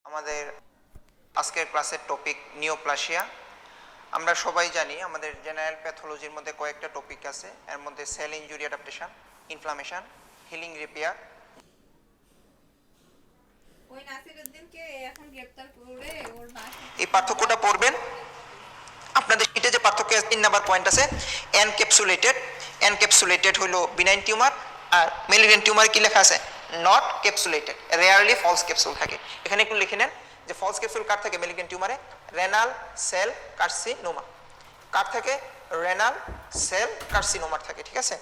আমাদের আজকের ক্লাসের টপিক নিওপ্লাসিয়া। আমরা সবাই জানি আমাদের জেনারেল প্যাথোলজির মধ্যে কয়েকটা টপিক আছে, এর মধ্যে sell injury adaptation, inflammation, healing repair. ওই নাসিরউদ্দিনকে এখন গ্রেফতার করে ওর এই পার্থক্যটা পড়বেন আপনাদের শীটে। যে পার্থক্য 3 নাম্বার পয়েন্ট আছে, এনক্যাপসুলেটেড। এনক্যাপসুলেটেড হলো বিনাইন টিউমার, আর মেলিগন্যান্ট টিউমার কি লেখা আছে? নট ক্যাপসুলেটেড। রেয়ারলি ফলস ক্যাপসুল থাকে। এখানে একটু লিখে নেন যে ফলস ক্যাপসুল কার থাকে মেলিগন্যান্ট টিউমারে? Renal cell carcinoma. কার থাকে? রেনাল সেল কার্সিনোমার থাকে, ঠিক আছে।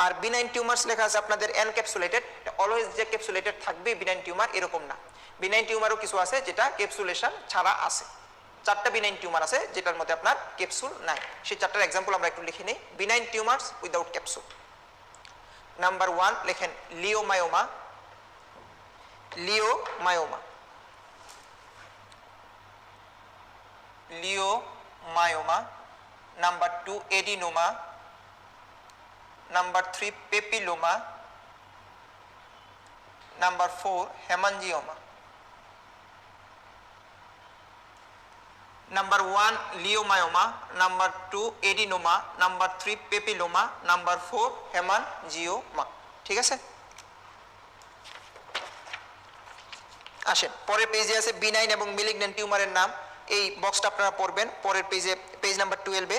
আর বিনাইন টিউমার্স লেখা আছে আপনাদের এনক্যাপসুলেটেড। অলওয়েজ যে ক্যাপসুলেটেড থাকবে বিনাইন টিউমার এরকম না। বিনাইন টিউমারও কিছু আছে যেটা ক্যাপসুলেশন ছাড়া আছে। 4টা বিনাইন টিউমার আছে যেটার মধ্যে আপনার ক্যাপসুল নাই। সেই 4টার এক্সাম্পল আমরা একটু লিখে নিই। Benign tumours without capsule. Number 1 লেখেন leiomyoma. Leiomyoma, leiomyoma. Number 2 adenoma. Number 3 papilloma. Number 4 haemangioma. Number 1 leiomyoma, number 2 adenoma, number 3 papilloma, number 4 haemangioma, ঠিক আছে। আসেন পরের পেজে আছে বিনাইন এবং মেলিগন্যান্ট টিউমারের নাম। এই বক্সটা আপনারা পড়বেন পরের পেজে, পেজ নাম্বার 12-এ।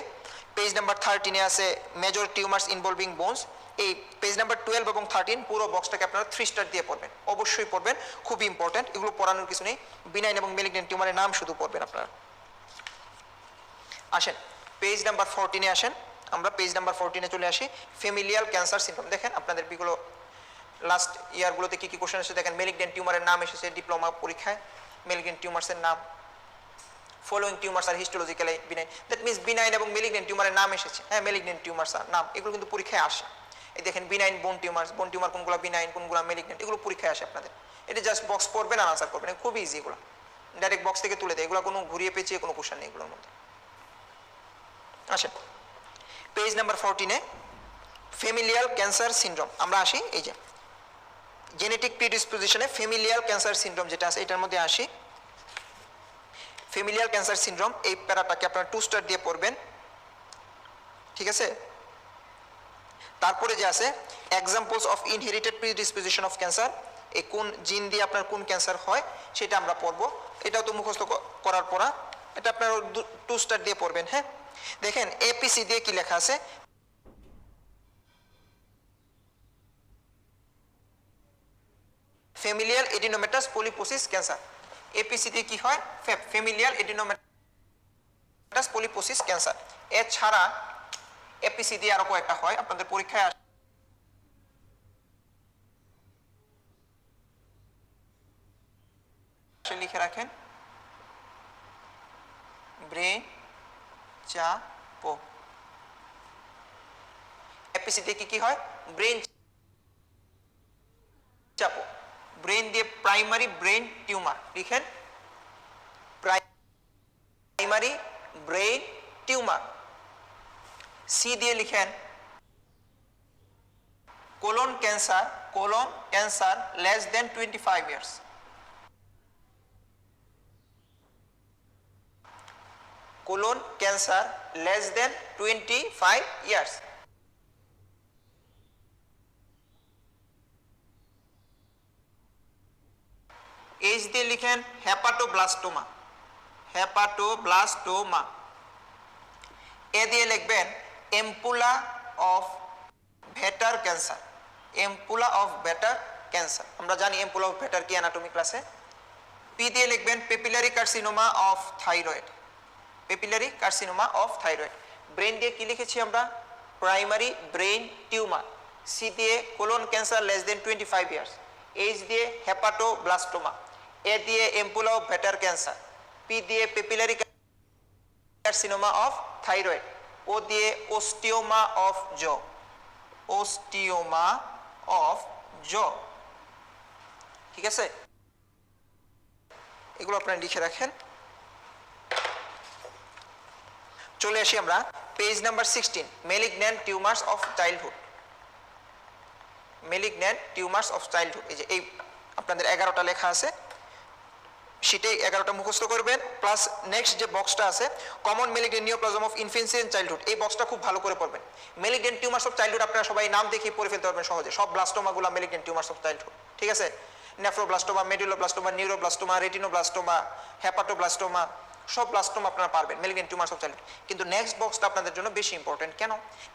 পেজ নাম্বার 13-এ আছে মেজর টিউমার্স ইনভলভিং বোনস। এই পেজ নাম্বার 12 এবং 13 পুরো বক্সটাকে আপনারা 3 স্টার দিয়ে পড়বেন, অবশ্যই পড়বেন, খুবই ইম্পর্টেন্ট। এগুলো পড়ানোর কিছু নেই, বিনাইন এবং মেলিগন্যান্ট টিউমারের নাম শুধু পড়বেন আপনারা। আসেন পেজ নাম্বার 14-এ আসেন। আমরা পেজ নাম্বার 14-এ চলে আসি। Familial cancer syndrome. দেখেন আপনাদের বিগুলো লাস্ট ইয়ারগুলোতে কি কি কোশ্চেন এসেছে দেখেন। মেলিগন্যান্ট টিউমারের নাম এসেছে ডিপ্লোমা পরীক্ষায়। মেলিগন্যান্ট টিউমার্সের নাম, ফলোইং টিউমার্স আর histologically benign. That means benign এবং মেলিগন্যান্ট টিউমারের নাম এসেছে, হ্যাঁ মেলিগন্যান্ট টিউমার্স আর নাম, এগুলো কিন্তু পরীক্ষায় আসে। এই দেখেন বিনাইন বোন টিউমার্স, বোন টিউমার কোনগুলো বিনাইন কোনগুলো মেলিগন্যান্ট, এগুলো পরীক্ষায় আসে আপনাদের। এটা জাস্ট বক্স পড়বেন আর আনসার করবেন, খুবই ইজি। এগুলো ডাইরেক্ট বক্স থেকে তুলে দেয়, এগুলো কোনো ঘুরিয়ে পেঁচিয়ে কোনো কোশ্চেন নেই এগুলোর মধ্যে। আসেন পেজ নাম্বার 14-এ ফ্যামিলিয়াল ক্যান্সার সিনড্রোম আমরা আসি। এই যে জেনেটিক প্রিডিসপোজিশনে ফ্যামিলিয়াল ক্যান্সার সিনড্রোম যেটা আছে এটার মধ্যে আসি। ফ্যামিলিয়াল ক্যান্সার সিনড্রোম এই প্যারাটাকে আপনারা 2 স্টার দিয়ে পড়বেন, ঠিক আছে। তারপরে যে আছে examples of inherited predisposition of cancer, এই কোন জিন দিয়ে আপনার কোন ক্যান্সার হয় সেটা আমরা পড়ব। এটাও তো মুখস্থ করার পড়া, এটা আপনারা 2 স্টার দিয়ে পড়বেন, হ্যাঁ। দেখেন এপিসি দিয়ে কি লেখা আছে? Familial adenomatous polyposis cancer. APC দিয়ে কি হয়? Familial adenomatous polyposis cancer. এছাড়া এপিসি দিয়ে আরো কয়েকটা হয় আপনাদের পরীক্ষায় লিখে রাখেন। ব্রেন চাপো। এপিসি দিয়ে কি কি হয়? ব্রেন চাপো। ব্রেন দিয়ে প্রাইমারি ব্রেন টিউমার লিখেন, প্রাইমারি ব্রেন টিউমার। সি দিয়ে লিখেন colon cancer, colon cancer less than 25 years. Colon cancer less than 25 years. H দিয়ে লিখেন হেপাটোব্লাস্টোমা, হেপাটোব্লাস্টোমা। এ দিয়ে লিখবেন ampulla of ভেটার cancer, ampulla of ভেটার cancer. আমরা জানি এম্পুলা অফ ভেটার কি অ্যানাটমি ক্লাসে। পি দিয়ে লিখবেন papillary carcinoma of thyroid, papillary carcinoma of thyroid. Brain দিয়ে কি লিখেছি আমরা? Primary brain tumour. সি দিয়ে colon cancer less than 25 years. H দিয়ে হেপাটোব্লাস্টোমা। এ দিয়ে এম্পুলা অফ ভেটার ক্যান্সার। পি দিয়ে পেপিলারি কার্সিনোমা অফ থাইরয়েড। ও দিয়ে ওস্টিওমা অফ জো, ওস্টিওমা অফ জো, ঠিক আছে। এগুলো আপনারা লিখে রাখেন। চলে আসি আমরা page number 16, malignant tumours of childhood. Malignant tumours of childhood, এই যে এই আপনাদের 11টা লেখা আছে। শীটে 11টা মুখস্থ করবেন, প্লাস নেক্সট যে বক্সটা আছে common malignant neoplasm of infancy and childhood, এই বক্সটা খুব ভালো করে পড়বেন। মেলিগনেন্ট টিউমার্স অফ চাইল্ডহুড আপনারা সবাই নাম দেখে পড়ে ফেলতে পারবেন সহজে, সব ব্লাস্টোমাগুলো মেলিগনেন্ট টিউমার্স অফ চাইল্ডহুড, ঠিক আছে? Nephroblastoma, medulloblastoma, neuroblastoma, retinoblastoma, hepatoblastoma, সব ব্লাস্টোমা আপনারা পারবেন মেলিগনেন্ট টিউমার্স অফ চাইল্ডহুড। কিন্তু নেক্সট বক্সটা আপনাদের জন্য বেশি ইম্পর্টেন্ট। কেন?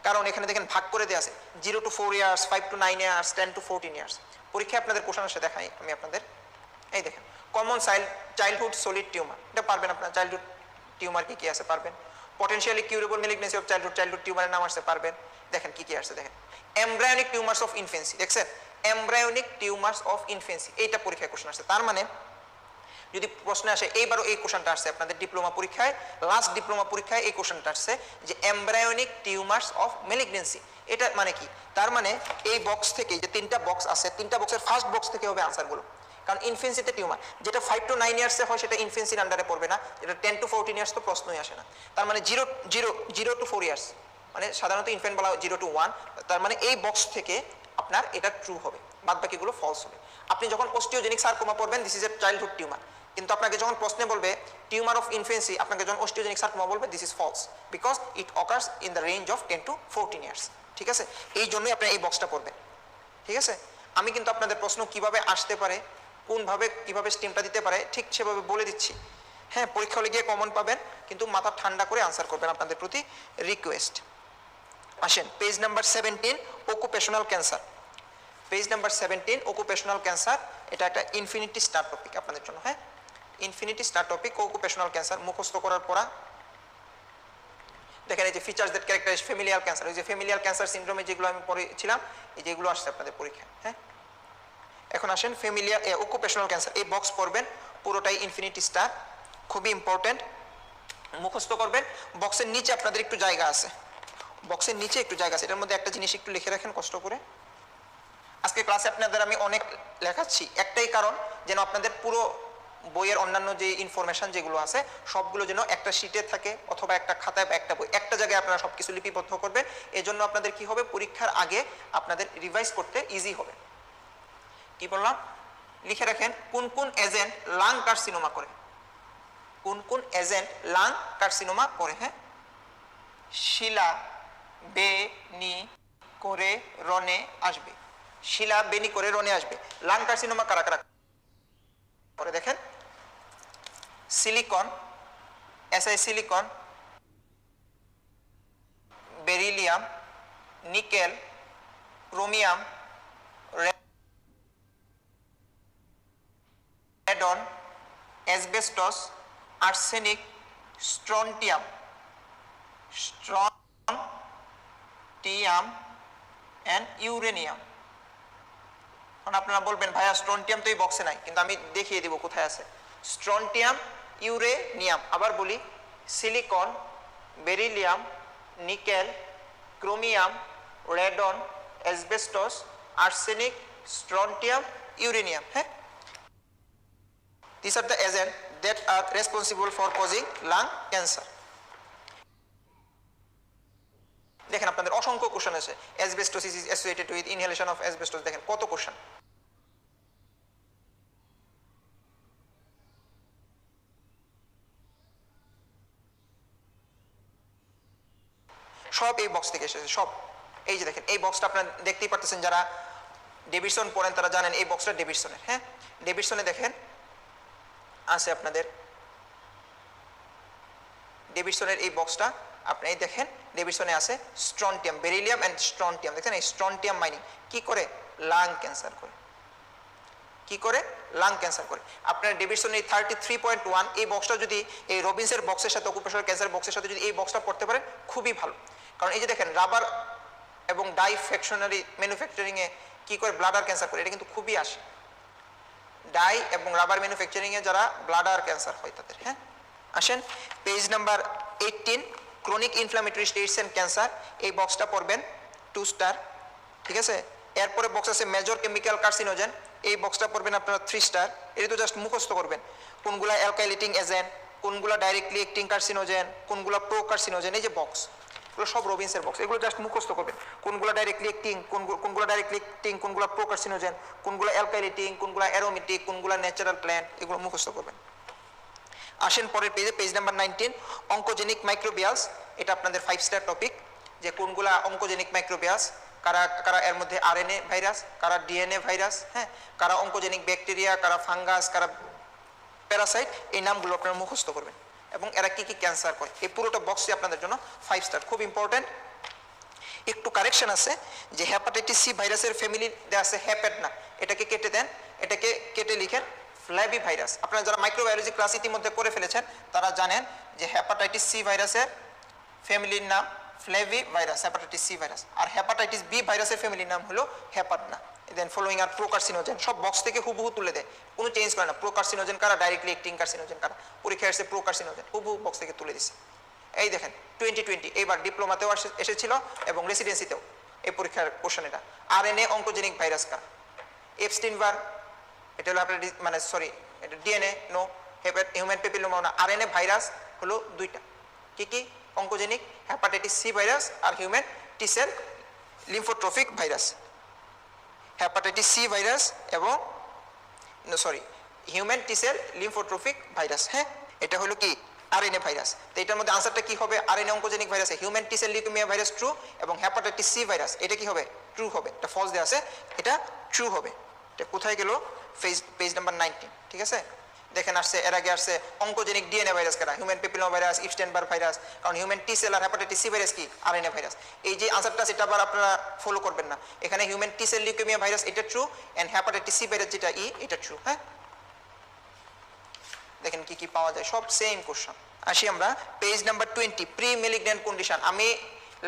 কারণ এখানে দেখেন ভাগ করে দেওয়া আছে 0 to 4 years, 5 to 9 years, 10 to 14 years. পরীক্ষায় আপনাদের কোশ্চেন আসে, দেখাই আমি আপনাদের। এই দেখেন কমন চাইল্ডহুড সলিড টিউমার, এটা পারবেন আপনারা। চাইল্ডহুড টিউমার কি কি আছে পারবেন। Potentially curable malignancy of childhood টিউমারের নাম আসছে পারবেন। দেখেন কি কি আসছে দেখেন, এমব্রায়োনিক টিউমার্স অফ ইনফেন্সি, দেখছেন এমব্রায়োনিক টিউমার্স অফ ইনফেন্সি, এইটা পরীক্ষায় কোশ্চেন আসছে। তার মানে যদি প্রশ্নে আসে, এইবারও এই কোশ্চেনটা আসছে আপনাদের ডিপ্লোমা পরীক্ষায়, লাস্ট ডিপ্লোমা পরীক্ষায় এই কোশ্চেনটা আসছে যে এমব্রায়োনিক টিউমার্স অফ মেলিগনেন্সি, এটা মানে কি? তার মানে এই বক্স থেকে যে 3টা বক্স আছে, 3টা বক্সের ফার্স্ট বক্স থেকে হবে আনসারগুলো। কারণ ইনফেন্সিতে টিউমার যেটা 5 to 9 ইয়ার্সে হয় সেটা ইনফেন্সির আন্ডারে পড়বে না, যেটা 10 to 14 ইয়ার্স তো প্রশ্নই আসে না। তার মানে 0 to 4 ইয়ার্স, মানে সাধারণত ইনফেন্ট বলা 0 to 1, তার মানে এই বক্স থেকে আপনার এটা ট্রু হবে, বাদ বাকিগুলো ফলস হবে। আপনি যখন অস্টিওজেনিক সার্কোমা পড়বেন, this is A childhood tumour, কিন্তু আপনাকে যখন প্রশ্নে বলবে টিউমার অফ ইনফেন্সি, আপনাকে যখন অস্টিওজেনিক সার্কোমা বলবে, this is false, because it occurs in the range of 10 to 14 years, ঠিক আছে? এই জন্যই আপনি এই বক্সটা পড়বেন, ঠিক আছে? আমি কিন্তু আপনাদের প্রশ্ন কিভাবে আসতে পারে, কোনভাবে কিভাবে স্টিমটা দিতে পারে ঠিক সেভাবে বলে দিচ্ছি। হ্যাঁ, পরীক্ষা হলে গিয়ে কমন পাবেন, কিন্তু মাথা ঠান্ডা করে আনসার করবেন, আপনাদের প্রতি রিকোয়েস্ট। আসেন page number 17, occupational cancer. Page number 17, occupational cancer, এটা একটা ইনফিনিটি স্টার টপিক আপনাদের জন্য। হ্যাঁ, infinity star topic, occupational cancer মুখস্থ করার পর দেখেন এই যে features that characterise familial cancer, ওই যে ফ্যামিলিয়াল ক্যান্সার সিনড্রোমে যেগুলো আমি পড়েছিলাম, এই যেগুলো আসছে আপনাদের পরীক্ষা। হ্যাঁ, এখন আসেন ফ্যামিলিয়াল অকুপেশনাল ক্যান্সার, এই বক্স পড়বেন পুরোটাই ইনফিনিটি স্টার, খুবই ইম্পর্টেন্ট, মুখস্থ করবেন। বক্সের নিচে আপনাদের একটু জায়গা আছে, বক্সের নিচে একটু জায়গা আছে, এটার মধ্যে একটা জিনিস একটু লিখে রাখেন কষ্ট করে। আজকে ক্লাসে আপনাদের আমি অনেক লেখাচ্ছি, একটাই কারণ যেন আপনাদের পুরো বইয়ের অন্যান্য যে ইনফরমেশন যেগুলো আছে সবগুলো যেন একটা শিটে থাকে, অথবা একটা খাতায় বা একটা বই, একটা জায়গায় আপনারা সবকিছু লিপিবদ্ধ করবেন। এজন্য আপনাদের কি হবে, পরীক্ষার আগে আপনাদের রিভাইজ করতে ইজি হবে। কি বললাম, লিখে রাখেন কোন কোন এজেন্ট লাং কার্সিনোমা করে, কোন কোন এজেন্ট লাং কার্সিনোমা করে। হ্যাঁ, শিলা বেনি করে রনে আসবে, শিলা বেনি করে রনে আসবে। লাং কার্সিনোমা কারা কারা করে দেখেন, silicon, SI silicon, beryllium, nickel, chromium, radon, asbestos, arsenic, strontium, and uranium. এখন আপনারা বলবেন ভাইয়া স্ট্রন্টিয়াম তো এই বক্সে নাই, কিন্তু আমি দেখিয়ে দিব কোথায় আছে। স্ট্রন্টিয়াম, ইউরেনিয়াম, আবার বলি, silicon, beryllium, nickel, chromium, radon, asbestos, arsenic, strontium, uranium. হ্যাঁ, these are the agents that are responsible for causing lung cancer. দেখেন আপনাদের অসংখ্য কোশ্চেন আছে, asbestosis is associated with inhalation of asbestos, দেখেন কত কোশ্চেন। সব এই বক্স থেকে এসেছে, সব। এই যে দেখেন এই বক্সটা আপনারা দেখতেই পারতেছেন, যারা ডেভিডসন পড়েন তারা জানেন এই বক্সটা ডেভিডসনের। হ্যাঁ, ডেভিডসনে দেখেন আছে আপনাদের, ডেভিডসনের এই বক্সটা আপনি দেখেন, ডেভিডসনে আছে স্ট্রন্টিয়াম, বেরিলিয়াম এন্ড স্ট্রন্টিয়াম। দেখেন এই স্ট্রন্টিয়াম মাইনিং কি করে, লাং ক্যান্সার করে। কি করে, লাং ক্যান্সার করে। আপনার ডেভিডসনের এই 33.1 এই বক্সটা যদি এই রবিন্সের বক্সের সাথে, অকুপেশনাল ক্যান্সার বক্সের সাথে যদি এই বক্সটা পড়তে পারেন খুবই ভালো। কারণ এই যে দেখেন রাবার এবং ডাই ফ্যাকশনারি ম্যানুফ্যাকচারিংয়ে কি করে ব্লাডার ক্যান্সার করে, এটা কিন্তু খুবই আসে। ডাই এবং রাবার ম্যানুফ্যাকচারিংয়ে যারা ব্লাডার ক্যান্সার হয় তাদের। হ্যাঁ, আসেন page number 18, chronic inflammatory states and cancer, এই বক্সটা পড়বেন 2 স্টার, ঠিক আছে। এরপরে বক্স আছে মেজর কেমিক্যাল কার্সিনোজেন, এই বক্সটা পড়বেন আপনারা 3 স্টার। এটা তো জাস্ট মুখস্থ করবেন, কোনগুলা অ্যালকাইলেটিং এজেন্ট, কোনগুলা ডাইরেক্টলি অ্যাক্টিং কার্সিনোজেন, কোনগুলা প্রো কার্সিনোজেন, এই যে বক্স এগুলো সব রবিন্সের বক্স, এগুলো জাস্ট মুখস্থ করবেন। কোনগুলা ডাইরেক্টলি অ্যাক্টিং, কোনগুলা ডাইরেক্টলি অ্যাক্টিং, কোনগুলা প্রো কার্সিনোজেন, কোনগুলা অ্যালকাইলেটিং, কোনগুলা অ্যারোমেটিক, কোনগুলা ন্যাচারাল প্ল্যান্ট, এগুলো মুখস্থ করবেন। আসেন পরের পেজে, পেজ নাম্বার 19, অঙ্কোজেনিক মাইক্রোবিয়ালস। এটা আপনাদের 5 স্টার টপিক, যে কোনগুলা অঙ্কোজেনিক মাইক্রোবিয়াস, কারা কারা এর মধ্যে আরএনএ ভাইরাস, কারা ডিএনএ ভাইরাস, হ্যাঁ, কারা অঙ্কোজেনিক ব্যাকটেরিয়া, কারা ফাঙ্গাস, কারা প্যারাসাইট, এই নামগুলো আপনারা মুখস্থ করবেন এবং এরা কি কি ক্যান্সার করে। এই পুরোটা বক্সই আপনাদের জন্য 5 স্টার, খুব ইম্পর্টেন্ট। একটু কারেকশন আছে যে হেপাটাইটিস সি ভাইরাসের ফ্যামিলি দেওয়া আছে হ্যাপেট না, এটাকে কেটে দেন, এটাকে কেটে লিখেন ফ্ল্যাবি ভাইরাস। আপনারা যারা মাইক্রোবায়োলজি ক্লাস ইতিমধ্যে করে ফেলেছেন তারা জানেন যে হেপাটাইটিস সি ভাইরাসের ফ্যামিলির নাম flavivirus, hepatitis C virus. আর হেপাটাইটিস বি ভাইরাসের ফ্যামিলির নাম হলো হেপাটনা। দেন ফলোইং আর প্রোকার্সিনোজেন, সব বক্স থেকে হুবহু তুলে দেয়, কোনো চেঞ্জ করে না। প্রোকার্সিনোজেন কারা, ডাইরেক্টলি অ্যাক্টিং কার্সিনোজেন কারা, পরীক্ষায় এসে প্রোকার্সিনোজেন হুবহু বক্স থেকে তুলে দিছে। এই দেখেন 2020 এইবার ডিপ্লোমাতেও এসেছিল এবং রেসিডেন্সিতেও এই পরীক্ষার কোশ্চেন। এটা আরএনএ অঙ্কোজেনিক ভাইরাস কারা, এপস্টিন ভার, এটা হলো আপনার মানে সরি এটা ডিএনএ নো, হিউম্যান পেপিলোমা না। আরএনএ ভাইরাস হলো দুইটা, কি কি, অঙ্কোজেনিক হেপাটাইটিস সি ভাইরাস আর human T cell lymphotropic virus. Hepatitis C virus এবং sorry human T cell lymphotropic virus, হ্যাঁ, এটা হলো কি আরএনএ ভাইরাস। তো এটার মধ্যে আনসারটা কি হবে, আরএনএ অঙ্কোজেনিক ভাইরাসে human T cell leukaemia virus true, এবং হেপাটাইটিস সি ভাইরাস এটা কি হবে, ট্রু হবে। এটা ফলস দেওয়া আছে, এটা ট্রু হবে। এটা কোথায় গেল, পেজ নাম্বার 19, ঠিক আছে। দেখেন আসছে, এর আগে আসছে অঙ্কোজেনিক ডিএনএ ভাইরাস কারা, হিউম্যান পেপিলোমা ভাইরাস, ইপস্টেন-বার ভাইরাস, কারণ হিউম্যান টি-সেল আর হেপাটাইটিস সি ভাইরাস কি আরএনএ ভাইরাস। এই যে আনসারটা সেটা আবার আপনারা ফলো করবেন না, এখানে হিউম্যান টি-সেল লিউকেমিয়া ভাইরাস এটা true, and hepatitis C virus যেটা এটা ট্রু, হ্যাঁ। দেখেন কি কি পাওয়া যায়, সব সেম কোশ্চেন। আসি আমরা page number 20, pre malignant condition. আমি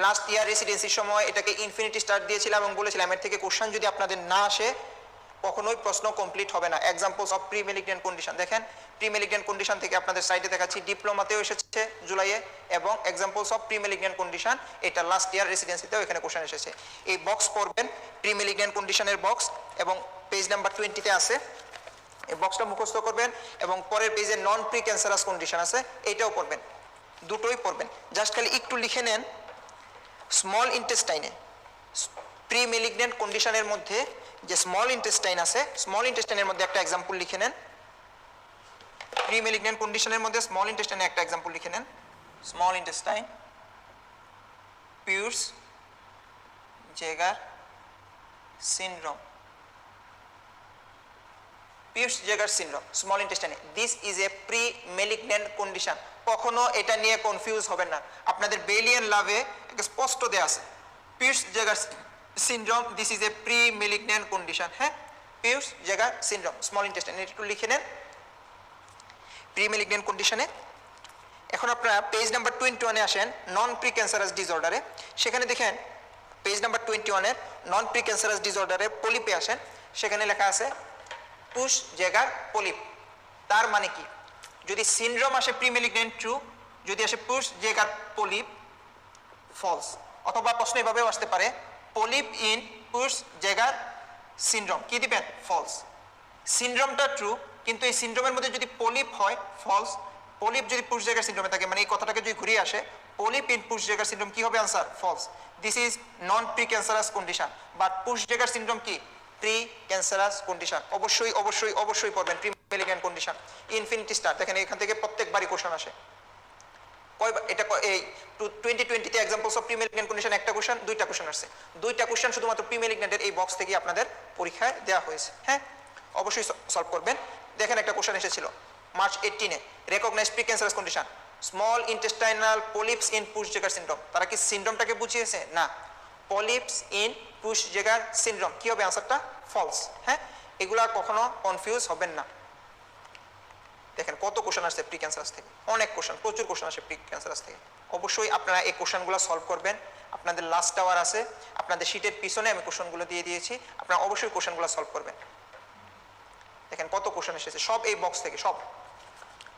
লাস্ট ইয়ার রেসিডেন্সির সময় এটাকে ইনফিনিটি স্টার দিয়েছিলাম এবং বলেছিলাম এর থেকে কোশ্চেন যদি আপনাদের না আসে কখনোই প্রশ্ন কমপ্লিট হবে না। Examples of premalignant condition, দেখেন প্রি মেলিগন্যান্ট কন্ডিশন থেকে আপনাদের সাইডে দেখাচ্ছি, ডিপ্লোমাতেও এসেছে জুলাইয়ে, এবং examples of premalignant condition এটা লাস্ট ইয়ার রেসিডেন্সিতেও এখানে কোশ্চেন এসেছে। এই বক্স পড়বেন, প্রি মেলিগন্যান্ট কন্ডিশনের বক্স, এবং পেজ নাম্বার 20-তে আছে, এই বক্সটা মুখস্থ করবেন, এবং পরের পেজে নন প্রি ক্যান্সারাস কন্ডিশন আছে, এইটাও পড়বেন, দুটোই পড়বেন। জাস্ট খালি একটু লিখে নেন স্মল ইন্টেস্টাইনে প্রি মেলিগন্যান্ট কন্ডিশনের মধ্যে যে স্মল ইন্টেস্টাইন আছে, স্মল ইন্টেস্টাইনের মধ্যে একটা এক্সাম্পল লিখে নেন। প্রি মেলিগন্যান্ট কন্ডিশনের মধ্যে স্মল ইন্টেস্টাইনে একটা এক্সাম্পল লিখে নেন, স্মল ইন্টেস্টাইন পিউরস জেগার সিনড্রোম, পিউরস জেগার syndrome small ইন্টেস্টাইনে। This is a premalignant condition. কখনো এটা নিয়ে কনফিউজ হবেন না, আপনাদের বেলিয়ান লাভে স্পষ্ট দেয়া আছে পিউরস জেগার syndrome, this is a premalignant condition, হ্যাঁ, পিউরস জেগার সিনড্রোম স্মল ইন্টেস্টাইন, একটু লিখে নেন প্রি মেলিগন্যান্ট কন্ডিশনে। এখন আপনারা পেজ নাম্বার 21-এ আসেন, নন প্রি ক্যান্সারাস ডিসঅর্ডারে। সেখানে দেখেন পেজ নাম্বার 21-এর নন প্রি ক্যান্সারাস ডিসঅর্ডারে পলিপে আসেন, সেখানে লেখা আছে পুশ জেগার পলিপ। তার মানে কি, যদি সিনড্রোম আসে প্রি মেলিগন্যান্ট ট্রু, যদি আসে পুশ জেগার পলিপ ফলস, অথবা প্রশ্ন এভাবেও আসতে পারে পলিপ ইন পুশ জেগার সিনড্রোম, কি দিবেন ফলস। সিনড্রোমটা ট্রু, কিন্তু এই সিনড্রোমের মধ্যে যদি পলিপ হয় ফলস, পলিপ যদি পুশ জেগার সিনড্রোমে থাকে, মানে এই কথাটাকে যদি ঘুরিয়ে আসে পলিপ ইন পুশ জেগার সিনড্রোম কি হবে answer false. This is non precancerous condition, but Peutz জেগার সিনড্রোম কি প্রি ক্যান্সারাস কন্ডিশন। অবশ্যই অবশ্যই অবশ্যই পড়বেন premalignant condition, infinity star. দেখেন এখান থেকে প্রত্যেকবারই কোশ্চেন আসে, এটা এই 2020-তে examples of premalignant condition একটা কোশ্চেন, দুইটা কোশ্চেন আসছে, দুইটা কোশ্চেন শুধুমাত্র প্রি মেলিগন্যান্টের এই বক্স থেকে আপনাদের পরীক্ষায় দেওয়া হয়েছে, হ্যাঁ, অবশ্যই সলভ করবেন। দেখেন একটা কোশ্চেন এসেছিল মার্চ 18-এ, recognise precancerous condition small intestinal polyps in Peutz জেগার সিনড্রোম। তারা কি সিনড্রোমটাকে বুঝিয়েছে না, পলিপস ইন পুশ জেগার সিনড্রোম, কি হবে আনসারটা ফলস, হ্যাঁ। এগুলা কখনো কনফিউজ হবেন না। দেখেন কত কোশ্চেন আসছে প্রি ক্যান্সারাস থেকে, অনেক কোশ্চেন, প্রচুর কোশ্চেন আসে প্রি ক্যান্সারাস থেকে। অবশ্যই আপনারা এই কোশ্চেনগুলো সলভ করবেন, আপনাদের লাস্ট আওয়ার আছে, আপনাদের শীটের পিছনে আমি কোশ্চেনগুলো দিয়ে দিয়েছি, আপনারা অবশ্যই কোশ্চেনগুলো সলভ করবেন। দেখেন কত কোশ্চেন এসেছে, সব এই বক্স থেকে, সব।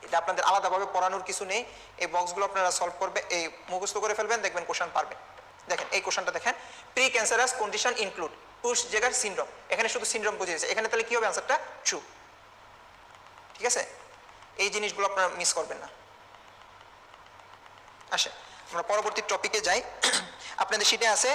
এটা আপনাদের আলাদাভাবে পড়ানোর কিছু নেই, এই বক্সগুলো আপনারা সলভ করবে, এই মুখস্থ করে ফেলবেন, দেখবেন কোশ্চেন পারবেন। দেখেন এই কোশ্চেনটা দেখেন, precancerous condition include Peutz জেগার সিনড্রোম, এখানে শুধু সিনড্রোম বুঝিয়েছে, এখানে তাহলে কি হবে আনসারটা ট্রু, ঠিক আছে। এই জিনিসগুলো আপনারা মিস করবেন না। আসে আমরা পরবর্তী টপিকে যাই। আপনাদের শীটে আছে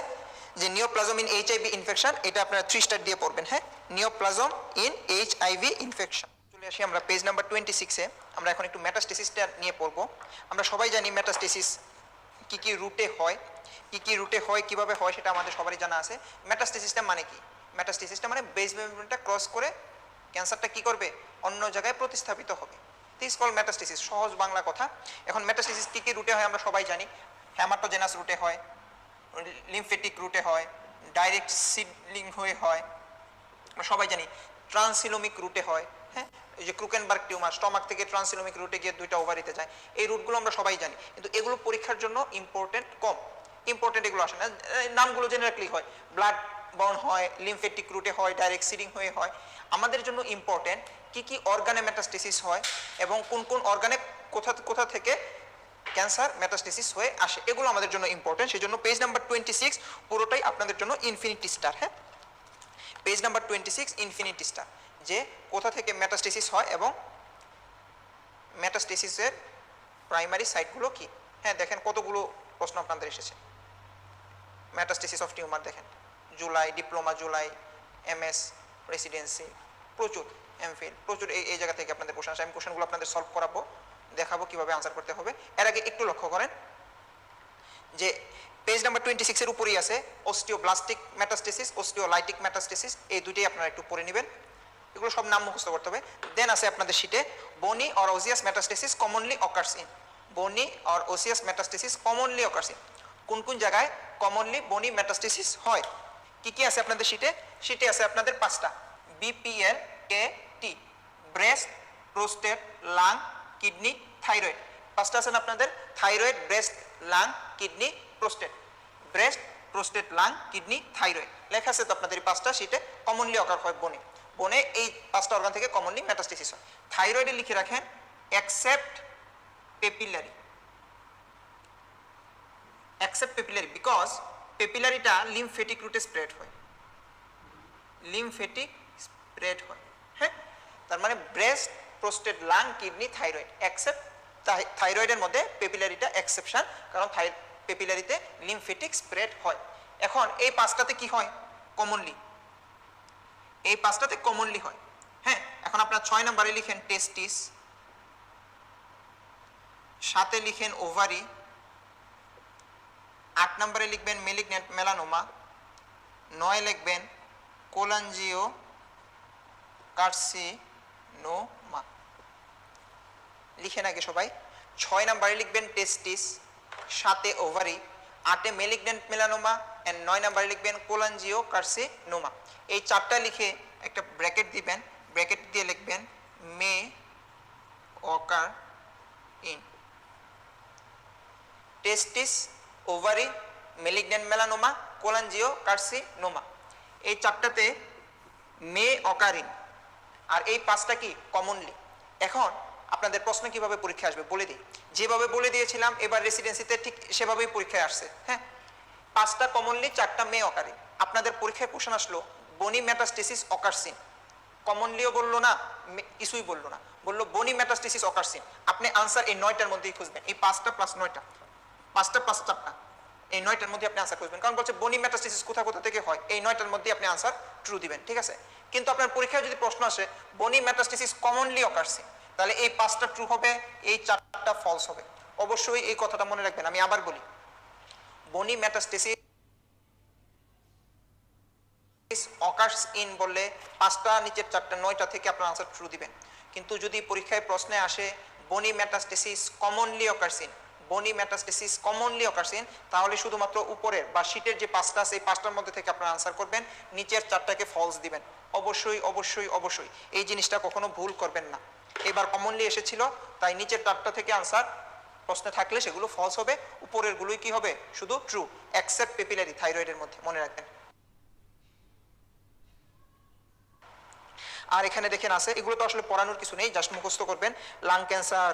যে নিওপ্লাজম ইন এইচআইভি ইনফেকশন, এটা আপনারা 3 স্টার দিয়ে পড়বেন, হ্যাঁ, নিওপ্লাজম ইন এইচআইভি ইনফেকশন। চলে আসি আমরা পেজ নাম্বার 26-এ। আমরা এখন একটু মেটাস্টেসিসটা নিয়ে পড়বো। আমরা সবাই জানি মেটাস্টেসিস কি কি রুটে হয়, কিভাবে হয় সেটা আমাদের সবারই জানা আছে। মেটাস্টেসিসটা মানে কি? মেটাস্টেসিসটা মানে বেস মেমব্রেনটা ক্রস করে ক্যান্সারটা কি করবে, অন্য জায়গায় প্রতিস্থাপিত হবে। দিস কল মেটাস্টেসিস, সহজ বাংলা কথা। এখন মেটাস্টেসিস কি কি রুটে হয় আমরা সবাই জানি। হ্যামাটোজেনাস রুটে হয়, লিমফেটিক রুটে হয়, ডাইরেক্ট সিডলিং হয়ে হয়, আমরা সবাই জানি। ট্রান্সিলোমিক রুটে হয়, হ্যাঁ, এই যে ক্রুকেনবার্গ টিউমার স্টমাক থেকে ট্রান্সিলোমিক রুটে গিয়ে দুইটা ওভারিতে যায়, এই রুটগুলো আমরা সবাই জানি। কিন্তু এগুলো পরীক্ষার জন্য ইম্পর্টেন্ট এগুলো আসে না, নামগুলো জেনে রাখলেই হয়। ব্লাড বর্ন হয়, লিমফেটিক রুটে হয়, ডাইরেক্ট সিডিং হয়ে হয়। আমাদের জন্য ইম্পর্টেন্ট কি কি অর্গানে মেটাস্টেসিস হয় এবং কোন কোন অর্গানে কোথা থেকে ক্যান্সার মেটাস্টেসিস হয়ে আসে, এগুলো আমাদের জন্য ইম্পর্টেন্ট। সেই জন্য পেজ নাম্বার 26 পুরোটাই আপনাদের জন্য ইনফিনিটি স্টার। হ্যাঁ, পেজ নাম্বার 26 ইনফিনিটি স্টার, যে কোথা থেকে মেটাস্টেসিস হয় এবং মেটাস্টেসিসের প্রাইমারি সাইটগুলো কি। হ্যাঁ, দেখেন কতগুলো প্রশ্ন আপনাদের এসেছে। মেটাস্টেসিস অফ টিউমার দেখেন, July diploma, July MS residency, প্রচুর এমফিল, প্রচুর এই জায়গা থেকে আপনাদের কোশ্চেন আসে। আমি কোশ্চেনগুলো আপনাদের সলভ করাবো, দেখাবো কিভাবে আনসার করতে হবে। এর আগে একটু লক্ষ্য করেন যে পেজ নাম্বার 26 এর উপরেই আছে অস্টিওব্লাস্টিক মেটাস্টেসিস, অস্টিওলাইটিক মেটাস্টেসিস, এই দুইটাই আপনারা একটু পড়ে নেবেন। এগুলো সব নাম মুখস্থ করতে হবে। দেন আছে আপনাদের শীটে bony or osseous metastasis commonly occurs in, bony or osseous metastasis commonly occurs in, কোন কোন জায়গায় কমনলি বনি মেটাস্টেসিস হয়। কি কি আছে আপনাদের শীটে আছে আপনাদের 5টা, BPL K T, breast, prostate, lung, kidney, thyroid. 5টা আছেন আপনাদের, thyroid, breast, lung, kidney, prostate. Breast, prostate, lung, kidney, thyroid লেখা আছে তো আপনাদের এই 5টা শীটে। কমনলি অকার হয় বনে এই 5টা অর্গান থেকে কমনলি মেটাস্টেসিস হয়। থাইরয়েডে লিখে রাখেন এক্সেপ্ট পেপিলারি, বিকজ পেপিলারিটা লিমফেটিক রুটে স্প্রেড হয়, হ্যাঁ। তার মানে breast, prostate, lung, kidney, thyroid except থাইরয়েডের মধ্যে পেপিলারিটা এক্সেপশন, কারণ পেপিলারিতে লিমফেটিক স্প্রেড হয়। এখন এই 5টাতে কি হয় কমনলি, এই 5টাতে কমনলি হয়। হ্যাঁ, এখন আপনার 6 নম্বরে লিখেন টেস্টিস, 7-এ লিখেন ওভারি, 8 নম্বরে লিখবেন মেলিগন্যান্ট মেলানোমা, 9 লিখবেন কোলাঞ্জিও কার্সিনোমা। লিখেন আগে সবাই। 6 নম্বরে লিখবেন টেস্টিস, 7-এ ওভারি, 8-এ মেলিগন্যান্ট মেলানোমা এন্ড 9 নম্বরে লিখবেন কোলাঞ্জিও কার্সিনোমা। এই 4টা লিখে একটা ব্র্যাকেট দিবেন, ব্র্যাকেট দিয়ে লিখবেন may occur in testis, ovary, malignant melanoma, cholangiocarcinoma. এই 4টাতে মে অকারিন, আর এই 5টা কি কমনলি। এখন আপনাদের প্রশ্ন কিভাবে পরীক্ষা আসবে বলে দিই, যেভাবে বলে দিয়েছিলাম এবার রেসিডেন্সিতে ঠিক সেভাবেই পরীক্ষায় আসছে। হ্যাঁ, 5টা কমনলি, 4টা মে অকারিন। আপনাদের পরীক্ষায় কোশ্চেন আসলো বনি মেটাস্টেসিস অকারসিন, কমনলিও বললো না, কিছুই বললো না, বললো বনি মেটাস্টেসিস অকারসিন। আপনি আনসার এই 9টার মধ্যেই খুঁজবেন, এই 5টা প্লাস 9টা, 5টা প্লাস 4টা, এই 9টার মধ্যে আপনি আনসার খুঁজবেন। কারণ বলছে বনি মেটাস্টেসিস কোথা থেকে হয়, এই 9টার মধ্যে আপনি আনসার ট্রু দিবেন, ঠিক আছে। কিন্তু আপনার পরীক্ষায় যদি প্রশ্ন আসে বনি মেটাস্টেসিস কমনলি অকারসিন, তাহলে এই 5টা ট্রু হবে, এই 4টা ফলস হবে। অবশ্যই এই কথাটা মনে রাখবেন। আমি আবার বলি, বনি মেটাস্টেসিস অকার্স ইন বললে 5টা নিচের 4টা 9টা থেকে আপনার আনসার ট্রু দিবেন। কিন্তু যদি পরীক্ষায় প্রশ্নে আসে বনি মেটাস্টেসিস কমনলি অকারসিন, বনি মেটাস্টেসিস কমনলি অকারসিন, তাহলে শুধুমাত্র উপরের বা শীটের যে 5টা আছে এই 5টার মধ্যে থেকে আপনারা আনসার করবেন, নিচের 4টাকে ফলস দিবেন। অবশ্যই অবশ্যই অবশ্যই এই জিনিসটা কখনো ভুল করবেন না। এবার কমনলি এসেছিল তাই নিচের 4টা থেকে আনসার প্রশ্নে থাকলে সেগুলো ফলস হবে, উপরের গুলোই কি হবে শুধু ট্রু, এক্সেপ্ট পেপিলারি থাইরয়েডের মধ্যে, মনে রাখবেন। আর এখানে দেখেন আছে, এগুলো তো আসলে পড়ানোর কিছু নেই, জাস্ট মুখস্থ করবেন। লাং ক্যান্সার,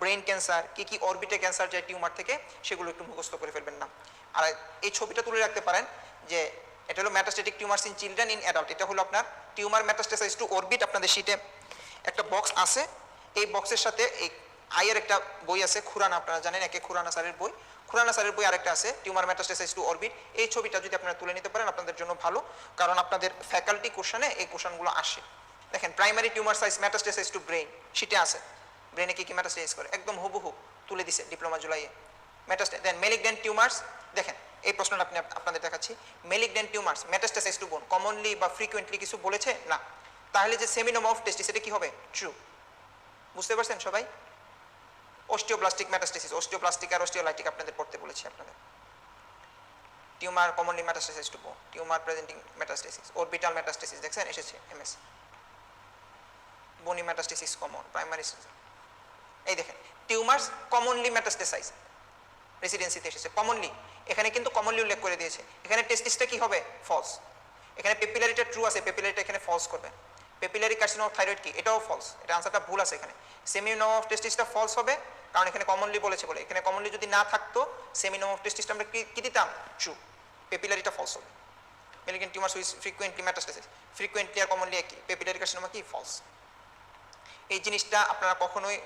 ব্রেন ক্যান্সার, কি কি অরবিটে ক্যান্সার যায় টিউমার থেকে, সেগুলো একটু মুখস্থ করে ফেলবেন না। আর এই ছবিটা তুলে রাখতে পারেন যে এটা হলো metastatic tumours in children in adult. এটা হলো আপনার টিউমার মেটাস্টেসাইজ টু অরবিট। আপনাদের শীটে একটা বক্স আছে, এই বক্সের সাথে এই আয়ের একটা বই আছে খুরানা, আপনারা জানেন একে খুরানা স্যারের বই, খুরানা স্যারের বই আরেকটা আছে টিউমার মেটাস্টেসাইজ টু অরবিট। এই ছবিটা যদি আপনারা তুলে নিতে পারেন আপনাদের জন্য ভালো, কারণ আপনাদের ফ্যাকাল্টি কোশ্চেনে এই কোশ্চেনগুলো আসে। দেখেন primary tumour size metastasise to brain, শীটে আছে ব্রেনে কি মেটাস্টেসাইজ করে, একদম হুবহু তুলে দিছে ডিপ্লোমা জুলাইয়ে মেটাস্টেসাইজ। দেন মেলিগন্যান্ট টিউমার্স, দেখেন এই প্রশ্নটা আপনাদের দেখাচ্ছি। মেলিগন্যান্ট টিউমার্স মেটাস্টেসাইজ টু বোন কমনলি বা ফ্রিকুয়েন্টলি কিছু বলেছে না, তাহলে যে সেমিনোমা অফ টেস্টিস এটা কি হবে? ট্রু। বুঝতে পারছেন সবাই? অস্টিওব্লাস্টিক মেটাস্টেসিস, অস্টিওপ্লাস্টিক আর অস্টিওলাইটিক আপনাদের পড়তে বলেছি আপনাদের। টিউমার কমনলি মেটাস্টেসিস টু বোন, tumour presenting metastasis, orbital metastasis দেখছেন এসেছে এমএস। বনি মেটাস্টেসিস কমন প্রাইমারি। এই দেখেন টিউমার্স কমনলি মেটাস্টেসাইজ রেসিডেন্সিতে এসেছে কমনলি, এখানে কিন্তু কমনলি উল্লেখ করে দিয়েছে। এখানে টেস্টিসটা কি হবে? ফলস। এখানে পেপিলারিটা ট্রু আছে, পেপিলারিটা এখানে ফলস করবে। পেপিলারি কার্সিনোমা অফ থাইরয়েড কি? এটাও ফলস, এটা আনসারটা ভুল আছে এখানে। সেমিনোমা অফ টেস্টিসটা ফলস হবে, কারণ এখানে কমনলি বলেছে বলে। এখানে কমনলি যদি না থাকতো সেমিনোমা অফ টেস্টিসটা আমরা কি দিতাম? ট্রু। পেপিলারিটা ফলস হবে। Malignant tumours with frequently metastasis, frequently আর কমনলি একই। পেপিলারি কার্সিনোমা কি? ফলস। এই জিনিসটা আপনারা কখনোই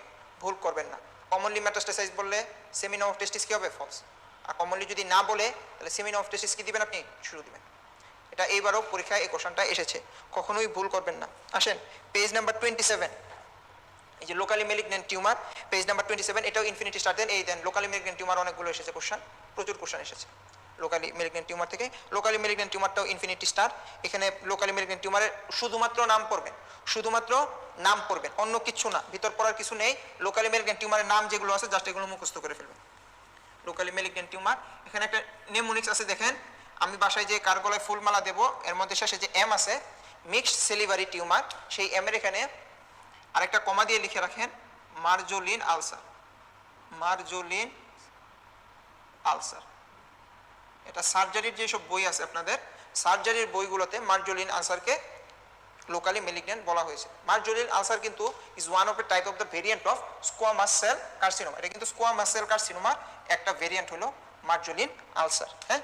ভুল করবেন না। কমনলি মেটাস্টেসাইজ বললে সেমিনোমা অফ টেস্টিস কি হবে? ফলস। আর কমনলি যদি না বলে তাহলে সেমিনোমা অফ টেস্টিস কি দিবেন আপনি? ট্রু দিবেন। এটা এইবারও পরীক্ষায় এই কোশ্চেনটা এসেছে, কখনোই ভুল করবেন না। আসেন পেজ নাম্বার 27, এই যে locally malignant tumour, page number 27, এটাও ইনফিনিটি স্টার দেন। এই দেন লোকালি মেলিগন্যান্ট টিউমার অনেকগুলো এসেছে কোশ্চেন, প্রচুর কোশ্চেন এসেছে লোকালি মেলিগন্যান্ট টিউমার থেকে। লোকালি মেলিগন্যান্ট টিউমারটাও ইনফিনিটি স্টার। এখানে লোকালি মেলিগন্যান্ট টিউমারের শুধুমাত্র নাম পড়বেন, শুধুমাত্র নাম পড়বেন, অন্য কিছু না, ভিতর পড়ার কিছু নেই। লোকালি মেলিগন্যান্ট টিউমারের নাম যেগুলো আছে জাস্ট এগুলো মুখস্থ করে ফেলবেন। লোকালি মেলিগন্যান্ট টিউমার, এখানে একটা নেমোনিক্স আছে দেখেন, আমি বাসায় যে কার গলায় ফুলমালা দেবো এর মধ্যে শেষে যে এম আছে, মিক্সড সেলিভারি টিউমার, সেই এম এর এখানে আরেকটা কমা দিয়ে লিখে রাখেন মার্জোলিন আলসার, মার্জোলিন আলসার। এটা সার্জারির যেসব বই আছে আপনাদের, সার্জারির বইগুলোতে মার্জোলিন আলসারকে লোকালি মেলিগন্যান্ট বলা হয়েছে। মার্জোলিন আলসার কিন্তু is one of A type of the variant of squamous cell carcinoma. এটা কিন্তু স্কোয়ামাস সেল কার্সিনোমার একটা ভেরিয়েন্ট হলো মার্জোলিন আলসার। হ্যাঁ,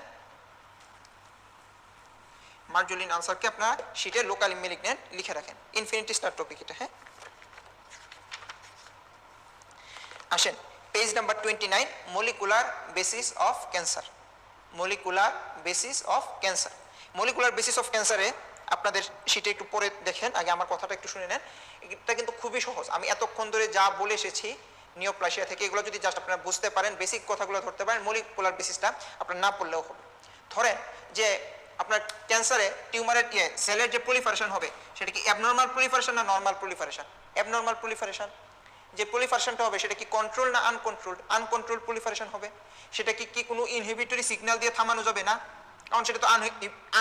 মার্জোলিন আলসারকে আপনারা শীটে লোকালি মেলিগন্যান্ট লিখে রাখেন। ইনফিনিটি স্টার টপিক এটা। হ্যাঁ, আসেন page number 29, molecular basis of cancer. Molecular basis of cancer, molecular basis of ক্যান্সারে আপনাদের শীটে একটু পরে দেখেন, আগে আমার কথাটা একটু শুনে নেন। এটা কিন্তু খুবই সহজ, আমি এতক্ষণ ধরে যা বলে এসেছি নিওপ্লাসিয়া থেকে, এগুলো যদি জাস্ট আপনারা বুঝতে পারেন, বেসিক কথাগুলো ধরতে পারেন, মলিকুলার বেসিসটা আপনার না পড়লেও হবে। ধরেন যে আপনার ক্যান্সারে টিউমারের সেলের যে প্রলিফারেশন হবে সেটা কি অ্যাবনর্মাল প্রলিফারেশন না নর্মাল প্রলিফারেশন? Abnormal proliferation. যে প্রলিফারেশনটা হবে সেটা কি কন্ট্রোল না আনকন্ট্রোলড? আনকন্ট্রোল প্রলিফারেশন হবে। সেটা কি কোনো ইনহিবিটরি সিগন্যাল দিয়ে থামানো যাবে না, কারণ সেটা তো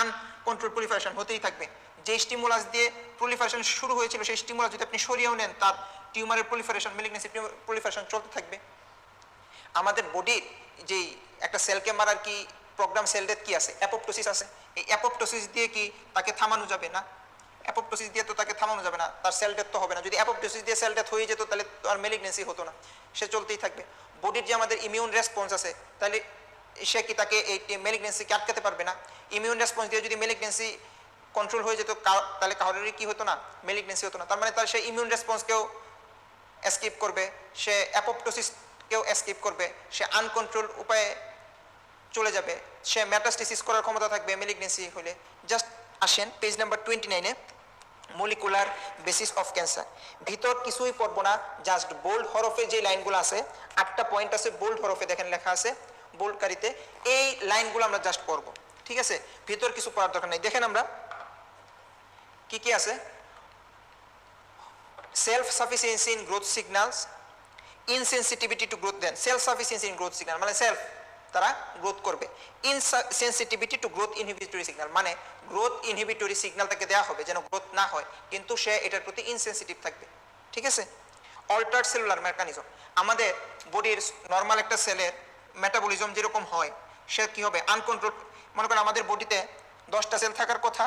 আনকন্ট্রোল প্রলিফারেশন হতেই থাকবে। যে স্টিমুলাস দিয়ে প্রলিফারেশন শুরু হয়েছিল সেই স্টিমুলাস যদি আপনি সরিয়েও নেন তার টিউমারের প্রলিফারেশন, মেলিগন্যান্সি প্রলিফারেশন চলতে থাকবে। আমাদের বডির যেই একটা সেলকে মারার কি প্রোগ্রাম সেল ডেথ কি আছে? অ্যাপোপ্টোসিস আছে। এই অ্যাপোপ্টোসিস দিয়ে কি তাকে থামানো যাবে না? অ্যাপোপ্টোসিস দিয়ে তো তাকে থামানো যাবে না, তার সেল ডেথ তো হবে না। যদি অ্যাপোপ্টোসিস দিয়ে সেল ডেথ হয়ে যেত তাহলে তো আর মেলিগন্যান্সি হতো না, সে চলতেই থাকবে। বডির যে আমাদের ইমিউন রেসপন্স আছে, তাহলে সে কি তাকে এই মেলিগন্যান্সিকে আটকাতে পারবে না? ইমিউন রেসপন্স দিয়ে যদি মেলিগন্যান্সি কন্ট্রোল হয়ে যেত তাহলে কারোরই কি হতো না? মেলিগন্যান্সি হতো না। তার মানে তার সে ইমিউন রেসপন্সকেও এসকিপ করবে, সে অ্যাপোপ্টোসিসকেও এসকিপ করবে, সে আনকন্ট্রোল উপায়ে চলে যাবে, সে মেটাস্টেসিস করার ক্ষমতা থাকবে মেলিগন্যান্সি হলে। জাস্ট আসেন পেজ নাম্বার 29-এ, মলিকুলার বেসিস অফ ক্যান্সার। ভিতর কিছুই পড়বো না, জাস্ট বোল্ড হরফে যে লাইনগুলো আছে, 8টা পয়েন্ট আছে বোল্ড হরফে, দেখেন লেখা আছে বোল্ড কারিতে, এই লাইনগুলো আমরা জাস্ট পড়বো, ঠিক আছে? ভিতর কিছু পড়ার দরকার নেই। দেখেন আমরা কি কি আছে, self sufficiency in growth signals, insensitivity to growth. Then self sufficiency in growth signal মানে সেলফ, তারা গ্রোথ করবে। Insensitivity to growth inhibitory signal মানে গ্রোথ ইনহিবিটরি সিগন্যাল তাকে দেওয়া হবে যেন গ্রোথ না হয়, কিন্তু সে এটার প্রতি ইনসেন্সিটিভ থাকবে, ঠিক আছে? অল্টার্ড সেলুলার মেকানিজম, আমাদের বডির নর্মাল একটা সেলের মেটাবলিজম যেরকম হয় সে কি হবে? আনকন্ট্রোল। মনে করেন আমাদের বডিতে 10টা সেল থাকার কথা,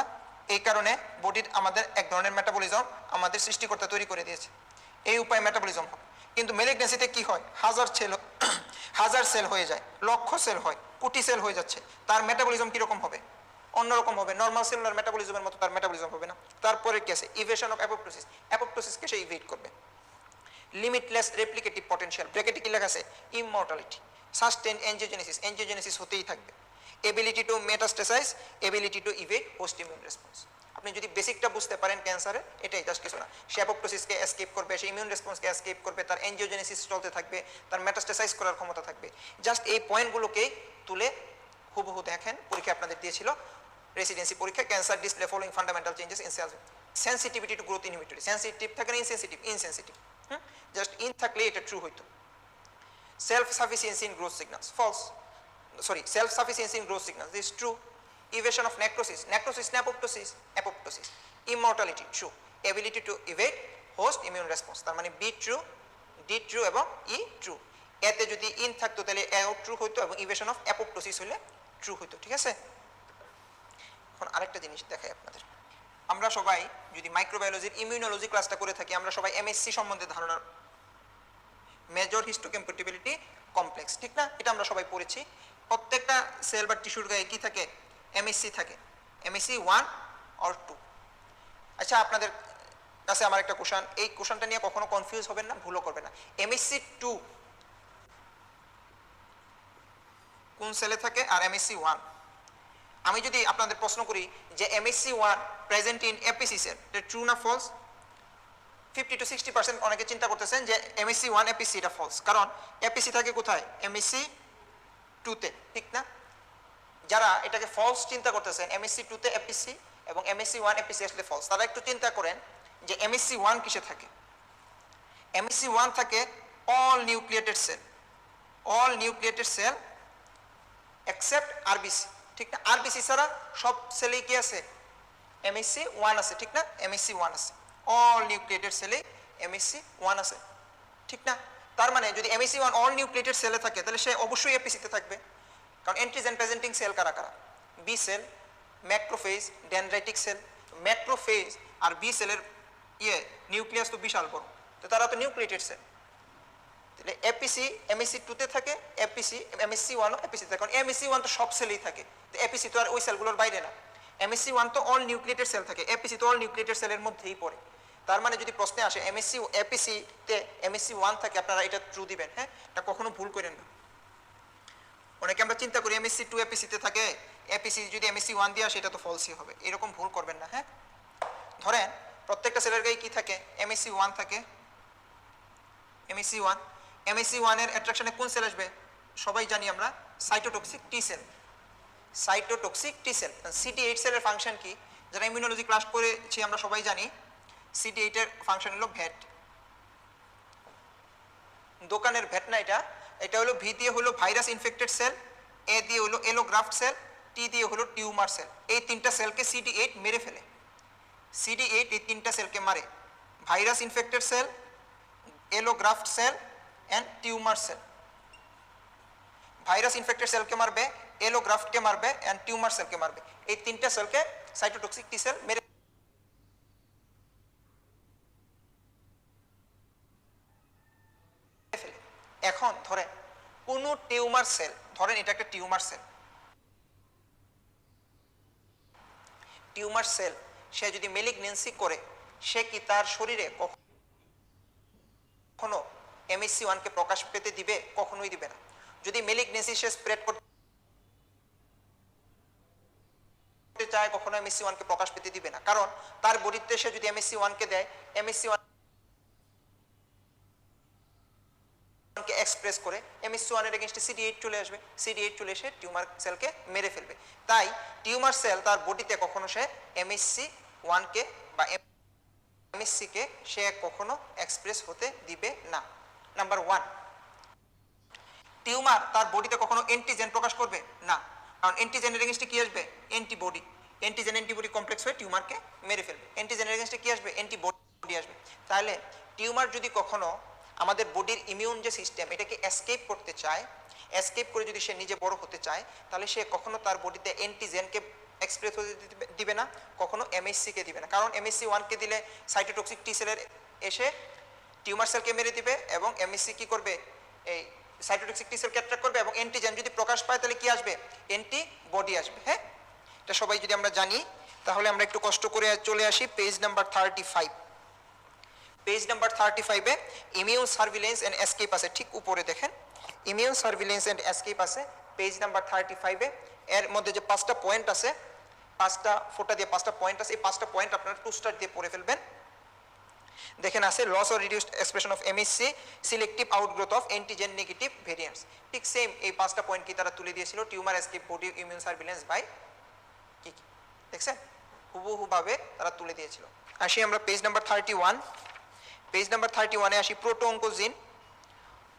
এই কারণে বডির আমাদের এক ধরনের মেটাবলিজম আমাদের সৃষ্টিকর্তা তৈরি করে দিয়েছে, এই উপায়ে মেটাবলিজম হয়। কিন্তু মেলিগন্যান্সিতে কি হয়? হাজার সেল হয়ে যায়, লক্ষ সেল হয়, কোটি সেল হয়ে যাচ্ছে, তার মেটাবলিজম কিরকম হবে? অন্যরকম হবে, নর্মাল সেলুলার মেটাবলিজমের মতো তার মেটাবলিজম হবে না। তারপরে কি আছে, ইভেশন অফ অ্যাপোপ্টোসিস, অ্যাপোপ্টোসিসকে সে ইভেট করবে। লিমিটলেস রেপ্লিকেটিভ পটেনশিয়াল, ব্র্যাকেটে কি লেখা আছে, ইমমর্টালিটি। সাস্টেইন এনজিওজেনেসিস, এনজিওজেনেসিস হতেই থাকবে। Ability to metastasize, ability to evade host immune response. আপনি যদি বেসিকটা বুঝতে পারেন ক্যান্সারে, এটাই জাস্ট কিছু না। সে অ্যাপোপ্টোসিসকে এসকেপ করবে, সে ইমিউন রেসপন্সকে এসকেপ করবে, তার এনজিওজেনেসিস চলতে থাকবে, তার মেটাস্টেসাইজ করার ক্ষমতা থাকবে। জাস্ট এই পয়েন্টগুলোকেই তুলে হুবহু দেখেন, পরীক্ষা আপনাদের দিয়েছিল রেসিডেন্সি পরীক্ষা, cancer display following fundamental changes in cells. Sensitivity to growth inhibitory, sensitive থাকে না ইনসেন্সিটিভ, ইনসেন্সিটিভ। জাস্ট ইন থাকলে এটা ট্রু হইতো। Self sufficiency in growth signals, false, sorry, self sufficiency in growth signals, this true. Evasion of necrosis, necrosis না apoptosis, apoptosis. Immortality, true. Ability to evade host immune response, তার মানে be true, D true এবং ই true. এতে যদি in থাকতো তাহলে এও true হইতো এবং ইভেশন অফ অ্যাপোপ্টোসিস হলে ট্রু হইতো। ঠিক আছে, এখন আরেকটা জিনিস দেখাই আপনাদের। আমরা সবাই যদি মাইক্রোবায়োলজির ইমিউনোলজি ক্লাসটা করে থাকি, আমরা সবাই এমএসসি সম্বন্ধে ধারণা, মেজর হিস্টোকম্প্যাটিবিলিটি কমপ্লেক্স, ঠিক না? এটা আমরা সবাই পড়েছি। প্রত্যেকটা সেল বা টিস্যুর গায়ে কি থাকে, এমএসসি থাকে, এমএসসি 1 অর 2। আচ্ছা, আপনাদের কাছে আমার একটা কোশ্চেন, এই কোশ্চেনটা নিয়ে কখনো কনফিউজ হবেন না, ভুলও করবেন না। এমএসসি 2 কোন সেলে থাকে আর এমএসসি 1? আমি যদি আপনাদের প্রশ্ন করি যে MSC 1 present in APC cell, এটা ট্রু না ফলস? 50 to 60% অনেকে চিন্তা করতেছেন যে এমএসসি 1 এপিসি, এটা ফলস। কারণ এপিসি থাকে কোথায়, এমএসসি 2-তে, ঠিক না? যারা এটাকে ফলস চিন্তা করতেছেন, এমএসসি 2-তে এপিসি এবং এমএসসি 1 এপিসি আসলে ফলস, তারা একটু চিন্তা করেন যে এমএসসি 1 কিসে থাকে। এমএসসি 1 থাকে all nucleated cell, all nucleated cell except RBC, ঠিক না? আরবিসি ছাড়া সব সেলেই কি আছে, এমএসসি 1 আছে, ঠিক না? এমএসসি 1 আছে, অল নিউক্লিয়েটেড সেলে এমএসসি 1 আছে, ঠিক না? তার মানে যদি এমএসসি 1 অল নিউক্লিয়েটেড সেলে থাকে তাহলে সে অবশ্যই এপিসিতে থাকবে। কারণ অ্যান্টিজেন প্রেজেন্টিং সেল কারা কারা, B cell, macrophage, dendritic cell. Macrophage আর বি সেলের নিউক্লিয়াস তো বিশাল বড়, তো তারা তো নিউক্লিয়েটেড সেল। তাহলে এপিসি এমএসসি 2-তে থাকে, এপিসি এমএসসি 1ও এপিসিতে থাকে। কারণ এমএসসি 1 তো সব সেলেই থাকে, তো এপিসি তো আর ওই সেলগুলোর বাইরে না। এমএসসি 1 তো অল নিউক্লিয়েটেড সেল থাকে, এপিসি তো অল নিউক্লিয়েটেড সেলের মধ্যেই পড়ে। তার মানে যদি প্রশ্নে আসে এমএসসি এপিসিতে এমএসসি 1 থাকে, আপনারা এটা ট্রু দিবেন। হ্যাঁ, এটা কখনো ভুল করেন না। অনেকে আমরা চিন্তা করি এমএসসি 2 এপিসিতে থাকে, এপিসি যদি এমএসসি 1 দিয়ে আসে এটা তো ফলসই হবে, এরকম ভুল করবেন না। হ্যাঁ, ধরেন প্রত্যেকটা সেলের গায়ে কি থাকে, এমএসসি 1 থাকে, এমএসসি 1। এমএসসি 1 এর অ্যাট্রাকশনে কোন সেল আসবে, সবাই জানি আমরা, সাইটোটক্সিক টি সেল, সাইটোটক্সিক টি সেল। CD8 সেলের ফাংশন কি, যারা ইমিউনোলজি ক্লাস করেছি আমরা সবাই জানি, CD8 এর ফাংশন হলো ভ্যাট, দোকানের ভ্যাট না এটা, এটা হলো ভি দিয়ে হলো ভাইরাস ইনফেক্টেড সেল, এ দিয়ে হলো এলোগ্রাফট সেল, টি দিয়ে হলো টিউমার সেল। এই তিনটা সেলকে CD8 মেরে ফেলে। CD8 এই তিনটা সেলকে মারে, virus infected cell, allograft cell and tumour cell. Virus infected সেলকে মারবে, এলোগ্রাফটকে মারবে অ্যান্ড টিউমার সেলকে মারবে। এই তিনটা সেলকে সাইটোটক্সিক টি সেল মেরে ফেলে। এখন ধরেন কোন টিউমার সেল, ধরেন এটা একটা টিউমার সেল, টিউমার সেল সে যদি মেলিগন্যান্সি করে, সে কি তার শরীরে কখনো এমএসসি 1 কে প্রকাশ পেতে দিবে? কখনোই দিবে না। যদি মেলিগন্যান্সি সে স্প্রেড করতে চায়, কখনো এমএসসি 1 কে প্রকাশ পেতে দিবে না। কারণ তার বডিতে সে যদি এমএসসি 1 কে দেয়, এমএসসি 1 কে এক্সপ্রেস করে, এমএসসি 1 এর এগেইনস্টে CD8 চলে আসবে, CD8 চলে এসে টিউমার সেলকে মেরে ফেলবে। তাই টিউমার সেল তার বডিতে কখনো সে এমএসসি 1 কে বা এমএসসি কে সে কখনো এক্সপ্রেস হতে দিবে না। নাম্বার 1, টিউমার তার বডিতে কখনো অ্যান্টিজেন প্রকাশ করবে না, কারণ অ্যান্টিজেনের এগেইনস্টে কি আসবে, অ্যান্টিবডি। অ্যান্টিজেন অ্যান্টিবডি কমপ্লেক্স হয়ে টিউমারকে মেরে ফেলবে। অ্যান্টিজেনের এগেইনস্টে কি আসবে, অ্যান্টিবডি আসবে। তাহলে টিউমার যদি কখনো আমাদের বডির ইমিউন যে সিস্টেম এটাকে এসকেপ করতে চায়, এসকেপ করে যদি সে নিজে বড় হতে চায়, তাহলে সে কখনো তার বডিতে অ্যান্টিজেনকে এক্সপ্রেস হতে দিবে না, কখনো এমএসসি কে দিবে না। কারণ এমএসসি 1 কে দিলে সাইটোটক্সিক টি সেলের এসে টিউমার সেলকে মেরে দিবে এবং এমএসসি কি করবে, এই সাইটোটক্সিক টি সেলকে অ্যাট্রাক্ট করবে এবং অ্যান্টিজেন যদি প্রকাশ পায় তাহলে কি আসবে, অ্যান্টিবডি আসবে। হ্যাঁ, এটা সবাই যদি আমরা জানি তাহলে আমরা একটু কষ্ট করে চলে আসি পেজ নাম্বার 35। পেজ নাম্বার 35-এ ইমিউন সার্ভিলেন্স অ্যান্ড এসকেপ আছে, ঠিক উপরে দেখেন ইমিউন সার্ভিলেন্স অ্যান্ড এসকেপ আছে পেজ নাম্বার 35-এ। এর মধ্যে যে 5টা পয়েন্ট আছে, 5টা ফোটা দিয়ে 5টা পয়েন্ট আছে, এই 5টা পয়েন্ট আপনারা 2 স্টার দিয়ে পড়ে ফেলবেন। দেখেন আছে loss or reduced expression of MHC, selective outgrowth of antigen negative variants. ঠিক সেম এই 5টা পয়েন্ট কি তারা তুলে দিয়েছিল, tumour escape, body immune surveillance by কি কি, দেখছেন হুবহুভাবে তারা তুলে দিয়েছিল। আসি আমরা পেজ নাম্বার 31। পেজ নাম্বার 31-এ আসি প্রোটো অঙ্কোজিন।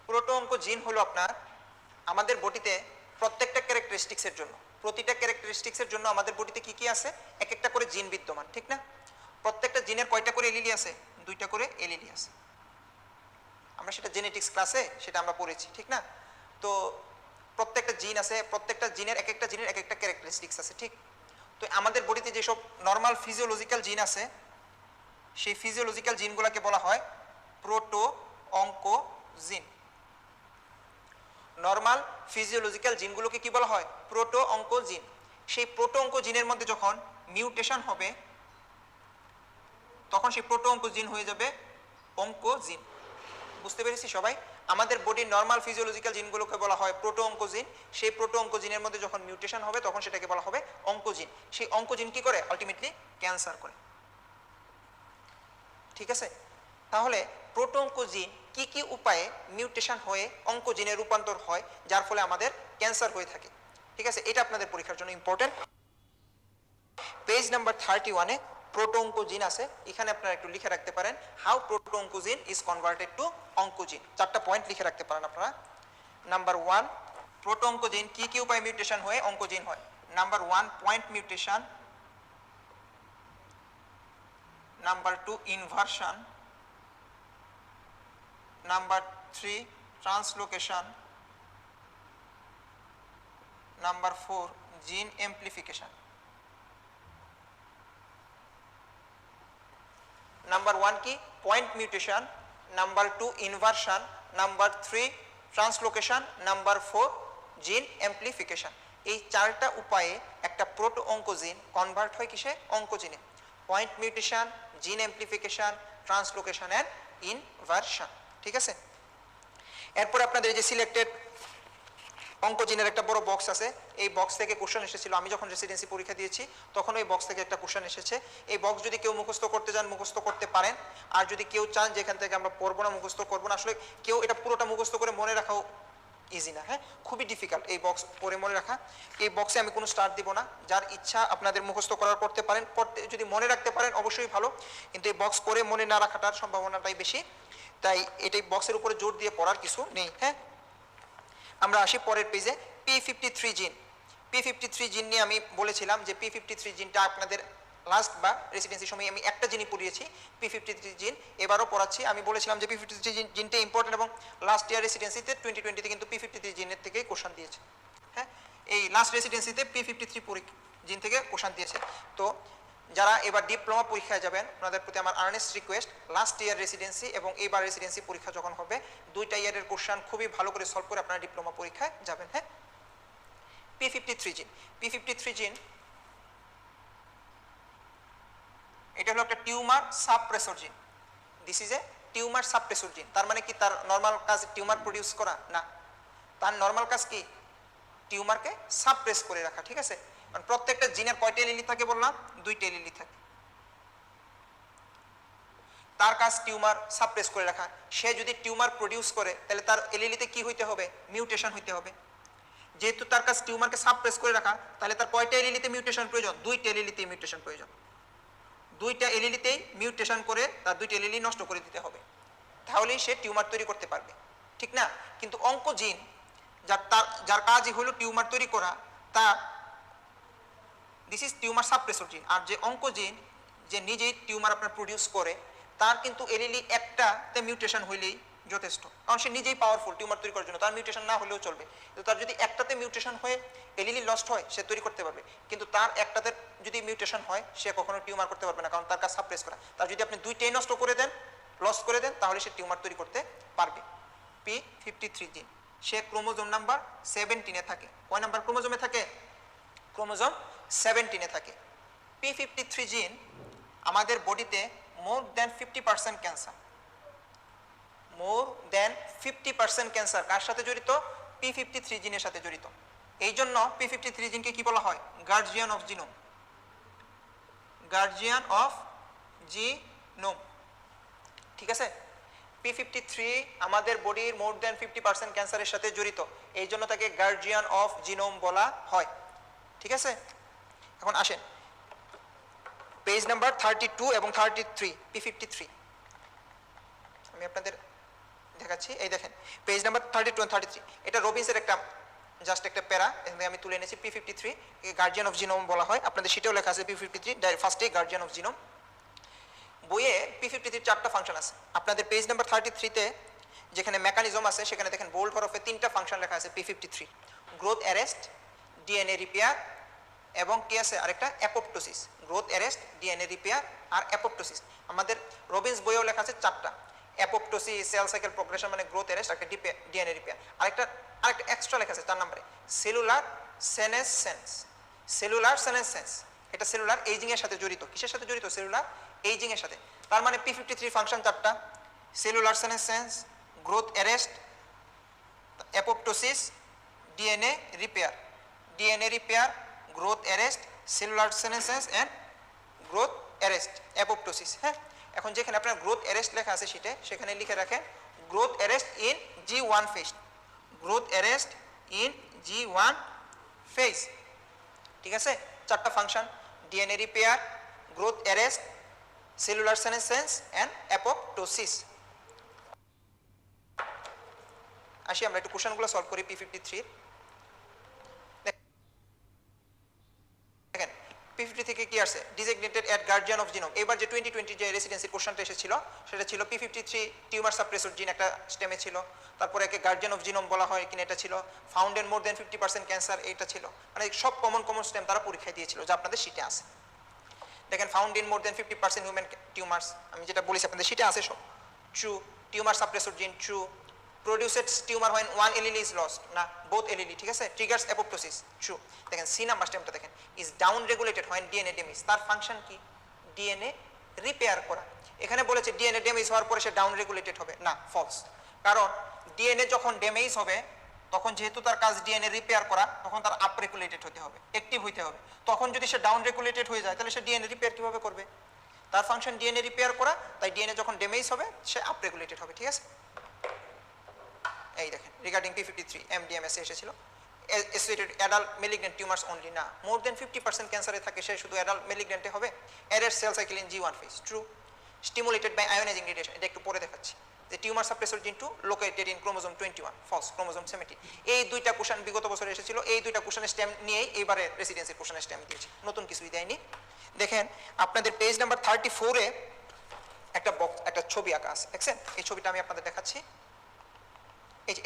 প্রোটো অঙ্কোজিন হলো আপনার আমাদের বডিতে প্রত্যেকটা ক্যারেক্টারিস্টিক্সের জন্য, প্রতিটা ক্যারেক্টারিস্টিক্সের জন্য আমাদের বডিতে কি কি আছে, এক একটা করে জিন বিদ্যমান, ঠিক না? প্রত্যেকটা জিনের কয়টা করে এলিলি আছে? 2টা করে এলিলি আছে। আমরা সেটা জেনেটিক্স ক্লাসে সেটা আমরা পড়েছি, ঠিক না? তো প্রত্যেকটা জিন আছে, প্রত্যেকটা জিনের এক একটা জিনের এক একটা ক্যারেক্টারিস্টিক্স আছে, ঠিক? তো আমাদের বডিতে যেসব নর্মাল ফিজিওলজিক্যাল জিন আছে সেই ফিজিওলজিক্যাল জিনগুলোকে বলা হয় প্রোটো অঙ্কোজিন। নর্মাল ফিজিওলজিক্যাল জিনগুলোকে কি বলা হয়? Proto oncogene. সেই প্রোটো অঙ্কোজিনের মধ্যে যখন মিউটেশন হবে তখন সেই প্রোটো অঙ্কোজিন হয়ে যাবে অঙ্কোজিন। বুঝতে পেরেছি সবাই? আমাদের বডির নর্মাল ফিজিওলজিক্যাল জিনগুলোকে বলা হয় প্রোটো অঙ্কোজিন। সেই প্রোটো অঙ্কোজিনের মধ্যে যখন মিউটেশন হবে তখন সেটাকে বলা হবে অঙ্কোজিন। সেই অঙ্কোজিন কি করে? আলটিমেটলি ক্যান্সার করে, ঠিক আছে? তাহলে প্রোটো অঙ্কোজিন কি কি উপায়ে মিউটেশন হয়ে অঙ্কোজিনে রূপান্তর হয় যার ফলে আমাদের ক্যান্সার হয়ে থাকে, ঠিক আছে? এটা আপনাদের পরীক্ষার জন্য ইম্পর্টেন্ট। পেজ নাম্বার 31-এ প্রোটো অঙ্কোজিন আছে, এখানে আপনারা একটু লিখে রাখতে পারেন how proto oncogene is converted to oncogene. 4টা পয়েন্ট লিখে রাখতে পারেন আপনারা। নাম্বার 1, প্রোটো অঙ্কোজিন কি কি উপায়ে মিউটেশন হয়ে অঙ্কোজিন হয়। Number 1 point mutation, number 2 inversion, number 3 translocation, number 4 জিন এমপ্লিফিকেশন। নাম্বার 1 কি? Point mutation, number 2 inversion, number 3 translocation, number 4 জিন এমপ্লিফিকেশন। এই 4টা উপায়ে একটা প্রোটো অঙ্কোজিন কনভার্ট হয় কিসে? অঙ্কোজিনে। পয়েন্ট মিউটেশন, জিন এমপ্লিফিকেশন, ট্রান্সলোকেশন অ্যান্ড ইনভার্সন, ঠিক আছে? এরপর আপনাদের যে সিলেক্টেড অঙ্কোজিনের একটা বড় বক্স আছে, এই বক্স থেকে কোশ্চেন এসেছিল। আমি যখন রেসিডেন্সি পরীক্ষা দিয়েছি তখন ওই বক্স থেকে একটা কোশ্চেন এসেছে। এই বক্স যদি কেউ মুখস্থ করতে চান মুখস্থ করতে পারেন, আর যদি কেউ চান যেখান থেকে আমরা পড়বো না, মুখস্থ করবো না, আসলে কেউ এটা পুরোটা মুখস্থ করে মনে রাখাও ইজি না, হ্যাঁ, খুবই ডিফিকাল্ট এই বক্স পড়ে মনে রাখা। এই বক্সে আমি কোনো স্টার দিব না, যার ইচ্ছা আপনাদের মুখস্থ করার করতে পারেন, পড়তে যদি মনে রাখতে পারেন অবশ্যই ভালো, কিন্তু এই বক্স পড়ে মনে না রাখাটার সম্ভাবনাটাই বেশি, তাই এটাই বক্সের উপরে জোর দিয়ে পড়ার কিছু নেই, হ্যাঁ। আমরা আসি পরের পেজে, P53 জিন। P53 জিন নিয়ে আমি বলেছিলাম যে P53 জিনটা আপনাদের লাস্ট বা রেসিডেন্সির সময় আমি একটা জিনই পড়িয়েছি, P53 জিন, এবারও পড়াচ্ছি। আমি বলেছিলাম যে P53 জিনটা ইম্পর্টেন্ট এবং লাস্ট ইয়ার রেসিডেন্সিতে 2020-তে কিন্তু P53 জিনের থেকেই কোশ্চেন দিয়েছে, হ্যাঁ। এই লাস্ট রেসিডেন্সিতে P53 জিন থেকে কোশ্চেন দিয়েছে। তো যারা এবার ডিপ্লোমা পরীক্ষায় যাবেন ওনাদের প্রতি আমার Ernst request, last year residency এবং এইবার রেসিডেন্সি পরীক্ষা যখন হবে 2টা ইয়ারের কোশ্চেন খুবই ভালো করে সলভ করে আপনারা ডিপ্লোমা পরীক্ষায় যাবেন, হ্যাঁ। P53 জিন, P53 জিন এটা হলো একটা টিউমার সাপ্রেসর জিন। This is a tumour suppressor জিন। তার মানে কি তার নর্মাল কাজ টিউমার প্রডিউস করা? না, তার নর্মাল কাজ কি? টিউমারকে সাপ্রেস করে রাখা, ঠিক আছে? কারণ প্রত্যেকটা জিনের কয়টা এলিলি থাকে বললাম? 2টা এলিলি থাকে। তার কাজ টিউমার সাপ্রেস করে রাখা। সে যদি টিউমার প্রডিউস করে তাহলে তার এলিলিতে কি হইতে হবে? মিউটেশন হইতে হবে। যেহেতু তার কাজ টিউমারকে সাপ্রেস করে রাখা, তাহলে তার কয়টা এলিলিতে মিউটেশন প্রয়োজন? 2টা এলিলিতে মিউটেশন প্রয়োজন। 2টা এলিলিতেই মিউটেশন করে তার 2টা এলিলি নষ্ট করে দিতে হবে, তাহলেই সে টিউমার তৈরি করতে পারবে, ঠিক না? কিন্তু অঙ্কোজিন যার কাজই হলো টিউমার তৈরি করা, তার দিস ইজ টিউমার সাপ্রেসর জিন। আর যে অঙ্কোজিন যে নিজেই টিউমার আপনার প্রডিউস করে, তার কিন্তু এলিলি একটাতে মিউটেশন হইলেই যথেষ্ট, কারণ সে নিজেই পাওয়ারফুল টিউমার তৈরি করার জন্য, তার মিউটেশন না হলেও চলবে। কিন্তু তার যদি একটাতে মিউটেশন হয়ে এলিলি লস্ট হয় সে তৈরি করতে পারবে, কিন্তু তার একটাতে যদি মিউটেশন হয় সে কখনো টিউমার করতে পারবে না, কারণ তার কাজ সাপ্রেস করা। তার যদি আপনি 2টাই নষ্ট করে দেন, লস করে দেন, তাহলে সে টিউমার তৈরি করতে পারবে। P53 জিন, সে ক্রোমোজোম নাম্বার 17-এ থাকে। কয় নাম্বার ক্রোমোজোমে থাকে? ক্রোমোজোম 17-এ থাকে। P53 জিন আমাদের বডিতে more than 50% cancer, more than 50% cancer কার সাথে জড়িত? P53 জিনের সাথে জড়িত। এই জন্য P53 জিনকে কি বলা হয়? Guardian of genome, guardian of genome, ঠিক আছে? P53 আমাদের বডির মোর দ্যান 50% ক্যান্সারের সাথে জড়িত, এই জন্য তাকে গার্জিয়ান অফ জিনোম বলা হয়, ঠিক আছে? এখন আসেন পেজ নাম্বার 32 এবং 33, P53 আমি আপনাদের দেখাচ্ছি। এই দেখেন পেজ নাম্বার 32 এবং 33, এটা রবিন্সের একটা জাস্ট একটা প্যারা, এখানে আমি তুলে এনেছি। P53 গার্জিয়ান অফ জিনোম বলা হয়, আপনাদের সেটাও লেখা আছে P53 ফার্স্টে গার্জিয়ান অফ জিনোম। বইয়ে P53 4টা ফাংশন আছে। আপনাদের পেজ নাম্বার 33-তে যেখানে মেকানিজম আছে সেখানে দেখেন বোল্ড হরফে 3টা ফাংশন লেখা আছে P53, growth arrest, DNA repair এবং কি আছে আরেকটা apoptosis. Growth arrest, DNA repair আর অ্যাপোপ্টোসিস। আমাদের রবিন্স বইয়েও লেখা আছে 4টা, অ্যাপোপ্টোসিস, সেল সাইকেল প্রোগ্রেশন মানে গ্রোথ অ্যারেস্ট, একটা ডিএনএ রিপেয়ার, আরেকটা এক্সট্রা লেখা আছে 4 নম্বরে সেলুলার সেনেসেন্স। সেলুলার সেনেসেন্স এটা সেলুলার এইজিং এর সাথে জড়িত। কিসের সাথে জড়িত? সেলুলার এইজিং এর সাথে। তার মানে P53 ফাংশন 4টা, cellular senescence, growth arrest, apoptosis, DNA repair. DNA repair, growth arrest, cellular senescence and growth arrest, apoptosis. হ্যাঁ, এখন যেখানে আপনার গ্রোথ অ্যারেস্ট লেখা আছে সেখানে লিখে রাখেন growth arrest in G1 phase, growth arrest in G1 phase, ঠিক আছে? 4টা function, DNA repair, growth arrest, cellular senescence and apoptosis. আসি আমরা একটু কোশ্চেনগুলো সলভ করি P53। দেখেন P53 থেকে কি আসছে? Designated at guardian of genome. এবার যে 2020 যে রেসিডেন্সির কোশ্চেনটা এসেছিল সেটা ছিল P53 টিউমার সাপ্রেসর জিন একটা স্টেমে ছিল, তারপরে একে গার্জিয়ান অফ জিনোম বলা হয় কিনা এটা ছিল, found in more than 50% cancer এটা ছিল। মানে সব কমন স্টেম তারা পরীক্ষায় দিয়েছিল যা আপনাদের শীটে আছে। দেখেন found in more than 50% human tumours, আমি যেটা বলেছি আপনাদের শীটে আছে সব। True. Tumour suppressor gene true. Produced tumour when one allele is lost, না both allele, ঠিক আছে? Triggers apoptosis true. দেখেন সি নাম্বার স্টেমটা দেখেন, is down regulated when DNA damage. তার ফাংশন কি? ডিএনএ রিপেয়ার করা। এখানে বলেছে ডিএনএ ড্যামেজ হওয়ার পরে সে ডাউন রেগুলেটেড হবে, না ফলস। কারণ ডিএনএ যখন ড্যামেজ হবে তখন যেহেতু তার কাজ ডিএনএ রিপেয়ার করা, তখন তার আপ রেগুলেটেড হতে হবে, অ্যাক্টিভ হইতে হবে। তখন যদি সে ডাউন রেগুলেটেড হয়ে যায় তাহলে সে ডিএনএ রিপেয়ার কিভাবে করবে? তার ফাংশন ডিএনএ রিপেয়ার করা, তাই ডিএনএ যখন ড্যামেজ হবে সে আপ রেগুলেটেড হবে, ঠিক আছে? এই দেখেন রিগার্ডিং P53 MDMS এসেছিল associated adult malignant tumours only, না মোর দ্যান 50% ক্যান্সারে থাকে সে শুধু অ্যাডাল্ট ম্যালিগন্যান্টে হবে। Arrest cell cycle in G1 phase true. Stimulated by ionising radiation, এটা একটু পরে দেখাচ্ছি। যে tumour suppressor gene 2 located in chromosome 21 false, chromosome 17। এই দুইটা কোশ্চেন বিগত বছরে এসেছিল, এই দুইটা কোশ্চেনের স্টেম নিয়েই এবারে রেসিডেন্সির কোশ্চেনের স্টেম দিয়েছি, নতুন কিছুই দেয়নি। দেখেন আপনাদের পেজ নাম্বার 34-এ একটা বক্স, একটা ছবি আঁকা আছে, দেখছেন? এই ছবিটা আমি আপনাদের দেখাচ্ছি।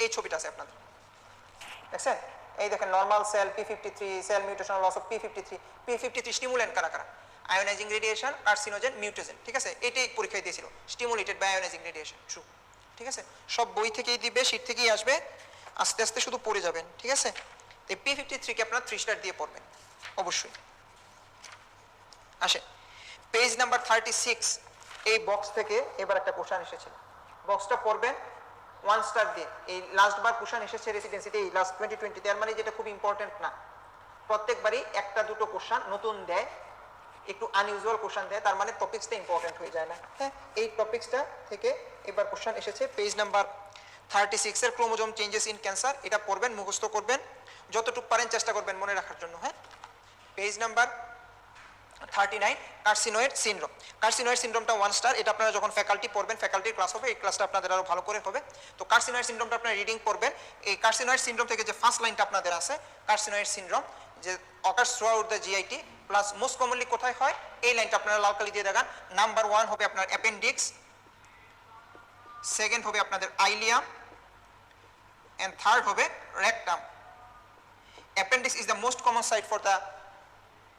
এই ছবিটা আছে আপনাদের, দেখছেন? এই দেখেন normal cell P53, cell mutational loss of P53 stimulant কারা কারা? আয়োনাইজিং রেডিয়েশন, কার্সিনোজেন, মিউটেজেন, ঠিক আছে? এটাই পরীক্ষায় দিয়েছিল, stimulated by ionising radiation true, ঠিক আছে? সব বই থেকেই দিবে, শীট থেকেই আসবে, আস্তে আস্তে শুধু পড়ে যাবেন, ঠিক আছে? তো P53 কে আপনারা 3 স্টার দিয়ে পড়বেন অবশ্যই। আসে পেজ নাম্বার 36, এই বক্স থেকে এবার একটা কোশ্চেন এসেছিল, বক্সটা পড়বেন 1 স্টার দিয়ে। এই লাস্ট বার কোশ্চেন এসেছে রেসিডেন্সিতে এই লাস্ট 2020-তে, তার মানে যেটা খুব ইম্পর্টেন্ট না, প্রত্যেকবারই একটা দুটো কোশ্চেন নতুন দেয়, একটু আনইউজুয়াল কোশ্চেন দেয়, তার মানে টপিকসটা ইম্পর্টেন্ট হয়ে যায় না। হ্যাঁ, এই টপিকসটা থেকে এবার কোশ্চেন এসেছে পেজ নাম্বার 36 এর ক্রোমোজোম চেঞ্জেস ইন ক্যান্সার। এটা পড়বেন, মুখস্থ করবেন, যতটুকু পারেন চেষ্টা করবেন মনে রাখার জন্য। হ্যাঁ, page number 39 carcinoid syndrome. Carcinoid সিনড্রোমটা 1 স্টার। এটা আপনারা যখন ফ্যাকাল্টি পড়বেন, ফ্যাকাল্টির ক্লাস হবে, এই ক্লাসটা আপনাদের আরো ভালো করে হবে। তো কার্সিনয়েড সিনড্রোমটা আপনারা রিডিং পড়বেন। এই কার্সিনয়েড সিনড্রোম থেকে যে ফার্স্ট লাইনটা আপনাদের আছে, কার্সিনয়েড সিনড্রোম যে occurs throughout the GIT plus most commonly কোথায় হয়, এই লাইনটা আপনারা লাল কালি দিয়ে দেখান। নাম্বার 1 হবে আপনার অ্যাপেন্ডিক্স, সেকেন্ড হবে আপনাদের আইলিয়াম, এন্ড থার্ড হবে rectum. Appendix is the most common site for the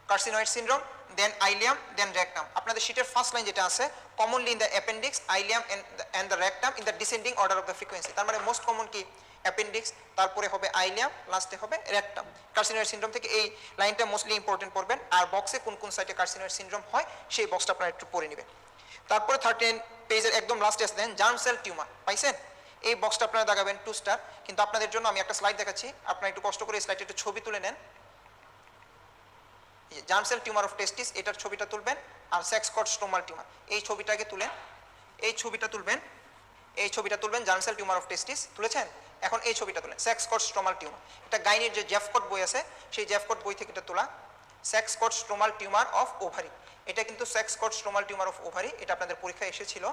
carcinoid syndrome, then ileum, then rectum. আপনাদের শীটের ফার্স্ট লাইন যেটা আছে, commonly in the appendix, ileum and the rectum in the descending order of the frequency. তার মানে most common কি appendix, তারপরে হবে ileum, লাস্টে হবে রেকটাম। কার্সিনয়েড সিনড্রোম থেকে এই লাইনটা মোস্টলি ইম্পর্টেন্ট পড়বেন, আর বক্সে কোন কোন সাইটে কার্সিনয়েড সিনড্রোম হয় সেই বক্সটা আপনারা একটু পড়ে নেবেন। তারপরে 13 পেজের একদম লাস্টে আসে দেন জার্ম সেল টিউমার, পাইছেন? এই বক্সটা আপনারা দাগাবেন 2 স্টার। কিন্তু আপনাদের জন্য আমি একটা স্লাইড দেখাচ্ছি, আপনারা একটু কষ্ট করে এই স্লাইডে একটু ছবি তুলে নেন। জার্ম সেল টিউমার অফ টেস্টিস, এটার ছবিটা তুলবেন। আর সেক্স কর্ড স্টোমাল টিউমার, এই ছবিটাকে তুলেন, এই ছবিটা তুলবেন, এই ছবিটা তুলবেন। জার্ম সেল টিউমার অফ টেস্টিস তুলেছেন, এখন এই ছবিটা তুলেন সেক্স কর্ড স্টোমাল টিউমার। এটা গাইনির যে জেফকট বই আছে সেই জেফকট বই থেকে এটা তোলা। Sex cord stromal tumour of ovary, এটা কিন্তু sex cord stromal tumour of ovary, এটা আপনাদের পরীক্ষায় এসেছিল।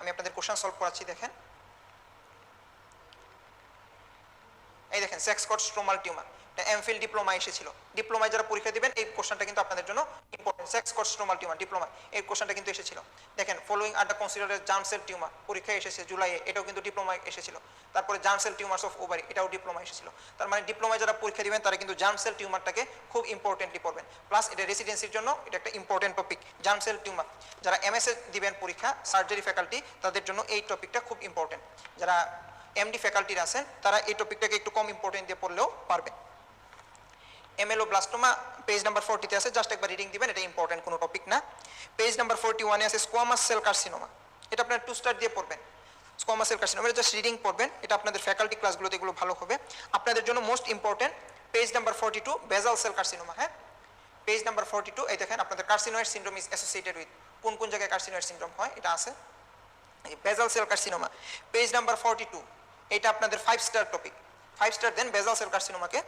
আমি আপনাদের কোশ্চেন সলভ করাচ্ছি, দেখেন এই দেখেন সেক্স কর্ড স্টোমাল টিউমার, এটা এমফিল ডিপ্লোমা এসেছিল। ডিপ্লোমায় যারা পরীক্ষা দিবেন এই কোশ্চেনটা কিন্তু আপনাদের জন্য important. Sex cord stromal tumour diploma, এই কোশ্চেনটা কিন্তু এসেছিল। দেখেন following are the considered germ cell tumour, পরীক্ষায় এসেছে জুলাইয়ে, এটাও কিন্তু ডিপ্লোমায় এসেছিল। তারপরে germ cell tumours of ovary, এটাও ডিপ্লোমা এসেছিল। তার মানে ডিপ্লোমায় যারা পরীক্ষা দিবেন তারা কিন্তু জার্ম সেল টিউমারটাকে খুব ইম্পর্টেন্টলি পড়বেন। প্লাস এটা রেসিডেন্সির জন্য এটা একটা important topic, germ cell tumour. যারা এমএসএ দিবেন পরীক্ষা, সার্জারি ফ্যাকাল্টি, তাদের জন্য এই টপিকটা খুব ইম্পর্টেন্ট। যারা এমডি ফ্যাকাল্টির আছেন তারা এই টপিকটাকে একটু কম ইম্পর্টেন্ট দিয়ে পড়লেও পারবেন। এমেলোব্লাস্টোমা পেজ নাম্বার 40 তে আছে, জাস্ট একবার রিডিং দিবেন, এটা ইম্পর্টেন্ট কোনো টপিক না। পেজ নাম্বার 41 এ আছে স্কোয়ামাস সেল কার্সিনোমা, এটা আপনারা 2 স্টার দিয়ে পড়বেন। স্কোয়ামাস সেল কার্সিনোমা এটা জাস্ট রিডিং পড়বেন, এটা আপনাদের ফ্যাকাল্টি ক্লাসগুলোতে এগুলো ভালো হবে। আপনাদের জন্য মোস্ট ইম্পর্টেন্ট পেজ নাম্বার 42 বেজাল সেল কার্সিনোমা। হ্যাঁ, পেজ নাম্বার 42, এই দেখেন আপনাদের carcinoid syndrome is associated with, কোন কোন জায়গায় কার্সিনয়েড সিনড্রোম হয় এটা আছে। বেজাল সেল কার্সিনোমা পেজ নাম্বার 42, এটা আপনাদের 5 স্টার টপিক, 5 স্টার দেন বেজাল সেল কার্সিনোমাকে।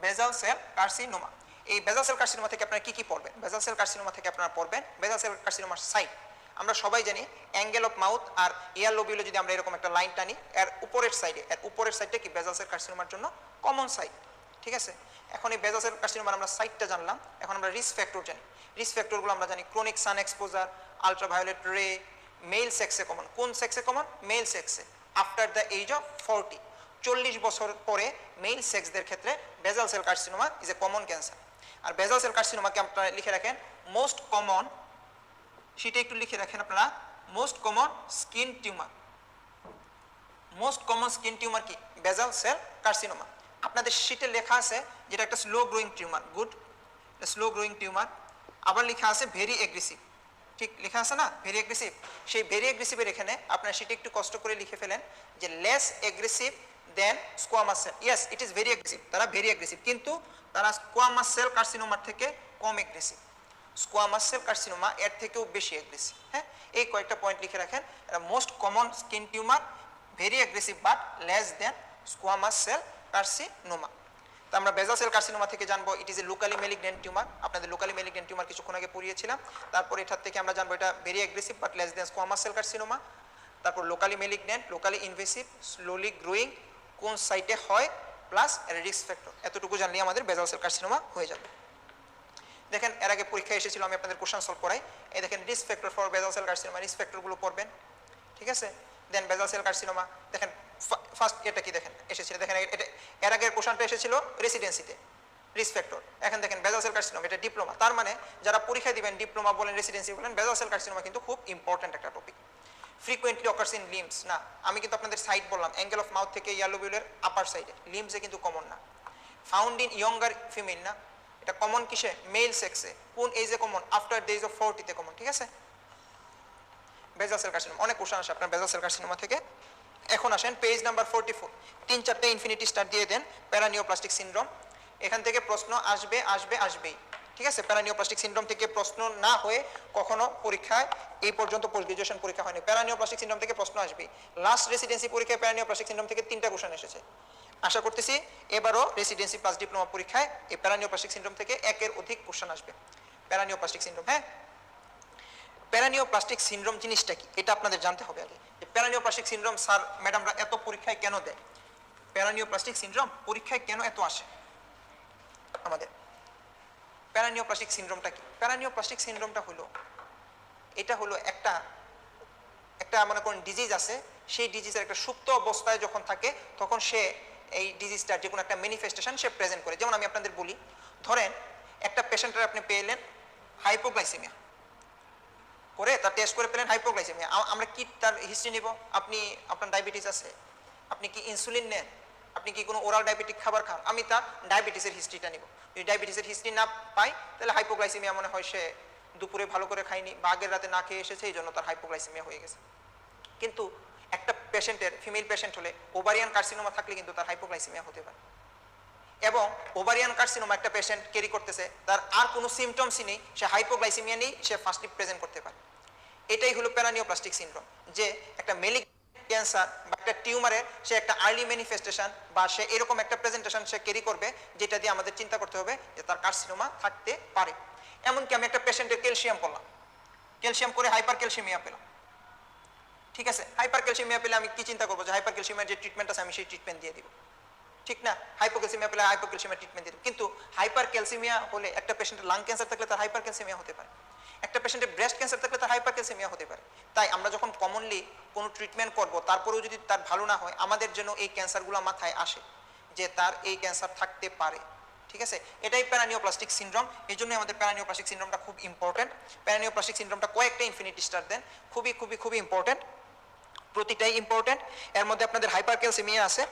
বেজাল সেল কার্সিনোমা, এই বেজাল সেল কার্সিনোমা থেকে আপনারা কি কি পড়বেন? বেজাল সেল কার্সিনোমা থেকে আপনারা পড়বেন বেজাল সেল কার্সিনোমার সাইট। আমরা সবাই জানি অ্যাঙ্গেল অফ মাউথ আর ইয়ার লোবিউলে যদি আমরা এরকম একটা লাইন টানি, এর উপরের সাইডটা কি বেজাল সেল কার্সিনোমার জন্য কমন সাইট, ঠিক আছে? এখন এই বেজাল সেল কার্সিনোমার আমরা সাইটটা জানলাম, এখন আমরা রিস্ক ফ্যাক্টর জানি। রিস্ক ফ্যাক্টরগুলো আমরা জানি chronic sun exposure, ultraviolet ray, male সেক্সে কমন। কোন সেক্সে কমন? মেল সেক্সে। আফটার দ্য এজ অফ 40, 40 বছর পরে মেল সেক্সদের ক্ষেত্রে basal cell carcinoma is a common cancer. আর বেজাল সেল কার্সিনোমাকে আপনারা লিখে রাখেন মোস্ট কমন, সেটা একটু লিখে রাখেন আপনারা, most common skin tumour. Most common skin tumour কি? Basal cell carcinoma. আপনাদের শীটে লেখা আছে যেটা একটা slow growing tumour, good, slow growing tumour. আবার লেখা আছে ভেরি এগ্রেসিভ, ঠিক লেখা আছে না, ভেরি এগ্রেসিভ। সেই ভেরি এগ্রেসিভের এখানে আপনার সেটা একটু কষ্ট করে লিখে ফেলেন যে less aggressive than squamous cell. Yes, it is very aggressive, তারা ভেরি এগ্রেসিভ, কিন্তু তারা স্কোয়ামাস সেল কার্সিনোমার থেকে কম এগ্রেসিভ। স্কোয়ামাস সেল কার্সিনোমা এর থেকেও বেশি এগ্রেসিভ। হ্যাঁ, এই কয়েকটা পয়েন্ট লিখে রাখেন। এটা most common skin tumour, very aggressive but less than squamous cell carcinoma. তো আমরা বেজাল সেল কার্সিনোমা থেকে জানবো it is a locally malignant tumour. আপনাদের লোকালি ম্যালিগন্যান্ট টিউমার কিছুক্ষণ আগে পড়িয়েছিলাম। তারপর এটার থেকে আমরা জানবো এটা very aggressive but less than squamous cell carcinoma. তারপর locally malignant, locally invasive, slowly growing, কোন সাইটে হয়, প্লাস রিস্ক ফ্যাক্টর। এতটুকু জানলেই আমাদের বেজাল সেল কার্সিনোমা হয়ে যাবে। দেখেন এর আগে পরীক্ষা এসেছিল, আমি আপনাদের কোশ্চেন সলভ করাই। এই দেখেন risk factor for basal cell carcinoma, risk ফ্যাক্টরগুলো পড়বেন, ঠিক আছে? দেন বেজাল সেল কার্সিনোমা দেখেন ফার্স্ট এটা কি দেখেন এসেছিল, দেখেন এটা এর আগের কোশ্চেনটা এসেছিল রেসিডেন্সিতে রিস্ক ফ্যাক্টর। এখন দেখেন বেজাল সেল কার্সিনোমা, এটা ডিপ্লোমা। তার মানে যারা পরীক্ষা দিবেন ডিপ্লোমা বলেন রেসিডেন্সি বলেন, বেজাল সেল কার্সিনোমা কিন্তু খুব ইম্পর্টেন্ট একটা topic. Frequently occurs in limbs, না আমি কিন্তু আপনাদের সাইড বললাম অ্যাঙ্গেল অফ মাউথ থেকে ইয়ালোবিউলের আপার সাইডে, লিমসে কিন্তু কমন না। ফাউন্ড ইন ইয়ঙ্গার ফিমেল, না এটা কমন কিসে? মেল সেক্সে। কোন এজে common? After the age of 40 তে কমন, ঠিক আছে? বেজাল সেল কার্সিনোমা অনেক কোশ্চেন আসে আপনার বেজাল সেল কার্সিনোমা থেকে। এখন আসেন পেজ নাম্বার 44, 3-4টে ইনফিনিটি স্টার দিয়ে দেন প্যারানিওপ্লাস্টিক সিনড্রোম। এখান থেকে প্রশ্ন আসবেই, ঠিক আছে? প্যারানিওপ্লাস্টিক সিনড্রোম থেকে প্রশ্ন না হয়ে কখনো পরীক্ষায় এই পর্যন্ত পোস্ট গ্রাজুয়েশন পরীক্ষা হয়নি, প্যারানিওপ্লাস্টিক সিনড্রোম থেকে প্রশ্ন আসবেই। লাস্ট রেসিডেন্সি পরীক্ষায় প্যারানিওপ্লাস্টিক সিনড্রোম থেকে 3টা কোশ্চেন এসেছে। আশা করতেছি এবারও রেসিডেন্সি প্লাস ডিপ্লোমা পরীক্ষায় এই প্যারানিওপ্লাস্টিক সিনড্রোম থেকে 1-এর অধিক কোশ্চেন আসবে। প্যারানিওপ্লাস্টিক সিনড্রোম, হ্যাঁ, প্যারানিওপ্লাস্টিক সিনড্রোম জিনিসটা কি এটা আপনাদের জানতে হবে আগে। প্যারানিওপ্লাস্টিক সিনড্রোম স্যার ম্যাডামরা এত পরীক্ষায় কেন দেয়? প্যারানিওপ্লাস্টিক সিনড্রোম পরীক্ষায় কেন এত আসে আমাদের? প্যারানিওপ্লাস্টিক সিনড্রোমটা কি? প্যারানিওপ্লাস্টিক সিনড্রোমটা হলো, এটা হলো একটা মনে করেন ডিজিজ আছে, সেই ডিজিজের একটা সুপ্ত অবস্থায় যখন থাকে তখন সে এই ডিজিজটার যে কোনো একটা ম্যানিফেস্টেশন সে প্রেজেন্ট করে। যেমন আমি আপনাদের বলি, ধরেন একটা পেশেন্টের আপনি পেলেন হাইপোগ্লাইসেমিয়া করে, তার টেস্ট করে পেলেন হাইপোগ্লাইসেমিয়া, আমরা কি তার হিস্ট্রি নিব? আপনার ডায়াবেটিস আছে, আপনি কি ইনসুলিন নেন, আপনি কি কোনো ওরাল ডায়াবেটিক খাবার খান, আমি তার ডায়াবেটিসের হিস্ট্রিটা নিব। যদি ডায়াবেটিসের হিস্ট্রি না পাই তাহলে হাইপোগ্লাইসেমিয়া মনে হয় সে দুপুরে ভালো করে খায়নি বা আগের রাতে না খেয়ে এসেছে, এই জন্য তার হাইপোগ্লাইসেমিয়া হয়ে গেছে। কিন্তু একটা পেশেন্টের, ফিমেল পেশেন্ট হলে ওভারিয়ান কার্সিনোমা থাকলে কিন্তু তার হাইপোগ্লাইসেমিয়া হতে পারে। এবং ওভারিয়ান কার্সিনোমা একটা পেশেন্ট ক্যারি করতেছে, তার আর কোনো সিমটমসই নেই, সে হাইপোগ্লাইসেমিয়া নেই, সে ফার্স্টলি প্রেজেন্ট করতে পারে। এটাই হলো প্যারানিওপ্লাস্টিক সিনড্রোম, যে একটা মেলিক ক্যান্সার বা একটা টিউমারের সে একটা আর্লি ম্যানিফেস্টেশন বা সে এরকম একটা প্রেজেন্টেশন সে ক্যারি করবে, যেটা দিয়ে আমাদের চিন্তা করতে হবে যে তার কার্সিনোমা থাকতে পারে। এমনকি আমি একটা পেশেন্টের ক্যালসিয়াম করলাম, ক্যালসিয়াম করে হাইপার ক্যালসিয়ামিয়া পেলাম, ঠিক আছে, হাইপার ক্যালসিয়ামিয়া পেলে আমি কি চিন্তা করবো যে হাইপার ক্যালসিয়ামের যে ট্রিটমেন্ট আছে আমি সেই ট্রিটমেন্ট দিয়ে দিব, ঠিক না? হাইপোক্যালসিমিয়া পেলে হাইপোক্যালসিমিয়া ট্রিটমেন্ট দিয়ে দিব। কিন্তু হাইপার ক্যালসিমিয়া হলে একটা পেশেন্টের লাং ক্যান্সার থাকলে তার হাইপার ক্যালসিমিয়া হতে পারে, একটা পেশেন্টের ব্রেস্ট ক্যান্সার থাকলে তার হাইপার ক্যালসিমিয়া হতে পারে। তাই আমরা যখন কমনলি কোনো ট্রিটমেন্ট করব, তারপরেও যদি তার ভালো না হয়, আমাদের জন্য এই ক্যান্সারগুলো মাথায় আসে যে তার এই ক্যান্সার থাকতে পারে, ঠিক আছে? এটাই প্যারানিওপ্লাস্টিক সিনড্রোম। এই জন্যই আমাদের প্যারানিওপ্লাস্টিক সিনড্রোমটা খুব ইম্পর্টেন্ট। প্যারানিওপ্লাস্টিক সিনড্রোমটা কয়েকটা ইনফিনিটি স্টার দেন, খুবই খুবই খুবই ইম্পর্টেন্ট, প্রতিটাই ইম্পর্টেন্ট। এর মধ্যে আপনাদের হাইপার ক্যালসিমিয়া আছে,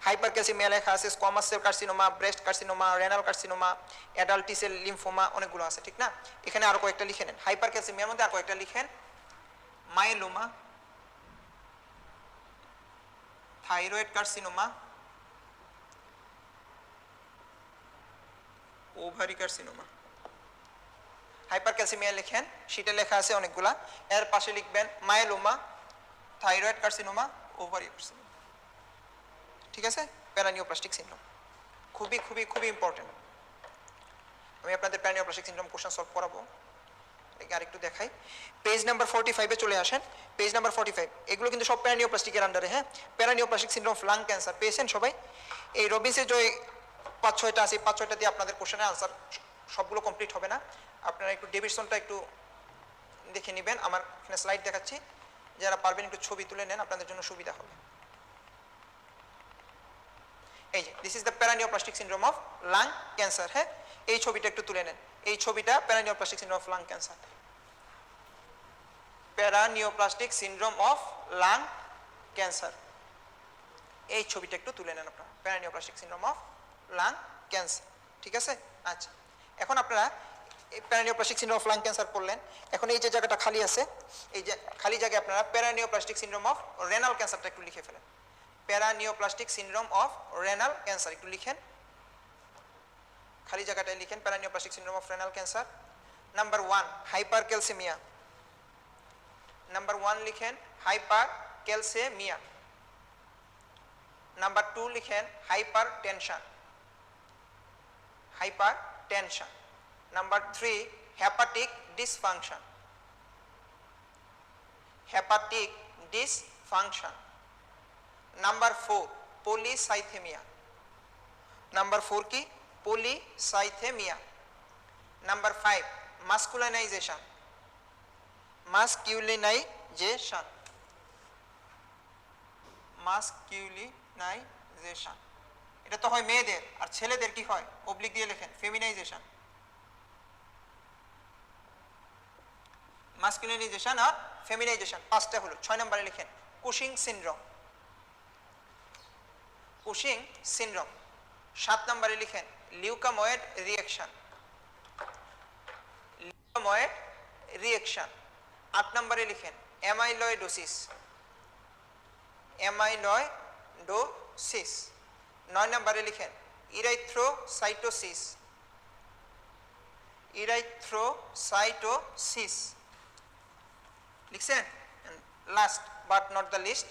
হাইপার ক্যালসিমিয়া লেখা আছে, squamous cell carcinoma, breast carcinoma, renal carcinoma, adult টি সেল লিম্ফোমা, অনেকগুলো আছে, ঠিক না? এখানে আরো কয়েকটা লিখে নেন, হাইপার ক্যালসিমিয়ার মধ্যে আর কয়েকটা লিখেন, myeloma, thyroid carcinoma, ovary carcinoma. Hyper calcaemia লিখেন, সেটা লেখা আছে অনেকগুলা, এর পাশে লিখবেন myeloma, thyroid carcinoma, ovary carcinoma, ঠিক আছে? প্যারানিওপ্লাস্টিক সিনড্রোম খুবই খুবই খুবই ইম্পর্টেন্ট। আমি আপনাদের প্যারানিওপ্লাস্টিক সিনড্রোম কোশ্চেন সলভ করাবো, আরেকটু দেখাই। পেজ নাম্বার 45-এ চলে আসেন, পেজ নাম্বার 45, এগুলো কিন্তু সব প্যারানিওপ্লাস্টিকের আন্ডারে। হ্যাঁ, paraneoplastic syndrome of lung cancer পেয়েছেন সবাই? এই রবিন্সের যে 5-6টা আছে, 5-6টা দিয়ে আপনাদের কোশ্চেনের আনসার সবগুলো কমপ্লিট হবে না, আপনারা একটু ডেভিডসনটা একটু দেখে নেবেন, আমার এখানে স্লাইড দেখাচ্ছি, যারা পারবেন একটু ছবি তুলে নেন, আপনাদের জন্য সুবিধা হবে। এই যে this is the paraneoplastic syndrome of lung cancer. হ্যাঁ, এই ছবিটা একটু তুলে নেন, এই ছবিটা paraneoplastic syndrome of lung cancer, paraneoplastic syndrome of lung cancer, এই ছবিটা একটু তুলে নেন আপনারা, paraneoplastic syndrome of lung cancer, ঠিক আছে? আচ্ছা, এখন আপনারা এই paraneoplastic syndrome of lung cancer পড়লেন, এখন এই যে জায়গাটা খালি আছে, এই যে খালি জায়গায় আপনারা প্যারানিওপ্লাস্টিক সিনড্রোম অফ রেনাল ক্যান্সারটা একটু লিখে ফেলেন, paraneoplastic syndrome of renal cancer একটু লিখেন, খালি জায়গাটায় লিখেন paraneoplastic syndrome of renal cancer. Number 1 hypercalcaemia, number 1 লিখেন হাইপার ক্যালসিমিয়া। নাম্বার 2 লিখেন hypertension, hypertension. Number 3 hepatic dysfunction, hepatic dysfunction. Number 4 polycythaemia, number 4 কি? Polycythaemia. Number 5 masculinisation, masculinisation, masculinisation. এটা তো হয় মেয়েদের, আর ছেলেদের কি হয়? অবলিক দিয়ে লেখেন ফেমিনাইজেশন, মাস্কুলিনাইজেশন আর ফেমিনাইজেশন, 5টা হলো। 6 নম্বরে লিখেন কুশিং সিনড্রোম, কুশিং সিনড্রোম। 7 নম্বরে লিখেন লিউকাময়েড রিঅ্যাকশন, লিউকাময়েড রিঅ্যাকশন। 8 নম্বরে লিখেন অ্যামাইলয়েডোসিস, অ্যামাইলয়েডোসিস। 9 নম্বরে লিখেন ইরাইথ্রোসাইটোসিস, ইরাইথ্রোসাইটোসিস লিখছেন? Last but not the least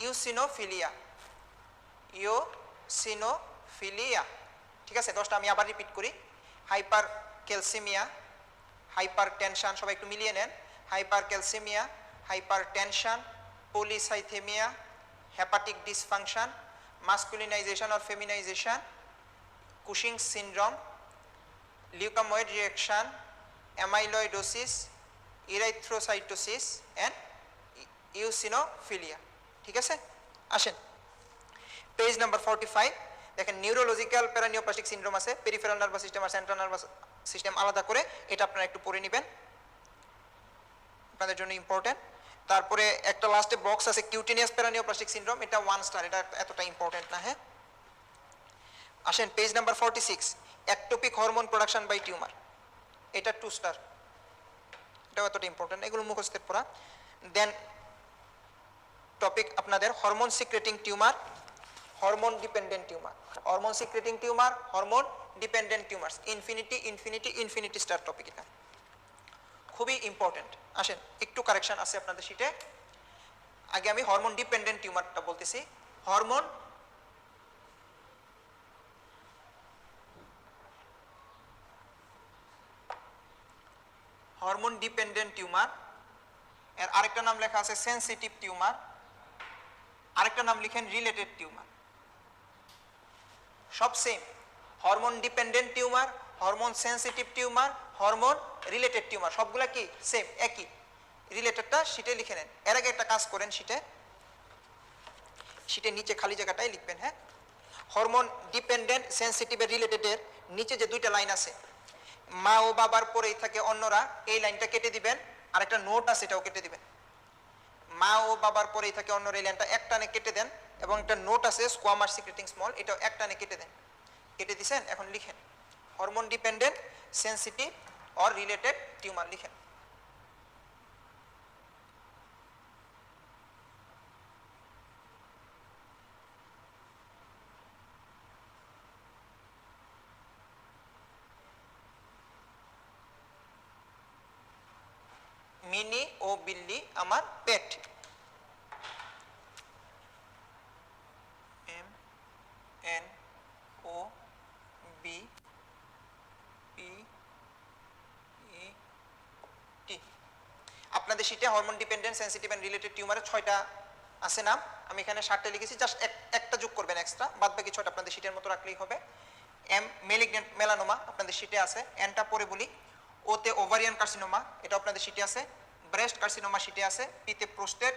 eosinophilia, eosinophilia, ঠিক আছে? 10টা আমি আবার রিপিট করি, হাইপার ক্যালসিমিয়া, হাইপার টেনশন, সবাই একটু মিলিয়ে নেন, hypercalcaemia, hypertension, polycythaemia, hepatic dysfunction, masculinisation or feminisation, Cushing syndrome, leukaemoid reaction, amyloidosis, erythrocytosis and eosinophilia, ঠিক আছে? আসেন পেজ নাম্বার 45, দেখেন নিউরোলজিক্যাল প্যারানিওপ্লাস্টিক সিনড্রোম আছে, পেরিফেরাল নার্ভাস সিস্টেম আর সেন্ট্রাল নার্ভাস সিস্টেম আলাদা করে, এটা আপনারা একটু পড়ে নেবেন, আপনাদের জন্য ইম্পর্টেন্ট। তারপরে একটা লাস্টে বক্স আছে কিউটেনিয়াস প্যারানিওপ্লাস্টিক সিনড্রোম, এটা 1 স্টার, এটা এতটা ইম্পর্টেন্ট না। হ্যাঁ, আসেন page number 46, ectopic hormone production by tumour, এটা 2 স্টার, এটাও এতটা ইম্পর্টেন্ট, এগুলো মুখস্থের পড়া। দেন টপিক আপনাদের hormone secreting tumour, hormone dependent tumour, hormone secreting tumour, hormone dependent tumours, infinity infinity infinity star topic, এটা খুবই ইম্পর্টেন্ট। আসেন একটু কারেকশন আছে আপনাদের শিটে, আগে আমি হরমোন ডিপেন্ডেন্ট টিউমারটা বলতেছি। হরমোন ডিপেন্ডেন্ট টিউমার, এর আরেকটা নাম লেখা আছে সেনসিটিভ টিউমার, আরেকটা নাম লিখেন রিলেটেড টিউমার, সব same. Hormone dependent tumour, hormone sensitive tumour, hormone related tumour, সবগুলা কি সেম, একই। রিলেটেডটা শিটে লিখে নেন। এর আগে একটা কাজ করেন, শিটে নিচে খালি জায়গাটাই লিখবেন। হ্যাঁ, হরমোন ডিপেন্ডেন্ট সেনসিটিভ রিলেটেডের নিচে যে দুইটা লাইন আছে, মা ও বাবার পরেই থাকে অন্যরা, এই লাইনটা কেটে দিবেন, আর একটা নোট আছে এটাও কেটে দিবেন। মা ও বাবার পরেই থাকে অন্যরা, এই লাইনটা একটানে কেটে দেন, এবং একটা নোট আছে স্কোয়ামার সিক্রেটিং স্মল, এটাও একটানে কেটে দেন। কেটে দিছেন, এখন লিখেন hormone dependent sensitive or related tumour লিখেন। মিনি ও বিল্লি আমার পেট, M N O B P E T. আপনাদের শীটে hormone dependent sensitive and related টিউমারের 6টা আছে নাম, আমি এখানে 7টা লিখেছি, জাস্ট একটা যোগ করবেন এক্সট্রা, বাদ বাকি 6টা আপনাদের শীটের মতো রাখলেই হবে। এম মেলিগন্যান্ট মেলানোমা আপনাদের শীটে আছে, এনটা পরে বলি। ওতে ওভারিয়ান কার্সিনোমা, এটা আপনাদের শীটে আছে। ব্রেস্ট কার্সিনোমা শীটে আছে। পিতে প্রোস্টেট,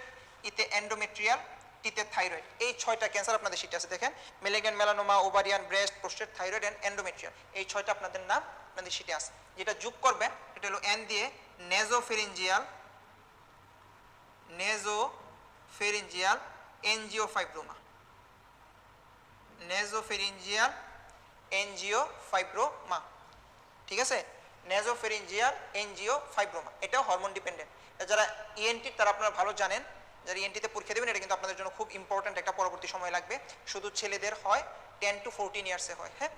ইতে এন্ডোমেট্রিয়াল, টিতে থাইরয়েড, এই 6টা ক্যান্সার আপনাদের শীটে আছে। দেখেন malignant melanoma, ovarian, breast, prostate, thyroid and endometrial, এই 6টা আপনাদের নাম আপনাদের শীটে আছে। যেটা যোগ করবেন এটা হলো এন দিয়ে নেজোফেরিঞ্জিয়াল, নেজোফেরিঞ্জিয়াল এনজিওফাইব্রোমা, নেজোফেরিঞ্জিয়াল এনজিওফাইব্রোমা, ঠিক আছে, নেজোফেরিঞ্জিয়াল এনজিওফাইব্রোমা, এটাও হরমোন ডিপেন্ডেন্ট। যারা ইএনটি তারা আপনারা ভালো জানেন, যারা ইএনটিতে পরীক্ষা দেবেন, এটা কিন্তু আপনাদের জন্য খুব ইম্পর্টেন্ট, একটা পরবর্তী সময় লাগবে। শুধু ছেলেদের হয় 10 to 14 ইয়ার্সে হয়। হ্যাঁ,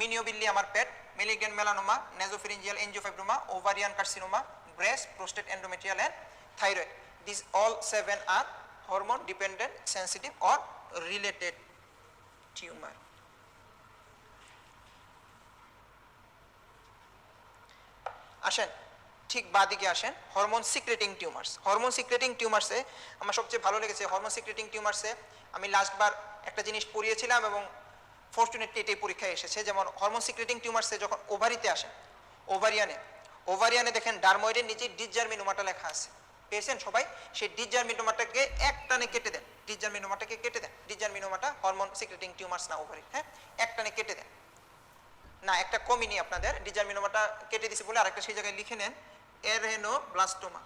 মিনিওবিল্লি আমার পেট, malignant melanoma, nasopharyngeal angiofibroma, ovarian carcinoma, breast, prostate, endometrial and thyroid, these all 7 are hormone dependent sensitive or related tumor. আসেন ঠিক বাদিকে আসেন, hormone secreting tumours. Hormone secreting টিউমার্সে আমার সবচেয়ে ভালো লেগেছে, হরমোন সিক্রেটিং টিউমার্সে আমি লাস্টবার একটা জিনিস পড়িয়েছিলাম এবং ফর্চুনেটলি এটাই পরীক্ষায় এসেছে। যেমন হরমোন সিক্রেটিং টিউমার্সে যখন ওভারিতে আসেন, ওভারিয়ানে দেখেন ডারময়েডের নিচে ডিসজার্মিনোমাটা লেখা আছে, পেয়েছেন সবাই? সেই ডিসজার্মিনোমাটাকে একটানে কেটে দেন, ডিসজার্মিনোমাটাকে কেটে দেন। ডিসজার্মিনোমাটা হরমোন সিক্রেটিং টিউমার্স না ওভারি, হ্যাঁ, একটানে কেটে দেন। না, একটা কমিনি আপনাদের, ডিসজার্মিনোমাটা কেটে দিছি বলে আরেকটা সেই জায়গায় লিখে নেন, এরেনোব্লাস্টোমা,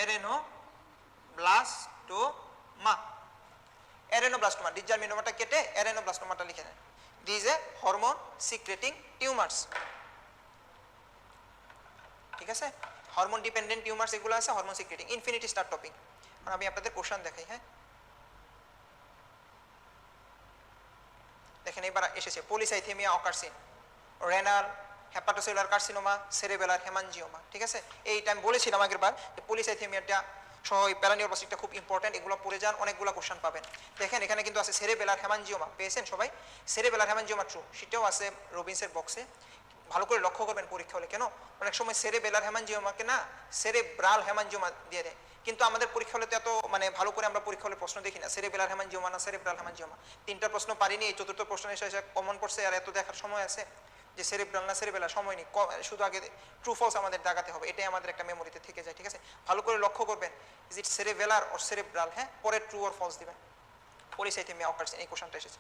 এরেনোব্লাস্টোমা, এরেনোব্লাস্টোমা, ডিসজার্মিনোমাটা কেটে এরেনোব্লাস্টোমাটা লিখে নেন। This a hormone secreting tumours, ঠিক আছে। হরমোন ডিপেন্ডেন্ট টিউমার্স এগুলো আছে, hormone secreting, infinity star topic. আমি আপনাদের কোশ্চেন দেখাই। হ্যাঁ, দেখেন এবার এসেছে polycythaemia occurs in, renal hepatocellular carcinoma, cerebellar haemangioma, ঠিক আছে। এইটা আমি বলেছিলাম আগেরবার যে পলিসাইথেমিয়াটা সহ প্যারানিওপ্লাস্টিকটা খুব ইম্পর্টেন্ট, এগুলো পড়ে যান, অনেকগুলো কোশ্চেন পাবেন। দেখেন এখানে কিন্তু আছে সেরেবেলার হেমানজিওমা, পেয়েছেন সবাই? সেরেবেলার হেমানজিওমা ট্রু, সেটাও আছে রবিন্সের বক্সে, ভালো করে লক্ষ্য করবেন পরীক্ষা হলে। কেন অনেক সময় সেরেবেলার হেমানজিওমাকে না সেরেব্রাল হেমানজিওমা দিয়ে দেয়, কিন্তু আমাদের পরীক্ষা হলে তো এত মানে ভালো করে আমরা পরীক্ষা হলে প্রশ্ন দেখি না, সেরেবেলার হেমানজিওমা না সেরেব্রাল হেমানজিওমা। 3টা প্রশ্ন পারিনি, এই 4র্থ প্রশ্ন এসে কমন পড়ছে, আর এত দেখার সময় আছে যে সেরেব্রাল না সেরেবেলার, সময় নেই, শুধু আগে ট্রু ফলস আমাদের দাগাতে হবে, এটাই আমাদের একটা মেমোরিতে থেকে যায়, ঠিক আছে। ভালো করে লক্ষ্য করবেন, is it cerebellar or cerebral, হ্যাঁ, পরে ট্রু অর ফলস দিবেন। পলিসাইথেমিয়া অকারসিন, এই কোশ্চেনটা এসেছে।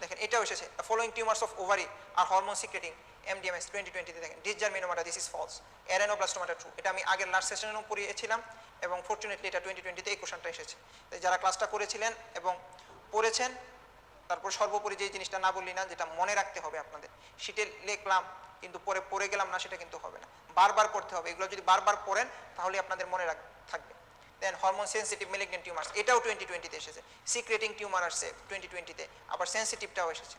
দেখেন এটাও এসেছে, the following tumours of ovary are hormone secreting MDMS 2020 তে দেখেন ডিসজারমিনোমাটা দিস ইজ ফলস, এরেনোব্লাস্টোমাটা ট্রু। এটা আমি আগের লাস্ট সেশনেও পড়িয়েছিলাম এবং ফরচুনেটলি এটা 2020 তে এই কোশ্চেনটা এসেছে। তো যারা ক্লাসটা করেছিলেন এবং পড়েছেন, তারপর সর্বোপরি যে জিনিসটা না বললি না, যেটা মনে রাখতে হবে আপনাদের, শিটে লিখলাম কিন্তু পরে পড়ে গেলাম না, সেটা কিন্তু হবে না, বারবার পড়তে হবে। এগুলো যদি বারবার পড়েন তাহলে আপনাদের মনে থাকবে। দেন হরমোন সেন্সিটিভ ম্যালিগন্যান্ট টিউমার্স, এটাও 2020 তে এসেছে। সিক্রেটিং টিউমার আসছে 2020 তে, আবার সেন্সিটিভটাও এসেছে,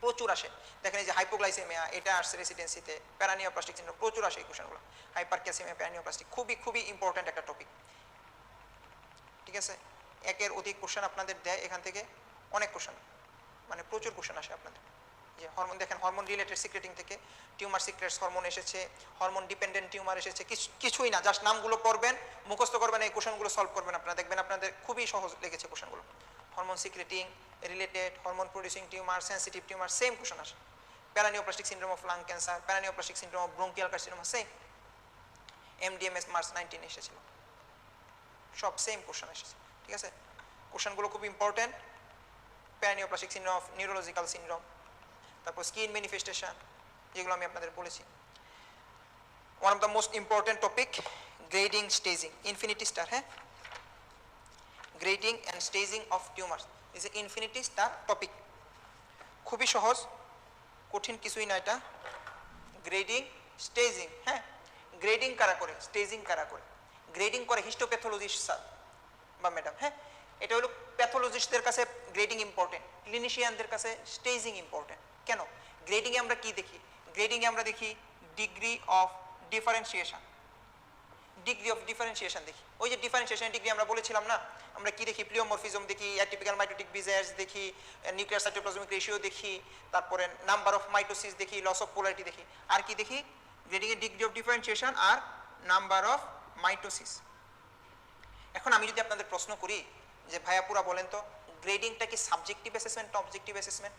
প্রচুর আসে। দেখেন এই যে হাইপোগ্লাইসেমিয়া, এটা আসছে রেসিডেন্সিতে, প্যারানিওপ্লাস্টিক সিনড্রোম, প্রচুর আসে এই কোশ্চেনগুলো। হাইপারক্যালসিমিয়া, প্যারানিওপ্লাস্টিক, খুবই খুবই ইম্পর্ট্যান্ট একটা টপিক, ঠিক আছে। একের অধিক কোশ্চেন আপনাদের দেয় এখান থেকে, অনেক কোশ্চেন, মানে প্রচুর কোশ্চেন আসে আপনাদের। যে হরমোন দেখেন, হরমোন রিলেটেড সিক্রেটিং থেকে টিউমার সিক্রেটস হরমোন এসেছে, হরমোন ডিপেন্ডেন্ট টিউমার এসেছে, কিছুই না, জাস্ট নামগুলো পড়বেন, মুখস্থ করবেন, এই কোশ্চেনগুলো সলভ করবেন আপনারা, দেখবেন আপনাদের খুবই সহজ লেগেছে কোশ্চেনগুলো। Hormone secreting related, hormone producing tumour, sensitive tumour, same question আসে। Paraneoplastic syndrome of lung cancer, paraneoplastic syndrome of bronchial carcinoma, same. MDMS March 19 এসেছিল, সব সেম কোশ্চেন এসেছে, ঠিক আছে। কোশ্চেনগুলো খুব important. Paraneoplastic syndrome of neurological syndrome, তারপর skin manifestation, যেগুলো আমি আপনাদের বলেছি। One of the most important topic, grading staging, infinity star, হ্যাঁ, grading and staging of tumours is a infinity star topic. খুবই সহজ, কঠিন কিছুই না এটা। গ্রেডিং স্টেজিং, হ্যাঁ, গ্রেডিং কারা করে, স্টেজিং কারা করে? গ্রেডিং করে হিস্টোপ্যাথোলজিস্ট স্যার বা ম্যাডাম, হ্যাঁ। এটা হলো প্যাথোলজিস্টদের কাছে গ্রেডিং ইম্পর্টেন্ট, ক্লিনিশিয়ানদের কাছে স্টেজিং ইম্পর্টেন্ট। কেন? গ্রেডিংয়ে আমরা কি দেখি? গ্রেডিংয়ে আমরা দেখি degree of differentiation, degree of differentiation দেখি। ওই যে ডিফারেন্সিয়েশন ডিগ্রি আমরা বলেছিলাম না, আমরা কি দেখি? প্লিওমরফিজম দেখি, অ্যাটিপিক্যাল মাইটোটিক বিজেয়ার্স দেখি, নিউক্লিয়ার সাইটোপ্লাজমিক রেশিও দেখি, তারপরে নাম্বার অফ মাইটোসিস দেখি, লস অফ পোলারিটি দেখি। আর কি দেখি? গ্রেডিংয়ে ডিগ্রি অফ ডিফারেন্সিয়েশন আর নাম্বার অফ মাইটোসিস। এখন আমি যদি আপনাদের প্রশ্ন করি যে ভাইয়া পুরা বলেন তো, গ্রেডিংটা কি সাবজেক্টিভ অ্যাসেসমেন্ট না অবজেক্টিভ অ্যাসেসমেন্ট?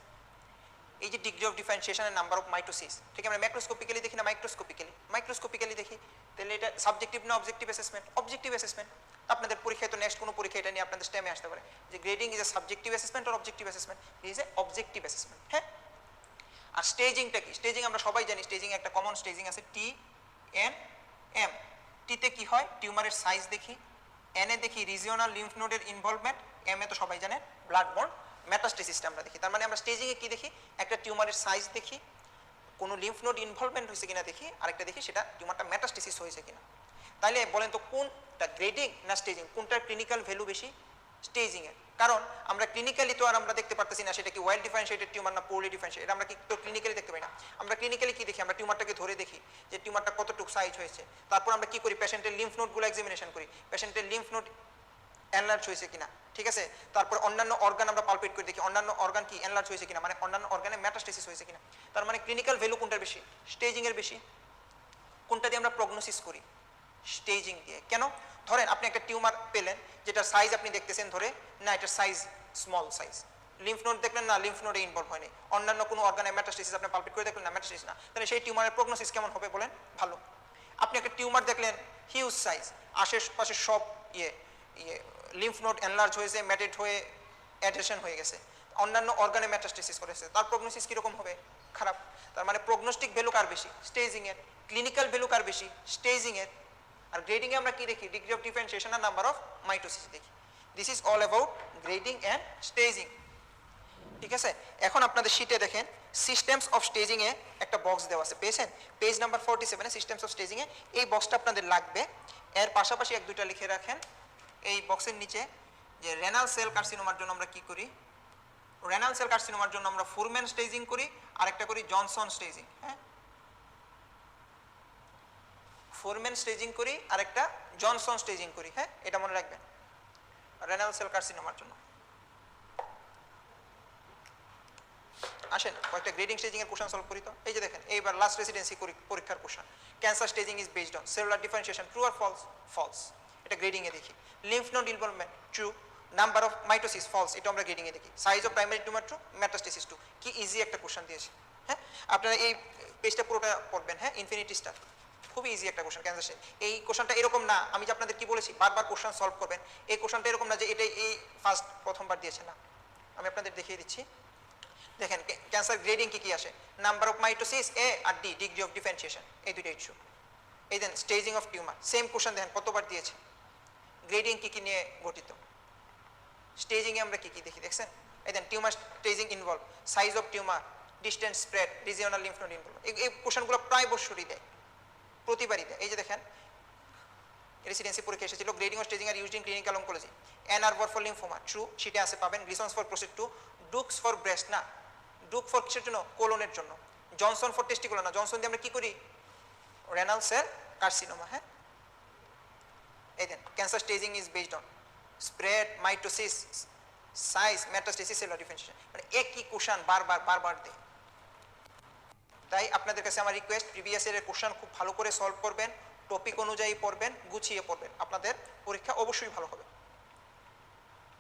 এই যে ডিগ্রি অফ ডিফারেন্সিয়েশন এর নাম্বার অফ মাইটোসিস, ঠিক আমরা ম্যাক্রোস্কোপিক্যালি দেখি না মাইক্রোস্কোপিক্যালি? মাইক্রোস্কোপিক্যালি দেখি। তাহলে এটা সাবজেক্টিভ না অবজেক্টিভ অ্যাসেসমেন্ট? Objective assessment. আপনাদের পরীক্ষায় তো নেক্সট কোনো পরীক্ষা এটা নিয়ে আপনাদের স্টেমে আসতে পারে যে grading is a subjective assessment or objective assessment? Is a objective assessment, হ্যাঁ। আর স্টেজিংটা কি? স্টেজিং আমরা সবাই জানি, স্টেজিং একটা কমন স্টেজিং আছে, টি এন এম। টিতে কি হয়? টিউমারের সাইজ দেখি, এনে দেখি রিজিওনাল লিম্ফ নোডের ইনভলভমেন্ট, এম এ তো সবাই জানেন ব্লাড বর্ন মেটাস্টেসিসটা আমরা দেখি। তার মানে আমরা স্টেজিংয়ে কি দেখি? একটা টিউমারের সাইজ দেখি, কোনো লিম্ফ নোড ইনভলভমেন্ট হয়েছে কিনা দেখি, আরেকটা দেখি সেটা টিউমারটা মেটাস্টেসিস হয়েছে কিনা। তাইলে বলেন তো কোনটা গ্রেডিং না স্টেজিং? কোনটার ক্লিনিক্যাল ভ্যালু বেশি? স্টেজিংয়ের। কারণ আমরা ক্লিনিক্যালি তো আর আমরা দেখতে পারতেছি না সেটা কি ওয়েল ডিফারেন্সিয়েটেড টিউমার না পোরলি ডিফারেন্সিয়েটেড, এটা আমরা কি তো ক্লিনিক্যালি দেখতে পাই না। আমরা ক্লিনিক্যালি কি দেখি? আমরা টিউমারটাকে ধরে দেখি যে টিউমারটা কতটুকু সাইজ হয়েছে। তারপর আমরা কি করি? পেশেন্টের লিম্ফ নোডগুলো এক্সামিনেশন করি, পেশেন্টের লিম্ফ নোড এনলার্জ হয়েছে কিনা, ঠিক আছে। তারপর অন্যান্য অর্গান আমরা পালপেট করে দেখি অন্যান্য অর্গান কি এনলার্জ হয়েছে কিনা, মানে অন্যান্য অর্গানে মেটাস্টেসিস হয়েছে কিনা। তার মানে ক্লিনিক্যাল ভ্যালু কোনটার বেশি? স্টেজিং এর বেশি। কোনটা দিয়ে আমরা প্রগনোসিস করি? স্টেজিং দিয়ে। কেন? ধরেন আপনি একটা টিউমার পেলেন যেটার সাইজ আপনি দেখতেছেন ধরে না এটার size small size, lymph node দেখলেন না লিম্ফ নোডে ইনভলভ হয়নি, অন্যান্য কোনো অর্গানে মেটাস্টেসিস আপনি পালপেট করে দেখলেন না মেটাস্টেসিস না, তাহলে সেই টিউমারের প্রগনোসিস কেমন হবে বলেন? ভালো। আপনি একটা টিউমার দেখলেন হিউজ সাইজ, আশেপাশে সব লিম্ফ নোড এনলার্জ হয়েছে, মেটেড হয়ে অ্যাডহেশন হয়ে গেছে, অন্যান্য অর্গানে মেটাস্টেসিস করেছে, তার প্রগনোসিস কীরকম হবে? খারাপ। তার মানে প্রগনোস্টিক ভ্যালু কার বেশি? স্টেজিংয়ের। ক্লিনিক্যাল ভ্যালু কার বেশি? স্টেজিংয়ের। আর গ্রেডিংয়ে আমরা কি দেখি? ডিগ্রি অফ ডিফারেন্সিয়েশন আর নাম্বার অফ মাইটোসিস দেখি। This is all about grading and staging, ঠিক আছে। এখন আপনাদের শিটে দেখেন সিস্টেমস অফ স্টেজিংয়ে একটা বক্স দেওয়া আছে, পেয়েছেন? পেজ নাম্বার 47 সিস্টেমস অফ স্টেজিংয়ে এই বক্সটা আপনাদের লাগবে। এর পাশাপাশি এক দুইটা লিখে রাখেন এই বক্সের নিচে যে রেনাল সেল কার্সিনোমার জন্য আমরা কি করি? রেনাল সেল কার্সিনোমার জন্য আমরা ফুরম্যান স্টেজিং করি, আরেকটা করি জনসন স্টেজিং, হ্যাঁ। ফুরম্যান স্টেজিং করি আরেকটা জনসন স্টেজিং করি, হ্যাঁ, এটা মনে রাখবেন রেনাল সেল কার্সিনোমার জন্য। আসেন কয়েকটা গ্রেডিং স্টেজিং এর কোশ্চেন সলভ করি তো। এই যে দেখেন এইবার লাস্ট রেসিডেন্সি পরীক্ষার question, cancer staging is based on cellular differentiation, true আর ফলস? ফলস। এটা গ্রেডিং এ দেখি। Lymph node involvement, true. Number of mitosis, false, এটা আমরা গ্রেডিং এ দেখি। Size of primary tumour, true. Metastasis, true. কি ইজি একটা কোশ্চেন দিয়েছে, হ্যাঁ। আপনারা এই পেজটা পুরোটা পড়বেন, হ্যাঁ। ইনফিনিটি স্টার খুবই ইজি একটা কোশ্চেন ক্যান্সার। এই কোশ্চেনটা এরকম না, আমি যে আপনাদের কি বলেছি বারবার কোশ্চেন সলভ করবেন, এই কোশ্চেনটা এরকম না যে এটাই এই প্রথমবার দিয়েছে না। আমি আপনাদের দেখিয়ে দিচ্ছি দেখেন ক্যান্সার গ্রেডিং কি কি আসে, নাম্বার অফ মাইটোসিস এ আর ডি, ডিগ্রি অফ ডিফারেন্সিয়েশন, এই দুইটা ইস্যু। এই then staging of tumour, same question দেখেন কতবার দিয়েছে, গ্রেডিং কি কি নিয়ে গঠিত, স্টেজিং এ আমরা কি কি দেখি দেখছেন। এই then tumour staging involve, size of tumour, distant spread, regional lymph node involve, এই কোশ্চেনগুলো প্রায় বছরই দেয়, প্রতিবারই দেয়। এই যে দেখেন রেসিডেন্সি পরীক্ষা এসেছিল, গ্রেডিং ও staging are used in clinical oncology, Ann Arbor for lymphoma true, সেটা আছে পাবেন, Gleason's for prostate 2, Dukes for breast না, ডুক ফর কিসের জন্য, কোলনের জন্য, জনসন ফর টেস্টিকুলার না, জনসন দিয়ে আমরা কি করি, রেনাল সেল কার্সিনোমা। হ্যাঁ, এই then cancer staging is based on spread, mitosis, size, metastasis, cellular differentiation, মানে একই কোশ্চেন বারবার দেয়। তাই আপনাদের কাছে আমার রিকোয়েস্ট, প্রিভিয়াস ইয়ারের কোশ্চেন খুব ভালো করে সলভ করবেন, টপিক অনুযায়ী পড়বেন, গুছিয়ে পড়বেন, আপনাদের পরীক্ষা অবশ্যই ভালো হবে।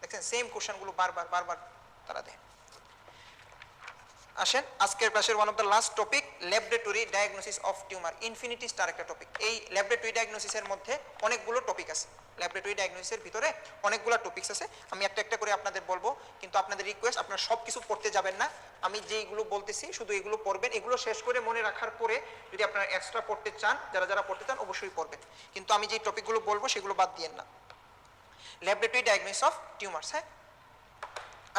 দেখছেন সেম কোশ্চেনগুলো বারবার তারা দেয়। আসেন আজকের ক্লাসের one of the last topic, laboratory diagnosis of tumour, infinity star একটা টপিক। এই ল্যাবরেটরি ডায়াগনোসিসের মধ্যে অনেকগুলো টপিক আছে, ল্যাবরেটরি ডায়াগনোসিসের ভিতরে অনেকগুলো টপিকস আছে, আমি একটা একটা করে আপনাদের বলবো, কিন্তু আপনাদের রিকোয়েস্ট আপনারা সব কিছু পড়তে যাবেন না, আমি যেইগুলো বলতেছি শুধু এগুলো পড়বেন, এগুলো শেষ করে মনে রাখার পরে যদি আপনারা এক্সট্রা পড়তে চান, যারা পড়তে চান অবশ্যই পড়বেন, কিন্তু আমি যে টপিকগুলো বলবো সেগুলো বাদ দিয়েন না। Laboratory diagnosis of tumours. হ্যাঁ,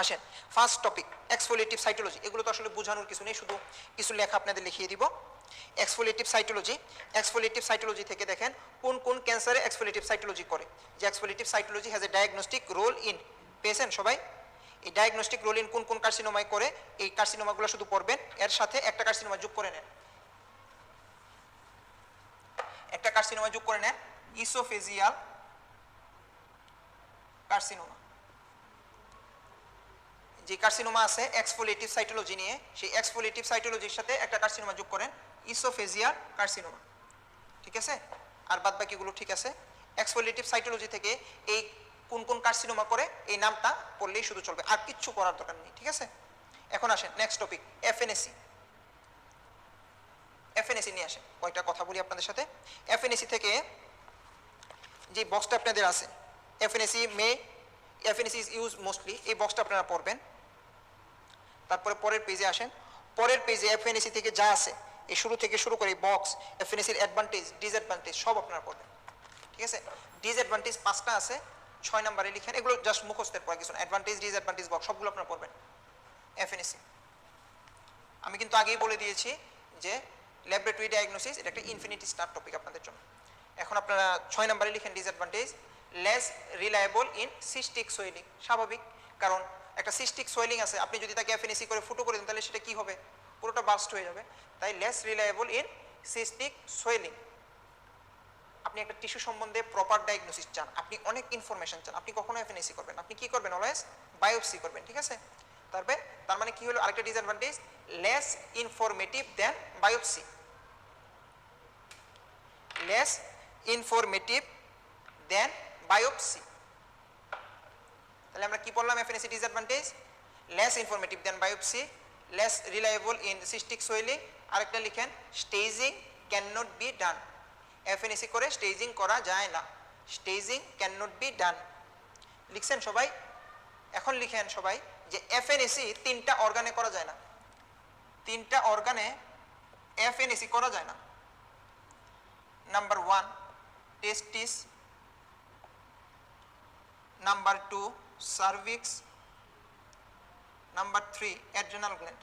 আসেন ফার্স্ট টপিক, এক্সফোলিয়েটিভ সাইটোলজি। এগুলো তো আসলে বোঝানোর কিছু নেই, শুধু কিছু লেখা আপনাদের লিখিয়ে দিব। এক্সফোলিয়েটিভ সাইটোলজি, এক্সফোলিয়েটিভ সাইটোলজি থেকে দেখেন কোন কোন ক্যান্সারে এক্সফোলিয়েটিভ সাইটোলজি করে, যে exfoliative cytology has a diagnostic role in, পেয়েছেন সবাই, এই ডায়াগনস্টিক রোল ইন কোন কোন কার্সিনোমায় করে, এই কার্সিনোমাগুলো শুধু পড়বেন, এর সাথে একটা কার্সিনোমা যোগ করে নেন, একটা কার্সিনোমা যোগ করে নেন, ইসোফেজিয়াল কার্সিনোমা। যে কার্সিনোমা আছে এক্সফোলিয়েটিভ সাইটোলজি নিয়ে, সেই এক্সফোলিয়েটিভ সাইটোলজির সাথে একটা কার্সিনোমা যোগ করেন, ইসোফেজিয়াল কার্সিনোমা, ঠিক আছে। আর বাদ বাকিগুলো ঠিক আছে। এক্সফোলিয়েটিভ সাইটোলজি থেকে এই কোন কোন কার্সিনোমা করে এই নামটা পড়লেই শুধু চলবে, আর কিচ্ছু করার দরকার নেই, ঠিক আছে। এখন আসেন নেক্সট টপিক, এফএনএসি। এফএনএসি নিয়ে আসেন, কয়েকটা কথা বলি আপনাদের সাথে। এফএনএসি থেকে যে বক্সটা আপনাদের আছে, এফএনএসি ইজ ইউজ মোস্টলি, এই বক্সটা আপনারা পড়বেন। তারপরে পরের পেজে আসেন, পরের পেজে এফএনএসি থেকে যা আছে, এই শুরু থেকে শুরু করে বক্স, এফএনএসির অ্যাডভান্টেজ, ডিসঅ্যাডভান্টেজ সব আপনারা পড়বেন, ঠিক আছে। ডিসঅ্যাডভান্টেজ 5টা আছে, 6 নম্বরে লিখেন, এগুলো জাস্ট মুখস্থের পর কিছু, অ্যাডভান্টেজ, ডিসঅ্যাডভান্টেজ বক্স সবগুলো আপনারা পড়বেন। এফএনএসি আমি কিন্তু আগেই বলে দিয়েছি যে ল্যাবরেটরি ডায়াগনোসিস এটা একটা ইনফিনিটি স্টার টপিক আপনাদের জন্য। এখন আপনারা 6 নম্বরে লিখেন disadvantage, less reliable in cystic swelling, স্বাভাবিক, কারণ একটা সিস্টিক সোয়েলিং আছে, আপনি যদি তাকে এফএনএসি করে ফুটো করে দেন তাহলে সেটা কি হবে, পুরোটা বাস্ট হয়ে যাবে, তাই less reliable in cystic swelling. আপনি একটা টিস্যু সম্বন্ধে প্রপার ডায়াগনোসিস চান, আপনি অনেক ইনফরমেশন চান, আপনি কখনো এফএনএসি করবেন, আপনি কি করবেন, অলওয়েজ বায়োপসি করবেন, ঠিক আছে। তার মানে কি হলো, আরেকটা disadvantage, less informative than biopsy, less informative than biopsy. তাহলে আমরা কি বললাম, FNAC disadvantage, less informative than biopsy, less reliable in cystic swelling, আরেকটা লিখেন staging can not be done, FNAC করে স্টেজিং করা যায় না, staging can not be done, লিখছেন সবাই। এখন লিখেন সবাই যে এফএনএসি 3টা অর্গানে করা যায় না, 3টা অর্গানে এফএনএসি করা যায় না। Number 1 testis, number 2 cervix, number 3 adrenal gland.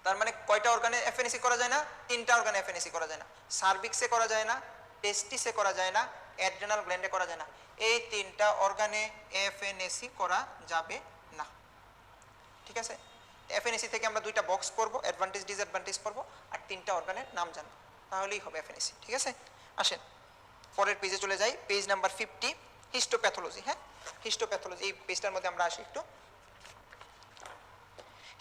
তার মানে কয়টা অর্গানে এফএনএসি করা যায় না, 3টা অর্গানে এফএনএসি করা যায় না, সার্ভিক্সে করা যায় না, টেস্টিসে করা যায় না, অ্যাড্রেনাল গ্ল্যান্ডে করা যায় না, এই 3টা অর্গানে এফএনএসি করা যাবে না, ঠিক আছে। এফএনএসি থেকে আমরা 2টা বক্স করব, অ্যাডভান্টেজ ডিসঅ্যাডভান্টেজ করব, আর 3টা অর্গানের নাম জানবো, তাহলেই হবে এফএনএসি, ঠিক আছে। আসেন পরের পেজে চলে যাই, পেজ নাম্বার 50, হিস্টোপ্যাথোলজি। হ্যাঁ, হিস্টোপ্যাথোলজি, এই পেজটার মধ্যে আমরা আসি একটু।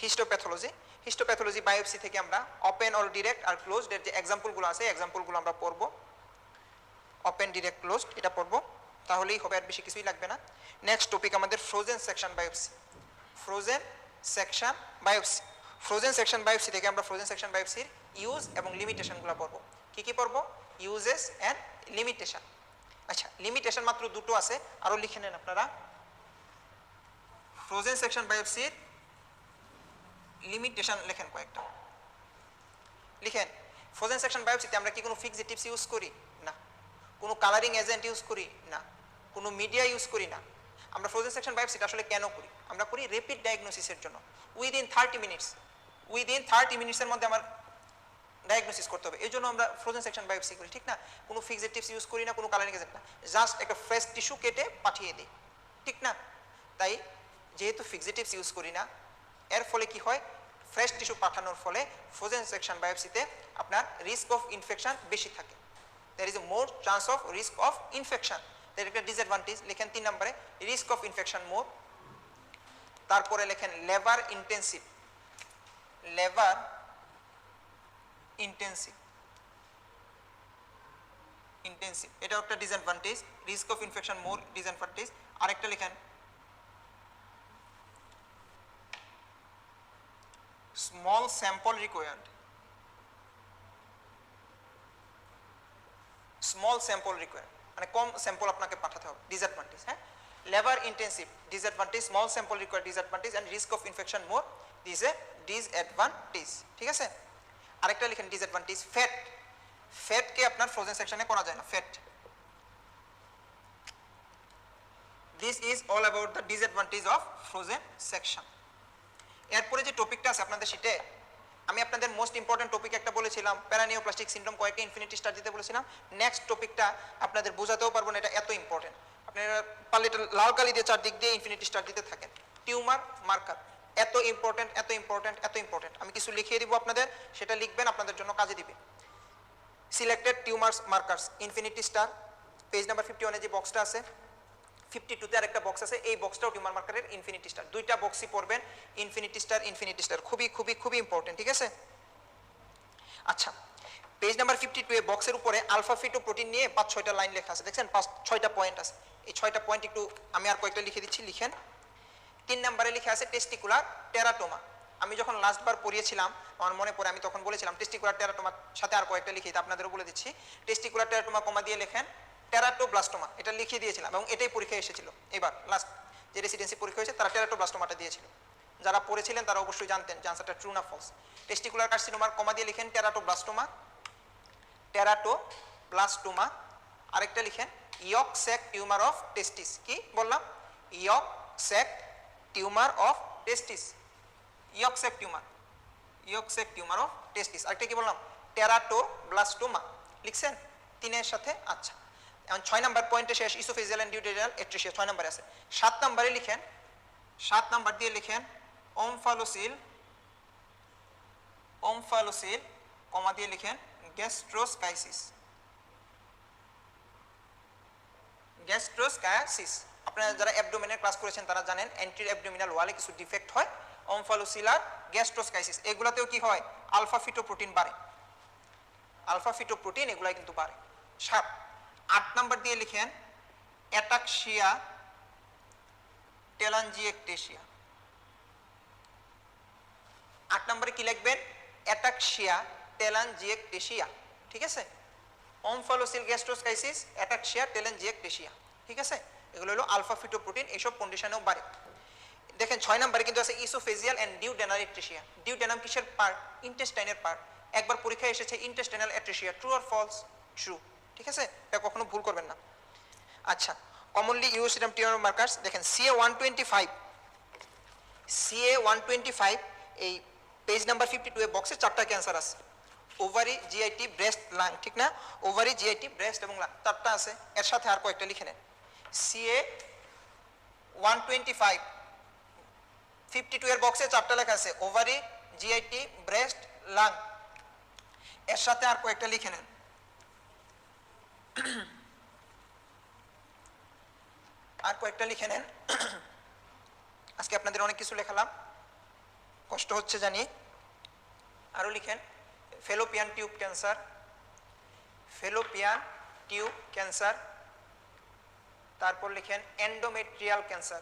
হিস্টোপ্যাথোলজি, হিস্টোপ্যাথোলজি বায়োপসি থেকে আমরা ওপেন অর ডিরেক্ট আর ক্লোজড এর যে এক্সাম্পলগুলো আছে, এক্সাম্পলগুলো আমরা পড়বো, ওপেন ডিরেক্ট ক্লোজড এটা পড়বো, তাহলেই হবে, আর বেশি কিছুই লাগবে না। নেক্সট টপিক আমাদের frozen section biopsy, frozen section biopsy. Frozen section biopsy থেকে আমরা ফ্রোজেন সেকশন বায়োপসির ইউজ এবং লিমিটেশনগুলো পড়বো। কি কি পড়বো, ইউজেস অ্যান্ড লিমিটেশন। আচ্ছা, লিমিটেশন মাত্র 2টো আছে, আরও লিখে নেন আপনারা। ফ্রোজেন সেকশন বায়োপসির লিমিটেশন লেখেন কয়েকটা, লিখেন ফ্রোজেন সেকশন বায়োপসিতে আমরা কি কোনো ফিক্সেটিভস ইউজ করি না, কোনো কালারিং এজেন্ট ইউজ করি না, কোনো মিডিয়া ইউজ করি না। আমরা ফ্রোজেন সেকশন বায়োপসিটা আসলে কেন করি? আমরা করি র্যাপিড ডায়াগনোসিসের জন্য। উইদিন 30 মিনিটসের মধ্যে আমার ডায়াগনোসিস করতে হবে, এই জন্য আমরা ফ্রোজেন সেকশন বায়োপসি করি, ঠিক না? কোনো ফিক্সেটিভস ইউজ করি না, কোনো কালারিং এজেন্ট না, জাস্ট একটা ফ্রেশ টিস্যু কেটে পাঠিয়ে দিই, ঠিক না? তাই যেহেতু ফিক্সেটিভস ইউজ করি না, এর ফলে কি হয়, ফ্রেশ টিস্যু পাঠানোর ফলে ফ্রোজেন সেকশন বায়োপসিতে আপনার রিস্ক অফ ইনফেকশন বেশি থাকে। there is a more chance of risk of infection, there is a disadvantage। লেখেন 3 নম্বরে রিস্ক অফ ইনফেকশন মোর। তারপরে লেখেন লেবার ইন্টেন্সিভ, লেবার ইন্টেন্সিভ, এটা একটা disadvantage, risk of infection more disadvantage. আরেকটা লেখেন small sample required, small sample required মানে কম sample আপনাকে পাঠাতে হবে, ডিসঅ্যাডভান্টেজ। হ্যাঁ, labour intensive disadvantage, small sample required disadvantage, and risk of infection more this A disadvantage, ঠিক আছে? আরেকটা লিখেন ডিসঅ্যাডভান্টেজ ফ্যাট, ফ্যাটকে আপনার ফ্রোজেন সেকশনে করা যায় না, fat. This is all about the disadvantage of frozen section. এরপরে যে টপিকটা আছে আপনাদের শিটে, আমি আপনাদের মোস্ট ইম্পর্টেন্ট টপিক একটা বলেছিলাম, প্যারানিওপ্লাস্টিক সিনড্রোম, কয়েকটা ইনফিনিটি স্টার দিতে বলেছিলাম। নেক্সট টপিকটা আপনাদের বোঝাতেও পারবো না, এটা এত ইম্পর্টেন্ট, আপনারা পারলে এটা লাল কালি দিয়ে চারদিক দিয়ে ইনফিনিটি স্টার দিতে থাকেন। টিউমার মার্কার এত ইম্পর্টেন্ট, এত ইম্পর্টেন্ট, এত ইম্পর্টেন্ট। আমি কিছু লিখিয়ে দিব আপনাদের, সেটা লিখবেন, আপনাদের জন্য কাজে দিবে। Selected tumours markers, infinity star, page number 51 যে বক্সটা আছে, 52-তে আরেকটা বক্স আছে, এই বক্সটাও টিউমার মার্কারের ইনফিনিটি স্টার, দুইটা বক্সই পড়বেন, ইনফিনিটি স্টার, ইনফিনিটি স্টার, খুবই খুবই খুবই ইম্পর্টেন্ট, ঠিক আছে? আচ্ছা, পেজ নাম্বার 52 এ বক্সের উপরে আলফা ফিটোপ্রোটিন নিয়ে 5-6টা লাইন লেখা আছে, দেখছেন? 5-6টা পয়েন্ট আছে, এই 6টা পয়েন্ট একটু আমি আর কয়েকটা লিখে দিচ্ছি, লিখেন। 3 নম্বরে লেখা আছে টেস্টিকুলার টেরাটোমা। আমি যখন লাস্টবার পড়িয়েছিলাম আমার মনে পড়ে, আমি তখন বলেছিলাম টেস্টিকুলার টেরাটোমার সাথে আর কয়েকটা লিখে, আপনাদেরও বলে দিচ্ছি। টেস্টিকুলার টেরাটোমা কমা দিয়ে লেখেন টেরাটোব্লাস্টোমা, এটা লিখিয়ে দিয়েছিলাম এবং এটাই পরীক্ষায় এসেছিল। এবার লাস্ট যে রেসিডেন্সি পরীক্ষা হয়েছে তারা টেরাটোব্লাস্টোমাটা দিয়েছিল, যারা পড়েছিলেন তারা অবশ্যই জানতেন যে আনসারটা ট্রু না ফলস। টেস্টিকুলার কার্সিনোমার কমা দিয়ে লিখেন টেরাটোব্লাস্টোমা, টেরাটোব্লাস্টোমা। আরেকটা লিখেন yolk sac tumour of testis, কি বললাম? Yolk sac tumour of testis, yolk sac tumour, yolk sac tumour of testis. আরেকটা কি বললাম? টেরাটোব্লাস্টোমা, লিখছেন 3-এর সাথে? আচ্ছা, এখন 6 নাম্বার পয়েন্টে শেষ, ইসোফেজিয়াল এন্ড ডিউটেরিয়াল এট্রেসিয়া 6 নম্বরে আছে। 7 নম্বরে লিখেন, 7 নাম্বার দিয়ে লিখেন ওমফালোসিল, ওমফালোসিল কমা দিয়ে লিখেন গ্যাস্ট্রোস্কাইসিস, গ্যাস্ট্রোস্কাইসিস। আপনারা যারা অ্যাবডোমেনের ক্লাস করেছেন তারা জানেন অ্যান্টির অ্যাবডোমিনাল ওয়ালে কিছু ডিফেক্ট হয়, ওমফালোসিলার গ্যাস্ট্রোস্কাইসিস, এগুলাতেও কি হয়? আলফা ফিটোপ্রোটিন বাড়ে, আলফা ফিটোপ্রোটিন এগুলাই কিন্তু বাড়ে। 8 নাম্বার দিয়ে লিখেন অ্যাটাক্সিয়া টেলাঞ্জিয়েকটেসিয়া। 8 নম্বরে কি লিখবেন? অ্যাটাক্সিয়া টেলাঞ্জিয়েকটেসিয়া, ঠিক আছে? ওমফালোসিল গ্যাস্ট্রোস্কাইসিস, অ্যাটাক্সিয়া টেলাঞ্জিয়েকটেসিয়া, ঠিক আছে? এগুলো হলো আলফা ফিটোপ্রোটিন, এইসব কন্ডিশনেও বাড়ে। দেখেন 6 নম্বরে কিন্তু আছে oesophageal and duodenal atresia. Duodenum কিসের পার্ট? ইন্টেস্টাইনের পার্ট। একবার পরীক্ষায় এসেছে intestinal atresia, true or false? True, ঠিক আছে? এটা কখনো ভুল করবেন না। আচ্ছা, কমনলি ইউজড টিউমার মার্কার্স দেখেন CA-125, CA-125 এই পেজ নাম্বার 52 এ বক্সে 4টা ক্যান্সার আছে, ওভারি, জিআইটি, ব্রেস্ট, লাং, ঠিক না? ওভারি, জিআইটি, ব্রেস্ট এবং লাং 4টা আছে, এর সাথে আর কয়েকটা লিখে নেন। CA-125 52 এর বক্সে 4টা লেখা আছে, ওভারি, জিআইটি, ব্রেস্ট, লাং, এর সাথে আর কয়েকটা লিখে নেন। আর কয়েকটা লিখে নেন। আজকে আপনাদের অনেক কিছু লেখালাম, কষ্ট হচ্ছে জানি, আরও লিখেন fallopian tube cancer, fallopian tube cancer. তারপর লিখেন endometrial cancer,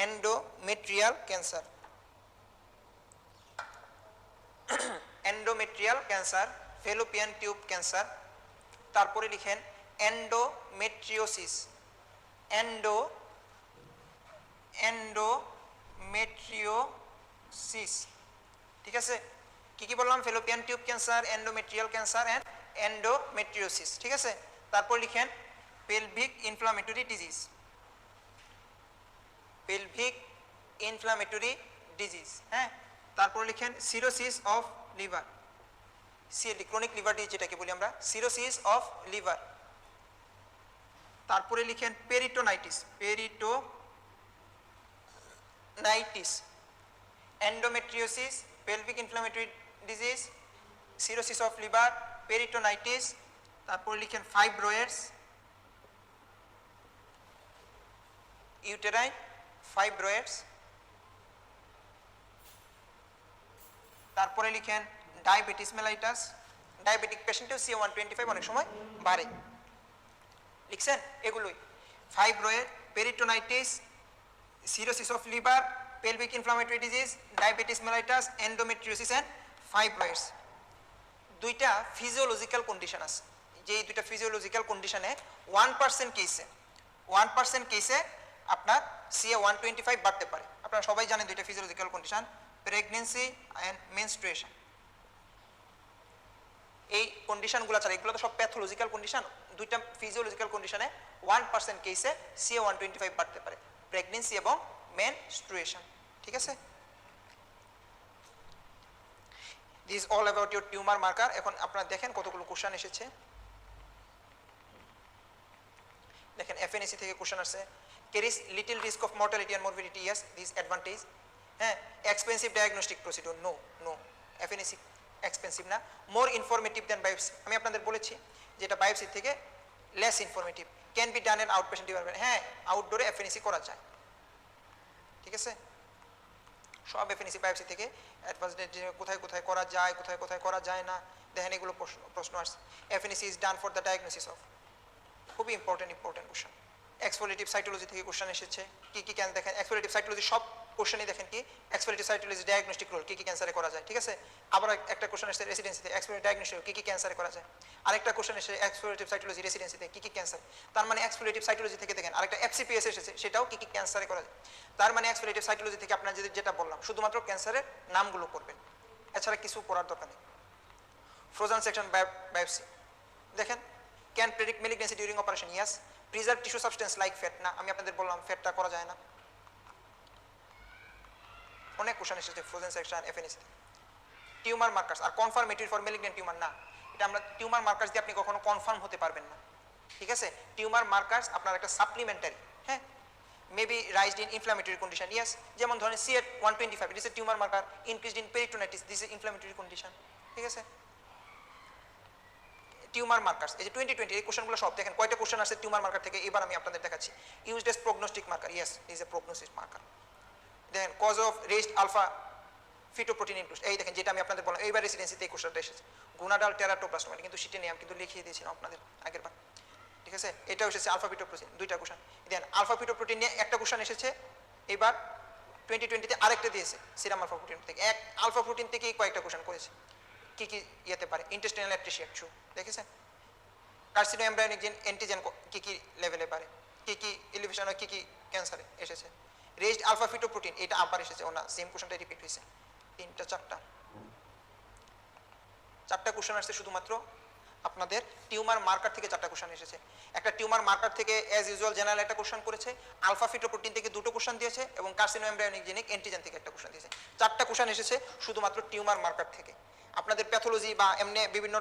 endometrial cancer, endometrial cancer, fallopian tube cancer. তারপরে লিখেন এন্ডোমেট্রিওসিস, এন্ডোমেট্রিওসিস। ঠিক আছে, কি কি বললাম? Fallopian tube cancer, endometrial cancer and endometriosis. ঠিক আছে, তারপর লিখেন pelvic inflammatory disease, pelvic inflammatory disease. হ্যাঁ, তারপর লিখেন cirrhosis of liver, CLD chronic liver disease যেটাকে বলি আমরা, সিরোসিস অফ লিভার। তারপরে লিখেন peritonitis, peritonitis, endometriosis, pelvic inflammatory disease, cirrhosis of liver, peritonitis. তারপর লিখেন ফাইব্রয়েডস, ইউটেরাইন ফাইব্রয়েডস। তারপরে লিখেন ডায়াবেটিস মেলাইটাস, ডায়াবেটিক পেশেন্টেও CA-125 অনেক সময় বাড়ে। লিখছেন এগুলোই, fibroid, peritonitis, cirrhosis of liver, pelvic inflammatory disease, diabetes mellitus, endometriosis and fibroids. দুইটা ফিজিওলজিক্যাল কন্ডিশন আছে, যেই দুইটা ফিজিওলজিক্যাল কন্ডিশনে 1% কেসে 1% কেসে আপনার CA-125 বাড়তে পারে। আপনারা সবাই জানেন দুইটা physiological condition, pregnancy and menstruation. এই কন্ডিশনগুলো ছাড়া, এগুলো তো সব প্যাথোলজিক্যাল কন্ডিশন, দুইটা ফিজিওলজিক্যাল কন্ডিশনে 1% কেসে CA-125 বাড়তে পারে, প্রেগনেন্সি এবং মেনস্ট্রুয়েশন। ঠিক আছে, this all about your tumour marker. এখন আপনারা দেখেন কতগুলো কোশ্চেন এসেছে। দেখেন FNAC থেকে কোশ্চেন আসছে, carries little risk of mortality and morbidity, yes, this advantage. হ্যাঁ, expensive diagnostic procedure, no, FNAC expensive না। মোর ইনফরমেটিভ দেন বায়োপসি, আমি আপনাদের বলেছি যে এটা বায়োপসি থেকে less informative. Can be done N out patient department, হ্যাঁ আউটডোরে FNAC করা যায়। ঠিক আছে, সব FNAC বায়োপসি থেকে অ্যাডভান্স কোথায় কোথায় করা যায়, কোথায় কোথায় করা যায় না, দেখেন এগুলো প্রশ্ন আসছে। FNAC is done for the diagnosis of, খুবই ইম্পর্টেন্ট কোশ্চেন। এক্সফোলিয়েটিভ সাইটোলজি থেকে কোশ্চেন এসেছে, কি কি ক্যান দেখেন এক্সফোলিয়েটিভ সাইটোলজি সব কোশ্চেনই দেখেন কি এক্সফোলিয়েটিভ সাইটোলজি ডায়াগনস্টিক রোল, কি কি ক্যান্সারে করা যায়। ঠিক আছে, আবার একটা কোশ্চেন এসেছে রেসিডেন্সিতে এক্সফোলিয়েটিভ ডায়াগনস্টিক কি কি ক্যান্সারে করা যায়। আরেকটা কোশ্চেন এসেছে এক্সফোলিয়েটিভ সাইটোলজি রেসিডেন্সিতে কি কি ক্যান্সার, তার মানে এক্সফোলিয়েটিভ সাইটোলজি থেকে দেখেন আরেকটা FCPS এসেছে, সেটাও কি কি ক্যান্সারে করা যায়। তার মানে এক্সফোলিয়েটিভ সাইটোলজি থেকে আপনার যেটা বললাম শুধুমাত্র ক্যান্সারের নামগুলো করবেন, এছাড়া কিছু করার দরকার নেই। ফ্রোজেন সেকশন বায়োপসি দেখেন, can predict malignancy during operation, yes. Preserve tissue substance like fat, না, আমি আপনাদের বললাম ফ্যাটটা করা যায় না। অনেক কোশ্চেন এসেছে frozen section FNAC। Tumour markers আর কনফার্মেটরি ফর ম্যালিগন্যান্ট টিউমার, না, এটা আমরা টিউমার মার্কার্স দিয়ে আপনি কখনো কনফার্ম হতে পারবেন না। ঠিক আছে, টিউমার মার্কার্স আপনার একটা সাপ্লিমেন্টারি, হ্যাঁ, maybe raised in inflammatory condition, yes. যেমন ধরেন CA-125 it is a tumour marker, increased in peritonitis, this is inflammatory condition. ঠিক আছে, টিউমার মার্কার্স, এই যে 2020 এই কোশ্চেনগুলো সব দেখেন কয়টা কোশ্চেন আছে টিউমার মার্কার থেকে, এবার আমি আপনাদের দেখাচ্ছি। Used S prognostic marker, yes is a prognosis marker. দেখেন cause of raised alpha fetoprotein ইনক্লুজ, এই দেখেন যেটা আমি আপনাদের বললাম, এইবার রেসিডেন্সিতে এই কোশ্চেনটা এসেছে, গুনাডাল টেরাটোপ্লাস্টোমা, কিন্তু সেটা নিয়ে আমি কিন্তু লিখিয়ে দিয়েছিলাম আপনাদের আগের বার। ঠিক আছে, এটাও এসেছে আলফা ফিটোপ্রোটিন, দুইটা কোশ্চেন। দেখেন আলফা ফিটোপ্রোটিন নিয়ে একটা কোশ্চেন এসেছে, এবার 2020-তে আরেকটা দিয়েছে সিরাম আলফা প্রোটিন থেকে, এক আলফা প্রোটিন থেকেই কয়েকটা কোশ্চেন করেছে। কি কি ইয়েতে পারে, ইন্টেস্টিনাল অ্যাট্রিশিয়া, দেখেছেন। কার্সিনো এমব্রায়োনিক অ্যান্টিজেন কি কি লেভেলে পারে, কি কি এলিভেশন, কি কি ক্যান্সারে এসেছে। রেজড আলফা ফিটোপ্রোটিন, এটা আবার এসেছে, ও না সেম কোশ্চেনটা রিপিট হয়েছে, চারটা কোশ্চেন আসছে শুধুমাত্র আপনাদের টিউমার মার্কার থেকে, চারটা কোশ্চেন এসেছে। একটা টিউমার মার্কার থেকে অ্যাজ ইউজুয়াল জেনারেল একটা কোশ্চেন করেছে, আলফা ফিটোপ্রোটিন থেকে দুটো কোশ্চেন দিয়েছে এবং কার্সিনো এমব্রায়োনিক অ্যান্টিজেন থেকে একটা কোশ্চেন দিয়েছে। চারটা কোশ্চেন এসেছে শুধুমাত্র টিউমার মার্কার থেকে। আপনাদের প্যাথোলজি বা এমনি বিভিন্ন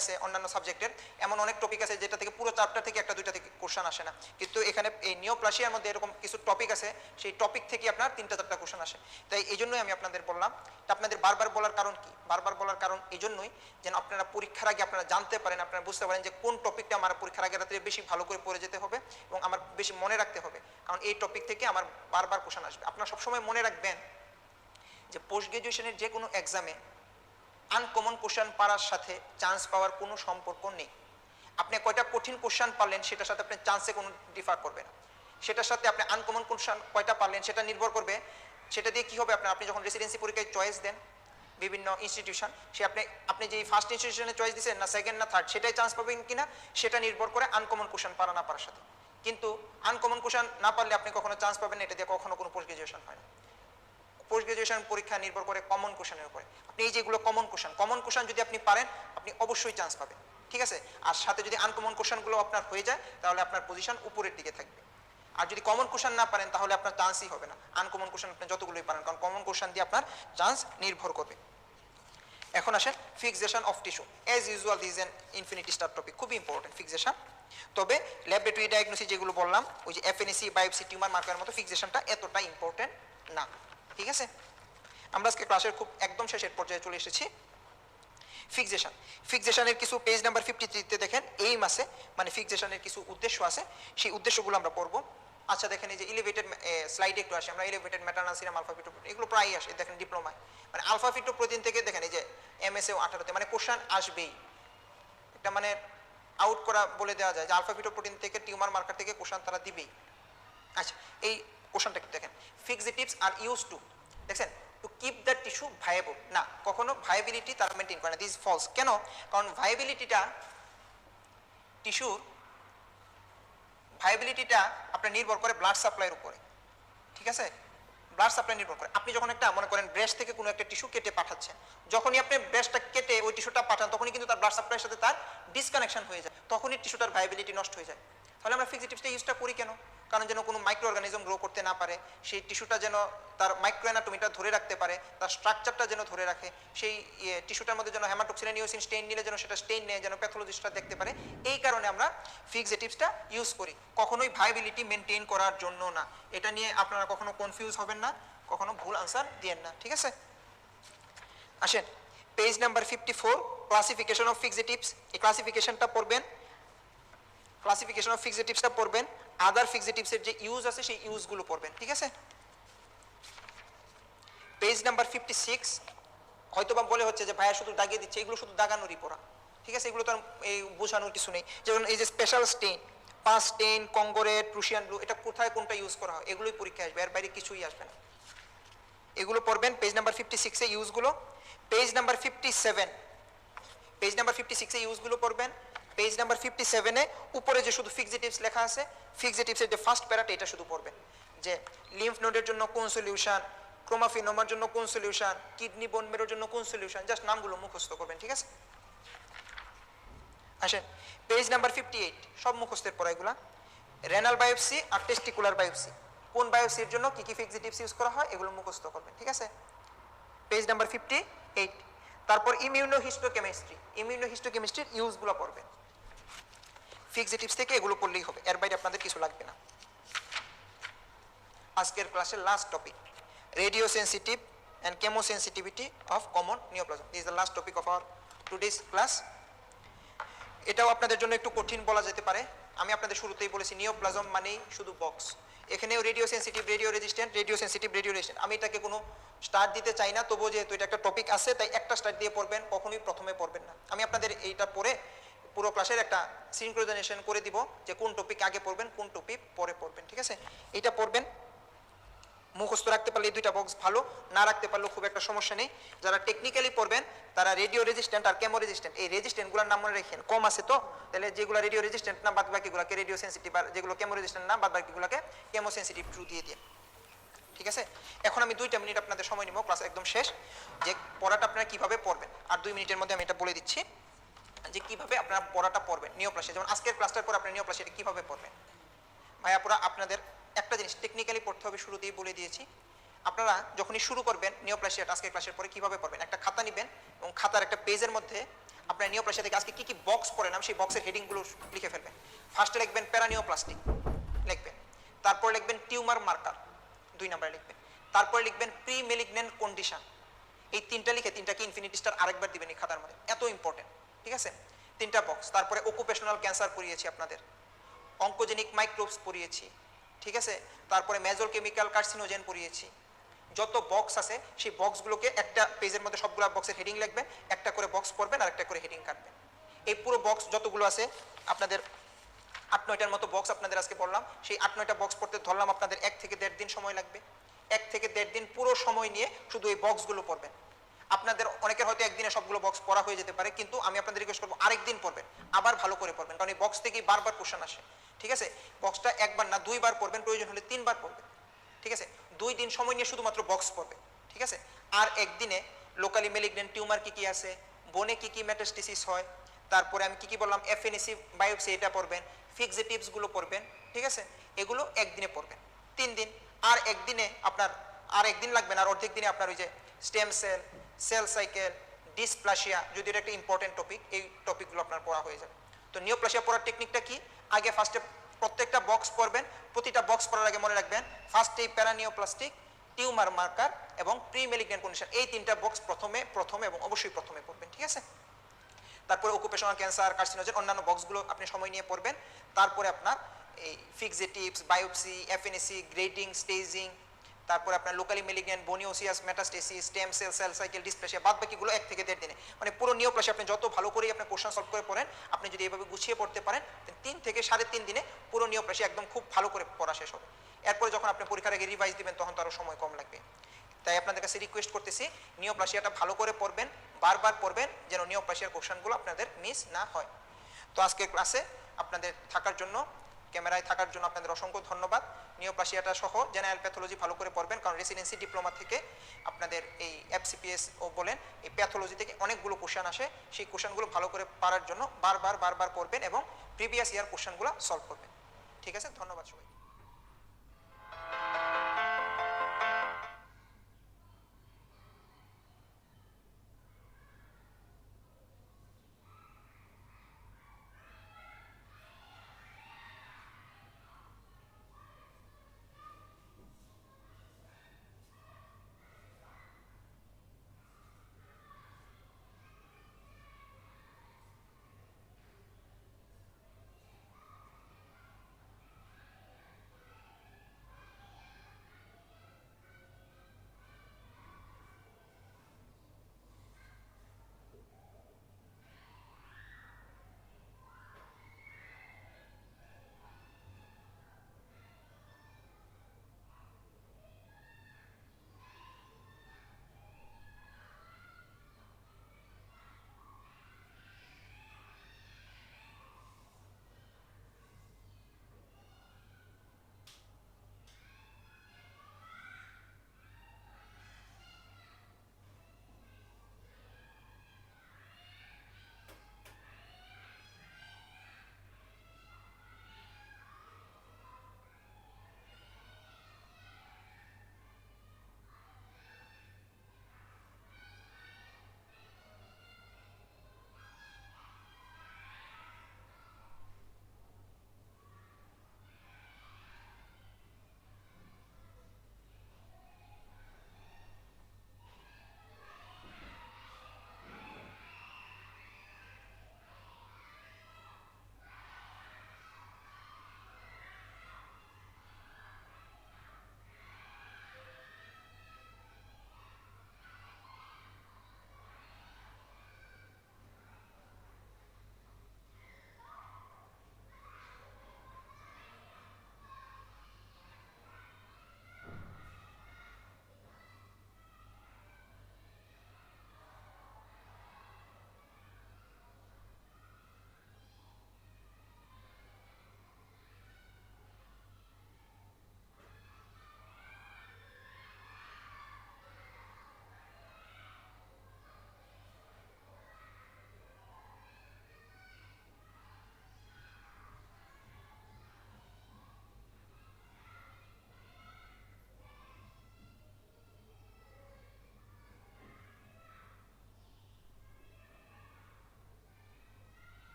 আছে অন্যান্য সাবজেক্টের এমন অনেক টপিক আছে যেটা থেকে পুরো চারটা থেকে একটা দুইটা থেকে কোশ্চেন আসে না, কিন্তু এখানে এই নিওপ্লাসিয়ার মধ্যে এরকম কিছু টপিক আছে, সেই টপিক থেকে আপনার তিনটা চারটা কোশ্চেন আসে। তাই এই জন্যই আমি আপনাদের বললাম, আপনাদের বারবার বলার কারণ কি, বারবার বলার কারণ এই জন্যই যেন আপনারা পরীক্ষার আগে আপনারা জানতে পারেন, আপনারা বুঝতে পারেন যে কোন টপিকটা আমার পরীক্ষার আগে রাত্রে বেশি ভালো করে পড়ে যেতে হবে এবং আমার বেশি মনে রাখতে হবে, কারণ এই টপিক থেকে আমার বারবার কোশ্চেন আসবে। আপনারা সবসময় মনে রাখবেন যে পোস্ট গ্রাজুয়েশনের যে কোনো এক্সামে আনকমন কোশ্চেন পারার সাথে চান্স পাওয়ার কোনো সম্পর্ক নেই। আপনি কয়টা কঠিন কোশ্চেন পারলেন সেটার সাথে আপনার চান্সে কোনো ডিফার করবে না, সেটার সাথে আপনি আনকমন কোশ্চেন কয়টা পারলেন সেটা নির্ভর করবে। সেটা দিয়ে কী হবে, আপনি যখন রেসিডেন্সি পরীক্ষায় চয়েস দেন বিভিন্ন ইনস্টিটিউশন, সে আপনি যে ফার্স্ট ইনস্টিটিউশনে চয়েস দিচ্ছেন না সেকেন্ড না থার্ড, সেটাই চান্স পাবেন কিনা সেটা নির্ভর করে আনকমন কোশ্চেন পারা না পারার সাথে। কিন্তু আনকমন কোশ্চেন না পারলে আপনি কখনো চান্স পাবেন না, এটা দিয়ে কখনো কোনো পোস্ট গ্রাজুয়েশন হয় না। পোস্ট গ্রাজুয়েশন পরীক্ষা নির্ভর করে কমন কোশ্চেনের উপরে। আপনি এই যেগুলো কমন কোশ্চেন যদি আপনি পারেন আপনি অবশ্যই চান্স পাবেন, ঠিক আছে। আর সাথে যদি আনকমন কোশ্চেনগুলো আপনার হয়ে যায় তাহলে আপনার পজিশন উপরের দিকে থাকবে। আর যদি কমন কোশ্চেন না পারেন তাহলে আপনার চান্সই হবে না। আনকমন কোশ্চেন আপনি যতগুলোই পারেন, কারণ কমন কোশ্চেন দিয়ে আপনার চান্স নির্ভর করবে। এখন আসেন fixation of tissue. As usual this N infinity star topic, খুবই ইম্পর্টেন্ট ফিক্সেশন। তবে ল্যাবরেটরি ডায়াগনোসিস যেগুলো বললাম, ওই যে এফএনএসি, বায়োপসি, টিউমার মার্কারের মতো ফিক্সেশনটা এতটা ইম্পর্টেন্ট না, ঠিক আছে। আমরা আজকে ক্লাসের খুব একদম শেষের পর্যায়ে চলে এসেছি। ফিক্সেশনের কিছু পেজ নাম্বার 53-তে দেখেন এইম আছে, মানে ফিক্সেশনের কিছু উদ্দেশ্য আছে, সেই উদ্দেশ্যগুলো আমরা পড়বো। আচ্ছা দেখেন এই যে ইলেভেটেড স্লাইডে একটু আসে, আমরা elevated maternal serum alpha fetoprotein এগুলো প্রায়ই আসে দেখেন ডিপ্লোমায়। মানে আলফা ফিটোপ্রোটিন থেকে দেখেন এই যে এমএসএ 18তে মানে কোশ্চেন আসবেই, একটা মানে আউট করা বলে দেওয়া যায় যে আলফা ফিটোপ্রোটিন থেকে টিউমার মার্কার থেকে কোশ্চেন তারা দিবেই। আচ্ছা এই কোশ্চেনটা একটু দেখেন, ফিক্সেটিভস আর ইউজ টু, দেখছেন, to keep the tissue viable. না, কখনো ভায়াবিলিটি তারা মেনটেন করে না, দিস ফলস। কেন? কারণ ভায়াবিলিটিটা টিস্যুর ভায়াবিলিটিটা আপনার নির্ভর করে ব্লাড সাপ্লাইয়ের উপরে, ঠিক আছে। ব্লাড সাপ্লাই নির্ভর করে। আপনি যখন একটা মনে করেন ব্রেস্ট থেকে কোনো একটা টিস্যু কেটে পাঠাচ্ছেন, যখনই আপনি ব্রেস্টটা কেটে ওই টিস্যুটা পাঠান তখনই কিন্তু তার ব্লাড সাপ্লাইয়ের সাথে তার ডিসকানেকশন হয়ে যায়, তখনই টিস্যুটার ভায়াবিলিটি নষ্ট হয়ে যায়। তাহলে আমরা ফিক্সেটিভসটা ইউজটা করি কেন? কারণ যেন কোনো মাইক্রো অর্গানিজম গ্রো করতে না পারে, সেই টিস্যুটা যেন তার মাইক্রো অ্যানাটমিটা ধরে রাখতে পারে, তার স্ট্রাকচারটা যেন ধরে রাখে, সেই টিস্যুটার মধ্যে যেন হেমাটোক্সিন নিওসিন স্টেইন নিলে যেন সেটা স্টেইন নেয়, যেন প্যাথোলজিস্টরা দেখতে পারে। এই কারণে আমরা ফিক্সেটিভসটা ইউজ করি, কখনোই ভায়াবিলিটি মেনটেন করার জন্য না। এটা নিয়ে আপনারা কখনো কনফিউজ হবেন না, কখনো ভুল আনসার দিয়েন না, ঠিক আছে। আসেন পেজ নাম্বার 54, ক্লাসিফিকেশন অফ ফিক্সেটিভস। এই ক্লাসিফিকেশনটা পড়বেন, ক্লাসিফিকেশন অফ ফিক্সেটিভসটা পড়বেন, আদার ফিক্সেটিভসের যে ইউজ আছে সেই ইউজগুলো পড়বেন, ঠিক আছে। পেজ নাম্বার 56, হয়তো বা বলে হচ্ছে যে ভাইয়া শুধু দাগিয়ে দিচ্ছে, এগুলো শুধু দাগানোরই পড়া, ঠিক আছে, এগুলো তো এই বোঝানোর কিছু নেই। যেমন এই যে স্পেশাল স্টেইন, পাঁচ স্টেইন, কঙ্গোরেট, প্রুশিয়ান ব্লু, এটা কোথায় কোনটা ইউজ করা হয় এগুলোই পরীক্ষায় আসবে, এর বাইরে কিছুই আসবে না। এগুলো পড়বেন পেজ নাম্বার 56-এ ইউজগুলো। পেজ নাম্বার 57, পেজ নাম্বার 56-এ ইউজগুলো পড়বেন। পেজ নাম্বার 57-এ উপরে যে শুধু ফিক্সেটিভস লেখা আছে, ফিক্সেটিভসের যে ফার্স্ট প্যারাটা এটা শুধু পড়বেন, যে লিম্ফ নোডের জন্য কোন সলিউশন, ক্রোমাফিনোমার জন্য কোন সলিউশন, কিডনি বোন মেরোর জন্য কোন সলিউশন, জাস্ট নামগুলো মুখস্থ করবেন, ঠিক আছে। আসেন পেজ নাম্বার 58, সব মুখস্থের পড়া এগুলা। রেনাল বায়োপসি আর টেস্টিকুলার বায়োপসি, কোন বায়োপসির জন্য কি কি ফিক্সেটিভস ইউজ করা হয় এগুলো মুখস্থ করবেন, ঠিক আছে। Page number 58। তারপর ইমিউনোহিস্টোকেমিস্ট্রি, ইমিউনোহিস্টোকেমিস্ট্রির ইউজগুলো পড়বেন। ফিক্সেটিভস থেকে এগুলো পড়লেই হবে, এর বাইরে আপনাদের কিছু লাগবে না। আজকের ক্লাসের last topic, radio sensitive and chemosensitivity of common neoplasm. This is the last topic of our today's class. এটাও আপনাদের জন্য একটু কঠিন বলা যেতে পারে। আমি আপনাদের শুরুতেই বলেছি নিওপ্লাজম মানেই শুধু বক্স, এখানেও radio sensitive, radio resistant, radio sensitive, radio resistant. আমি এটাকে কোনো স্টার্ট দিতে চাই না, তবুও যেহেতু এটা একটা টপিক আছে তাই একটা স্টার্ট দিয়ে পড়বেন, কখনোই প্রথমে পড়বেন না। আমি আপনাদের এইটা পড়ে পুরো ক্লাসের একটা সিনক্রোনাইজেশন করে দিব যে কোন টপিক আগে পড়বেন, কোন টপিক পরে পড়বেন, ঠিক আছে। এটা পড়বেন, মুখস্থ রাখতে পারলে এই দুইটা বক্স ভালো, না রাখতে পারলেও খুব একটা সমস্যা নেই। যারা টেকনিক্যালি পড়বেন তারা রেডিও রেজিস্ট্যান্ট আর কেমো রেজিস্ট্যান্ট, এই রেজিস্ট্যান্টগুলোর নাম মনে রাখেন, কম আছে তো, তাহলে যেগুলো রেডিও রেজিস্ট্যান্ট না বাদ বাকিগুলোকে রেডিও সেন্সিটিভ, আর যেগুলো কেমো রেজিস্ট্যান্ট না বাদ বাকিগুলোকে কেমো সেন্সিটিভ ট্রু দিয়ে দিয়ে, ঠিক আছে। এখন আমি 2টা মিনিট আপনাদের সময় নিব, ক্লাস একদম শেষ, যে পড়াটা আপনারা কিভাবে পড়বেন। আর 2 মিনিটের মধ্যে আমি এটা বলে দিচ্ছি যে কিভাবে আপনারা পড়াটা পড়বেন নিওপ্লাসে। যেমন আজকের ক্লাসটার পর আপনি নিওপ্লাসে এটা কিভাবে পড়বেন। ভাইয়া পুরা আপনাদের একটা জিনিস টেকনিক্যালি পড়তে হবে, শুরুতেই বলে দিয়েছি। আপনারা যখনই শুরু করবেন নিওপ্লাসিয়াটা আজকের ক্লাসের পরে কিভাবে পড়বেন, একটা খাতা নেবেন এবং খাতার একটা পেজের মধ্যে আপনার নিওপ্লাসিয়া থেকে আজকে কি কি বক্স পড়েন সেই বক্সের হেডিংগুলো লিখে ফেলবেন। ফার্স্টে লিখবেন প্যারানিওপ্লাস্টিক লিখবেন, তারপর লিখবেন টিউমার মার্কার 2 নম্বরে লিখবেন, তারপরে লিখবেন প্রি মেলিগন্যান্ট কন্ডিশন। এই 3টা লিখে 3টাকে ইনফিনিটি স্টার আরেকবার দিবেন এই খাতার মধ্যে, এত ইম্পর্টেন্ট, ঠিক আছে। 3টা বক্স। তারপরে অকুপেশনাল ক্যান্সার পড়িয়েছি আপনাদের, অঙ্কোজেনিক মাইক্রোবস পড়িয়েছি, ঠিক আছে। তারপরে মেজর কেমিক্যাল কার্সিনোজেন পড়িয়েছি। যত বক্স আছে সেই বক্সগুলোকে একটা পেজের মধ্যে সবগুলো বক্সের হেডিং লিখবেন, একটা করে বক্স পড়বেন আর একটা করে হেডিং কাটবেন। এই পুরো বক্স যতগুলো আছে আপনাদের 8-9টার মতো বক্স আপনাদের আজকে বললাম, সেই 8-9টা বক্স পড়তে ধরলাম আপনাদের 1 থেকে 1.5 দিন সময় লাগবে। 1 থেকে 1.5 দিন পুরো সময় নিয়ে শুধু এই বক্সগুলো পড়বেন। আপনাদের অনেকের হয়তো একদিনে সবগুলো বক্স পড়া হয়ে যেতে পারে, কিন্তু আমি আপনাদের রিকোয়েস্ট করবো আরেকদিন পড়বেন, আবার ভালো করে পড়বেন, কারণ এই বক্স থেকেই বারবার কোশ্চেন আসে, ঠিক আছে। বক্সটা একবার না 2বার পড়বেন, প্রয়োজন হলে 3বার পড়বেন, ঠিক আছে। 2 দিন সময় নিয়ে শুধুমাত্র বক্স পড়বে, ঠিক আছে। আর একদিনে লোকালি মেলিগন্যান্ট টিউমার কি কি আছে, বোনে কি কি মেটাস্টেসিস হয়, তারপরে আমি কি কি বললাম এফএনএসি বায়োপসি এটা পড়বেন, ফিক্সেটিভসগুলো পড়বেন, ঠিক আছে, এগুলো একদিনে পড়বেন 3 দিন। আর একদিনে আপনার আর একদিন লাগবে না, আর অর্ধেক দিনে আপনার ওই যে stem cell, cell cycle, dysplasia, যদি এটা একটা ইম্পর্টেন্ট টপিক, এই টপিকগুলো আপনার পড়া হয়ে যাবে। তো নিওপ্লাসিয়া পড়ার টেকনিকটা কি, আগে ফার্স্টে প্রত্যেকটা বক্স পড়বেন, প্রতিটা বক্স পড়ার আগে মনে রাখবেন ফার্স্টে প্যারানিওপ্লাস্টিক, টিউমার মার্কার এবং প্রি মেলিগন্যান্ট কন্ডিশন, এই 3টা বক্স প্রথমে এবং অবশ্যই প্রথমে পড়বেন, ঠিক আছে। তারপরে অকুপেশনাল ক্যান্সার, কার্সিনোজেন, অন্যান্য বক্সগুলো আপনি সময় নিয়ে পড়বেন। তারপরে আপনার এই fixatives, biopsy, FNAC, grading, staging, তারপরে আপনার লোকালি মেলিগন্যান্ট, বোনিওসিয়াস, metastasis, stem cell, cell cycle, dysplasia, বাদ বাকিগুলো 1 থেকে 1.5 দিনে। মানে পুরো নিওপ্লাসিয়া আপনি যত ভালো করেই আপনি কোশ্চেন সলভ করে পড়েন, আপনি যদি এভাবে গুছিয়ে পড়তে পারেন 3 থেকে 3.5 দিনে পুরো নিওপ্লাসিয়া একদম খুব ভালো করে পড়া শেষ হবে। এরপরে যখন আপনি পরীক্ষার আগে রিভাইজ দিবেন তখন তো আরও সময় কম লাগবে। তাই আপনাদের কাছে রিকোয়েস্ট করতেছি নিওপ্লাসিয়াটা ভালো করে পড়বেন, বারবার পড়বেন, যেন নিওপ্লাসিয়ার কোশ্চেনগুলো আপনাদের মিস না হয়। তো আজকের ক্লাসে আপনাদের থাকার জন্য, ক্যামেরায় থাকার জন্য আপনাদের অসংখ্য ধন্যবাদ। নিওপ্লাসিয়াটা সহ জেনারেল প্যাথোলজি ভালো করে পড়বেন, কারণ রেসিডেন্সি ডিপ্লোমা থেকে আপনাদের এই এফসিপিএস ও বলেন এই প্যাথোলজি থেকে অনেকগুলো কোশ্চেন আসে, সেই কোশ্চেনগুলো ভালো করে পারার জন্য বারবার পড়বেন এবং প্রিভিয়াস ইয়ার কোশ্চেনগুলো সলভ করবেন। ঠিক আছে, ধন্যবাদ সবাই।